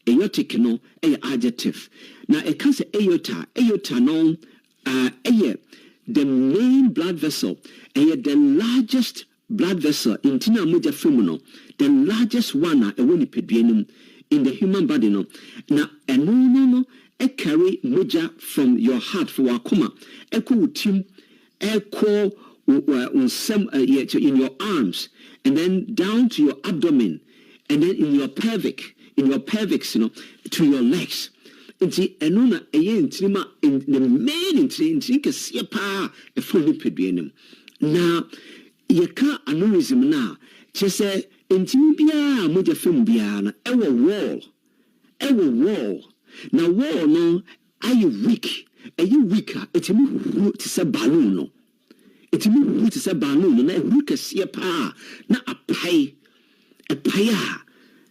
aortic no a adjective. Now it can say aorta no the main blood vessel the largest blood vessel in tina moja femuno the largest one in the human body no na no carry moja from your heart for wakoma tim in your arms and then down to your abdomen and then in your pelvics to your legs. Inti enuna intrima in the main intri kese pa e fo nipadua na yeka aneurysm na chese intimi bia moja fem bia na ewo wall na wall no are weak itimi ru ti se balloon no na ru kese pa na apai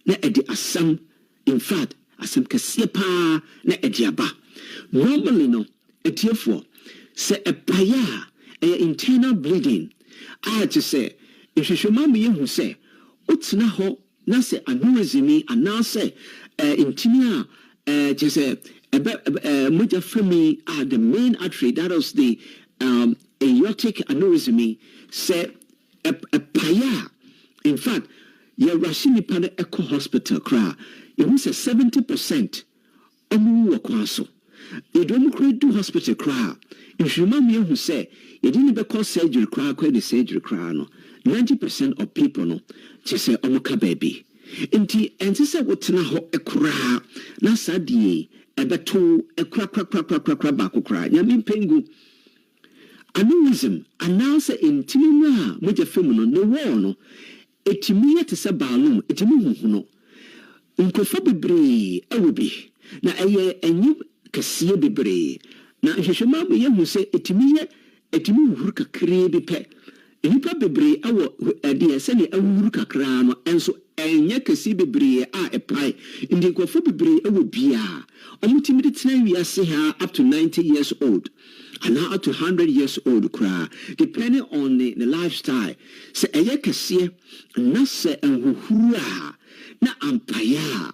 na edi asam in fact asem kese pa na ediaba normally no etiefo se epaya internal bleeding I just say if you remember you say utsina ho na se aneurysm anase intimia just say moja frame the main artery that is the aortic aneurysm say epaya in fact your rashini pana eco hospital cry it was 70% omu wakwaso you don't do hospital cry if you remember who say you didn't because surgery cry the surgery cry no 90% of people no just say omuka baby inti enti say wotena ho ekra na sadie ebeto ekra ba ko kra nyame pengu aneurysm anaasɛ ntini no a mogya fam no ne wall no ɛtumi yɛ te sɛ balloon ɛtumi huhu no nkurɔfoɔ bebree ɛwɔ bi na ɛyɛ ɛnyɛ kɛseɛ bebree na nhwehwɛmu ama yɛhu sɛ ɛtumi huhuru kakraa bi pɛ nnipa bebree ɛwɔ ɛdeɛ sɛdeɛ ɛhuhuru kakraa no ɛnso ɛnyɛ kɛseɛ bebree a ɛpae nti nkurɔfoɔ bebree ɛwɔ biaa ɔmotumi de tena wiase ha up to 90 years old and now up to 100 years old koraa depending on the lifestyle sɛ ɛyɛ kɛseɛ na sɛ ɛhuhuru a na ampaeɛ a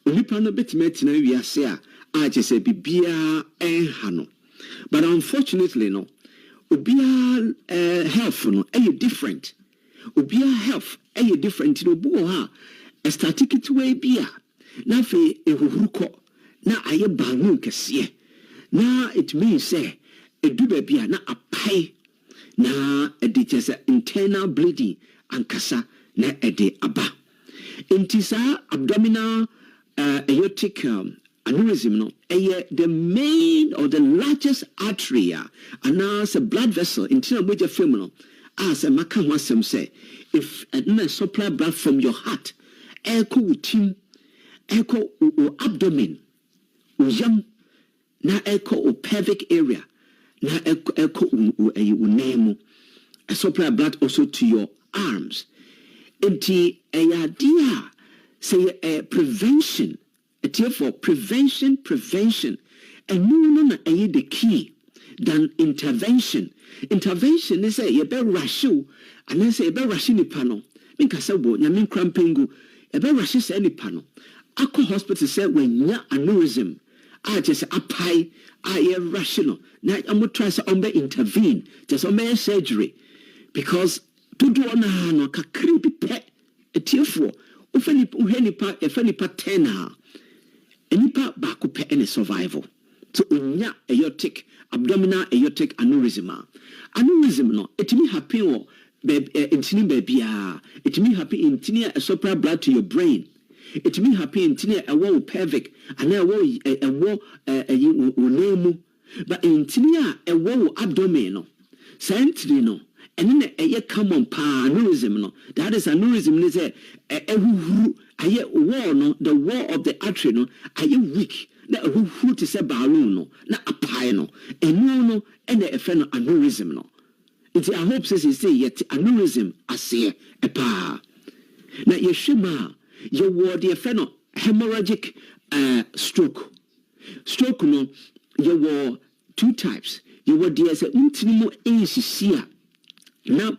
onipa no bɛtumi atena wiase a kyɛ sɛ biribiaa ɛnha no but unfortunately no obiara health no ɛyɛ different obiara health ɛyɛ different no obi wɔ hɔ a ɛstarte ketewa bi a na afei ɛhuhuru kɔ na ayɛ balloon kɛseɛ na it means sɛ ɛdu baabi a na apae na ɛde kyɛ sɛ internal bleeding ankasa na ɛde aba nti saa abdominal aortic aneurysm no the main or the largest artery and as a blood vessel in terms of major film as a maka ho asem say if a supply blood from your heart echo team echo abdomen yam na echo pelvic area na echo name a supply blood also to your arms enti idea say prevention for prevention and no the key than intervention is a you better rush you and then say you better rush ni pano minka say bo nya min crampengu you better rush say ni pano akọ hospital say when nya aneurysm just apai rational na am try say on be intervene just on be surgery because to do on no kakri bi pe etiefo ufeni pa 10 nipa baako pɛ ne survival so onya aortic abdominal aortic aneurysm no etimi happen wɔ intini baabia etimi happen intini a supply blood to your brain etimi happen intini a ɛwɔ pelvic and ɛwɔ nemu but intini a ɛwɔ abdomen no sentry no ɛne na ɛyɛ common pa aneurysm no that is aneurysm ne sɛ ɛhuhuru ayɛ wall no the wall of the artery no ayɛ weak na ɛhuhuru te sɛ balloon no na apae no ɛno no ɛna ɛfɛ no aneurysm no nti I hope say yɛte aneurysm aseɛ ɛpaa na yɛhwɛ mu a yɛwɔ deɛ ɛfɛ no hemorrhagic stroke no yɛwɔ 2 types yɛwɔ deɛ sɛ ntini mu ɛnsisi a na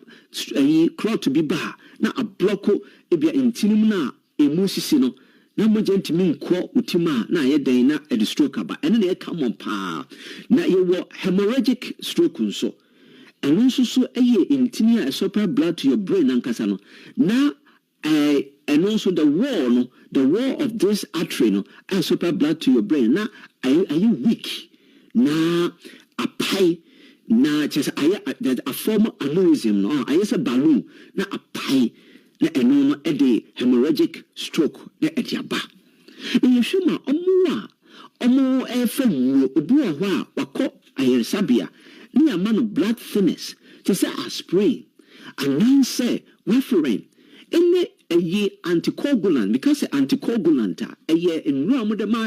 clot bi ba na abloko ebia ntinum na emu sisi no na mogya ntimi nkɔ utima na ayɛ dan na ɛde stroke aba ɛno na ɛka mɔ paa na yɛwɔ hemorrhagic stroke nso ɛno nso so ɛyɛ ntini a supply blood to your brain ankasa no na ɛno nso the wall of this artery no a supply blood to your brain na ayɛ weak na apai na just a form of aneurysm no ayɛ sɛ balloon na apai na ɛno no ɛde hemorrhagic stroke na ɛde aba na yɛhwɛ ma ɔmo ɛfɛ nwuro obi wɔ hɔ a wakɔ ayaresabea ne yɛama no blood thinners te sɛ aspirin anansɛ warfarin ɛne ɛyɛ anticoagulant because anticoagulant a ɛyɛ nnuro a mode ma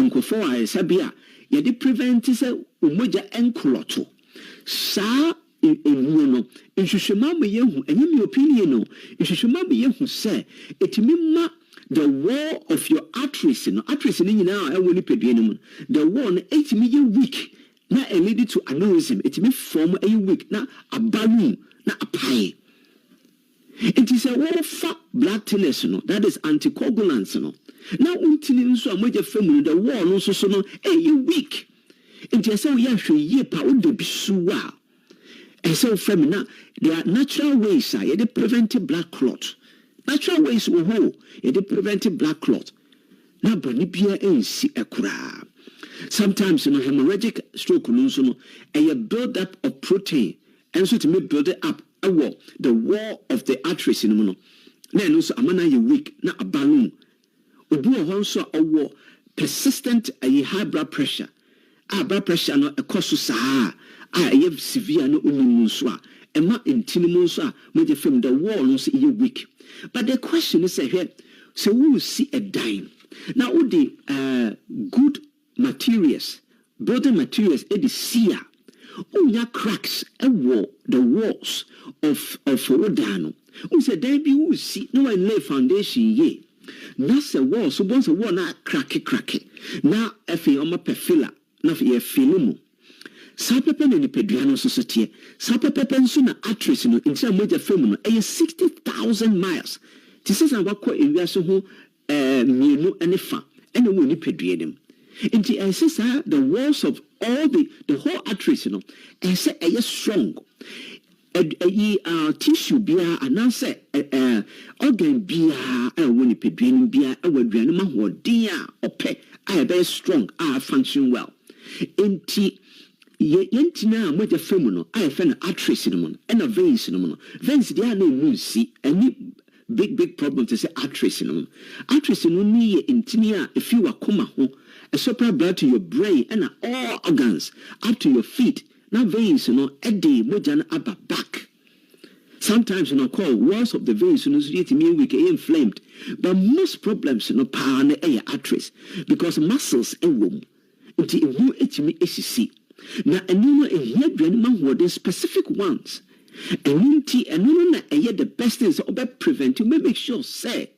nkɔfoɔ ayaresabea yɛde prevent sɛ omogya ɛnkɔlɔto saa ewuo no nhwehwɛmu ama yɛhu ɛnyɛ mi opinion no nhwehwɛmu ama yɛhu sɛ etimi ma the wall of your arteries no nyinaa ɛwɔ nipadua no mu the wall no etimi yɛ weak na lead to aneurysm etimi form ɛyɛ weak na aballoon na apae nti sɛ wɔfa blood thinners no that is anticoagulants no na untini nso a mogya fam no the wall no nso so no ɛyɛ weak nti ɛsɛ woyɛ ahwɛ yie pa wode bi suwa ɛsɛ wofrɛ me na there are natural ways a yɛde prevent blood clot natural ways wɔ hɔ yɛde prevent blood clot na bɔne biara ɛnsi ɛkoraa sometimes no hemorrhagic stroke no nso no ɛyɛ build up of protein ɛnso to make build it up ɛwɔ the wall of the arteries no mu no na ɛno nso ama no ayɛ weak na a balloon obi wɔ hɔ nso a ɔwɔ persistent high blood pressure blood pressure no ekoso saa ɛyɛ severe no onimu nso a ɛma intinimu nso a moje fam the wall no so ɛyɛ weak. But the question is here, so we will see a dime. Now all the good materials, building materials, it is seer. Onya cracks the walls of Rodano. We said there be we see no one lay foundation ye. That's a wall, so once a wall na cracky. Now if you on perfila, na ye filumu. Sapepe ni pedriano society. Sapepe nso na actress no in some major film no 60,000 miles. This is our core area so ho mienu ene fa ene wo ni pedrianem. Inti ensesa the walls of all the whole actress no ense eye strong. Tissue bia anase organ bia wo ni pedrianem bia awaduane ma ho din a ope a very strong a function well. Inti yentina moja femu no I find actress no mo and a veins no mo veins dia na emu si any big problem to say actress no mo actress no ni intini a if you akoma ho a supply blood to your brain and all organs up to your feet na veins no ede moja na aba back. Sometimes call walls of the veins no so me weak inflamed, but most problems pa na actress because muscles wom nti ehu etimi esisi. Na enu ehia dwane ma the specific ones. Enti enu na eye the best things obe prevent you make sure say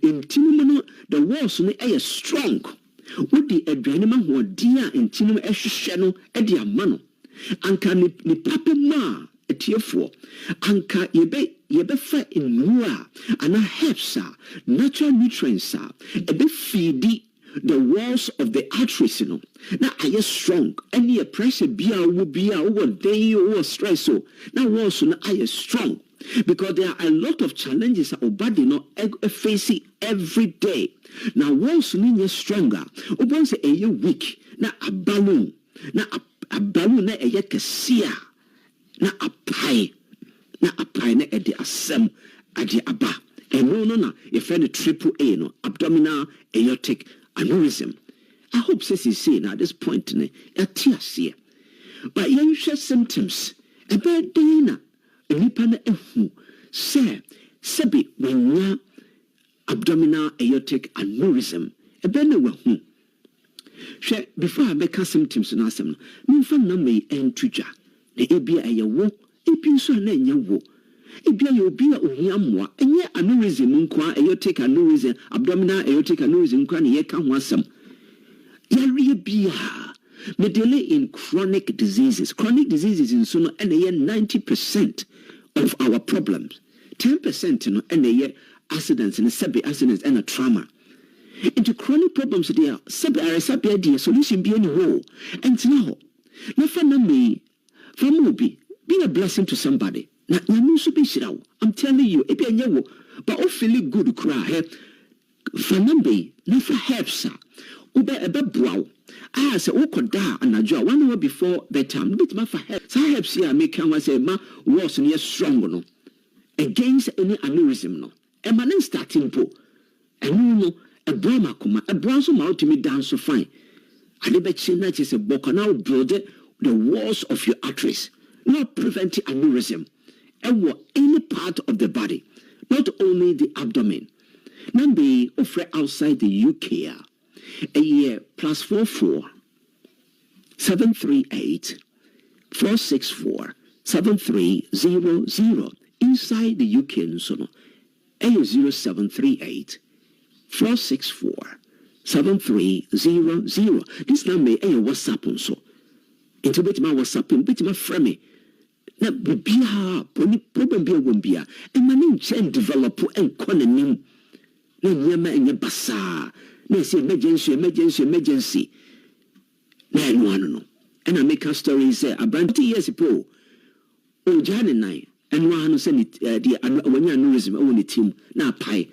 intinu no the walls no eye strong. What the adwane ma hoden a intinu ehwehwe no e de ama no. Anka ni papa ma etiefo. Anka yebe fa enua ana herbs natural nutrients ebe feed the walls of the arteries no na aye strong any pressure bia wo day or stress so na walls no aye strong because there are a lot of challenges our body no facing every day. Now walls no stronger obon say aye weak na aballoon na aye kesia na apai na ede asem ade aba eno no na if any triple A no abdominal aortic aneurysm. I hope say now at this point ne atiasie. But you share symptoms. A bad day na nipa na ehu say sebi wenya abdominal aortic aneurysm. A bad na wehu. Share before I make symptoms na asem no. Mfa na me entuja. Na ebia ayewo, ebi nso na enyewo. Ebia ye obi a ohia mmoa enye aneurysm nkwa aortic aneurysm abdominal aortic aneurysm nkwa na ye ka ho asem yare bia me delay in chronic diseases in so no ene ye 90% of our problems 10% no ene ye accidents and accidents and a trauma into chronic problems there sabi there solution be any ho and now na fa na me from obi be a blessing to somebody. Na nyame so be shirawo. I'm telling you, ebi anyewo, but o feel good cry. Fanambe na fa helps ube ebe boawo. Say o koda anadwo 1 hour before bedtime. Bit ma fa help. Sa helps here make am say ma was no strong no. Against any aneurysm no. E ma na starting po. Enu no e bra makoma, e bra so ma ultimate dance so fine. Ade be chi na che say boko na build the walls of your arteries. Not preventing aneurysm. And any part of the body, not only the abdomen. Number offer outside the UK a year +44 738 464 7300 inside the UK so no a 0738 464 7300. This number a WhatsApp so. Into bit my WhatsApp bit my frame. Na bibia problem bia wombia e mani chen develop en konanim na nyama enye basa na say emergency na enu anu no and I make a story say about 20 years ago o jane nine enu anu say the wanya aneurysm o ni team na pai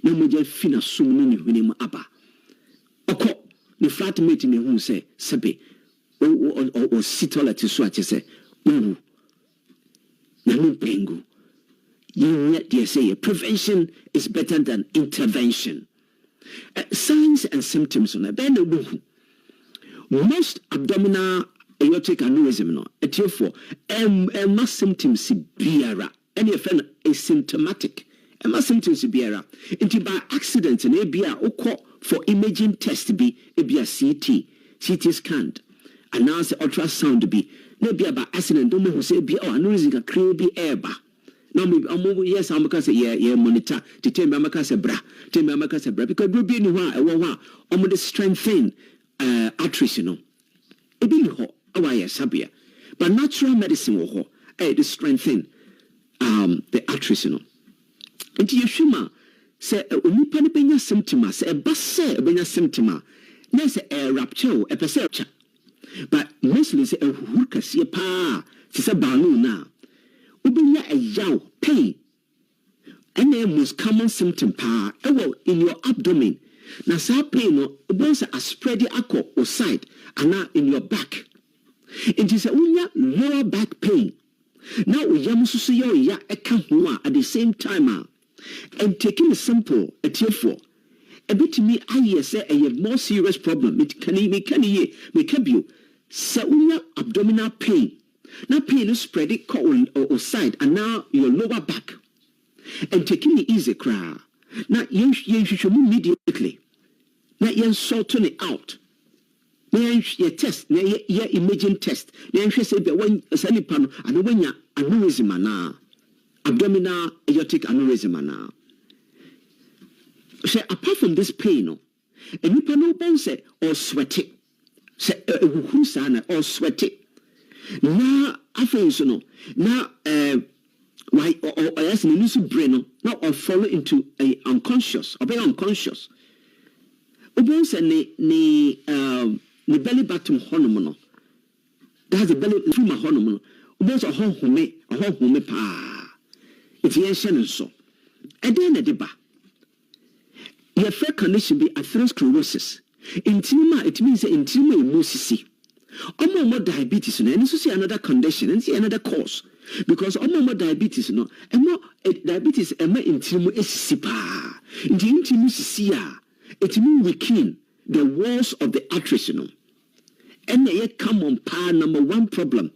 na moja fina sum ni hwene mu aba okọ the flatmate ni hu say sebe o sitolet so ache say you say prevention is better than intervention. Signs and symptoms on a bend most abdominal aortic aneurysm no etiefo mass symptoms biara any friend is symptomatic mass symptoms biara into by accident na bia ukọ for imaging test bi bia CT scan announce ultrasound bi na bia by accident do mo say bia aneurysm ka kre bi eba na mo yes am ka say ye monitor to tell me am ka say bra because do bi ni ho a ewo ho a omo de strengthen arteries no ebi ni ho awaya sabia but natural medicine wo ho the strengthen the arteries no nti yehwema se onipa ne benya symptom se eba se benya symptom na se rupture e pese rupture but mostly se hurkase pa se balloon na ubenya a yaw pain and the most common symptom pa in your abdomen na sa pain no ubonsa a spread akọ o side and in your back. It is a lower back pain. Now we yamusu ya eka at the same time and taking a sample at T4. A bit to me I say a more serious problem. It can be abdominal pain. Now pain is spread it or side and now your lower back. And taking it easy cry. Now you should move immediately. Now you sorting it out. Your test, your imaging test. You say that when a sunny panel and when you aneurysm now, abdominal aortic aneurysm now. So apart from this pain, and you panel bones or sweaty, say or sweaty. Now I feel so no. Now why or as an initial brain now or fall into a unconscious or be unconscious. Bones and the belly button hormone. That's the belly from a hormone. Bones a home pa. It's yes and so. And then at the bar. Your fair condition be atherosclerosis. Intima, it means intima immunosity. More diabetes, and this is another condition, and see another cause. Because more diabetes, no, and more diabetes, and more intima is sipa. In the intimacy, it means weakening the walls of the arteries, no. And they come on par number one problem.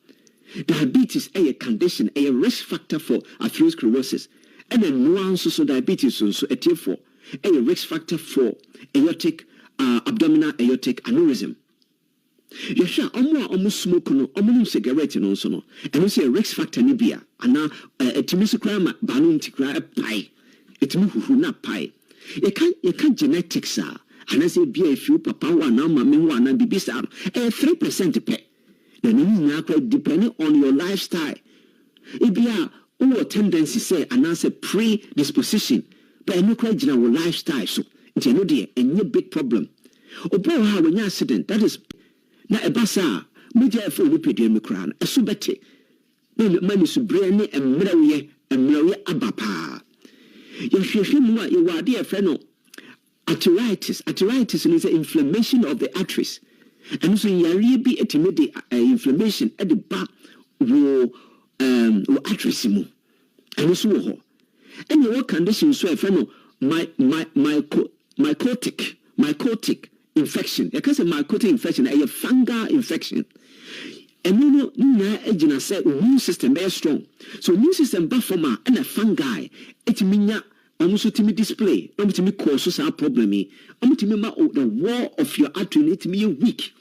Diabetes is a condition, a risk factor for atherosclerosis. And then nuance so diabetes so a tier 4, a risk factor for aortic abdominal aortic aneurysm. You sure almost smoke no almost cigarette no so no. And you say a risk factor nibia and now a timisocrama balloon tikra pie. It move na pie. You can't genetics and I say be a few papa one now mammy one and be 3% pay. Then you depending on your lifestyle. It be a tendency say and I say predisposition, but no quite general lifestyle so it's no dear and no big problem. Or when you accident that is na ebasa media for lipid crown a subete no money so brain and mrawe abapa you hwehwe you are dear friend arteritis is an inflammation of the arteries and so yare bi etimede inflammation at the back wo arteries mu and so ho and your condition so friend mycotic infection. Because a mycotic infection, a fungal infection. And you know, say immune system very strong. So immune system buffer and a fungi. It means almost to me display. To me cause us a problem. To me the wall of your artery need to be weak.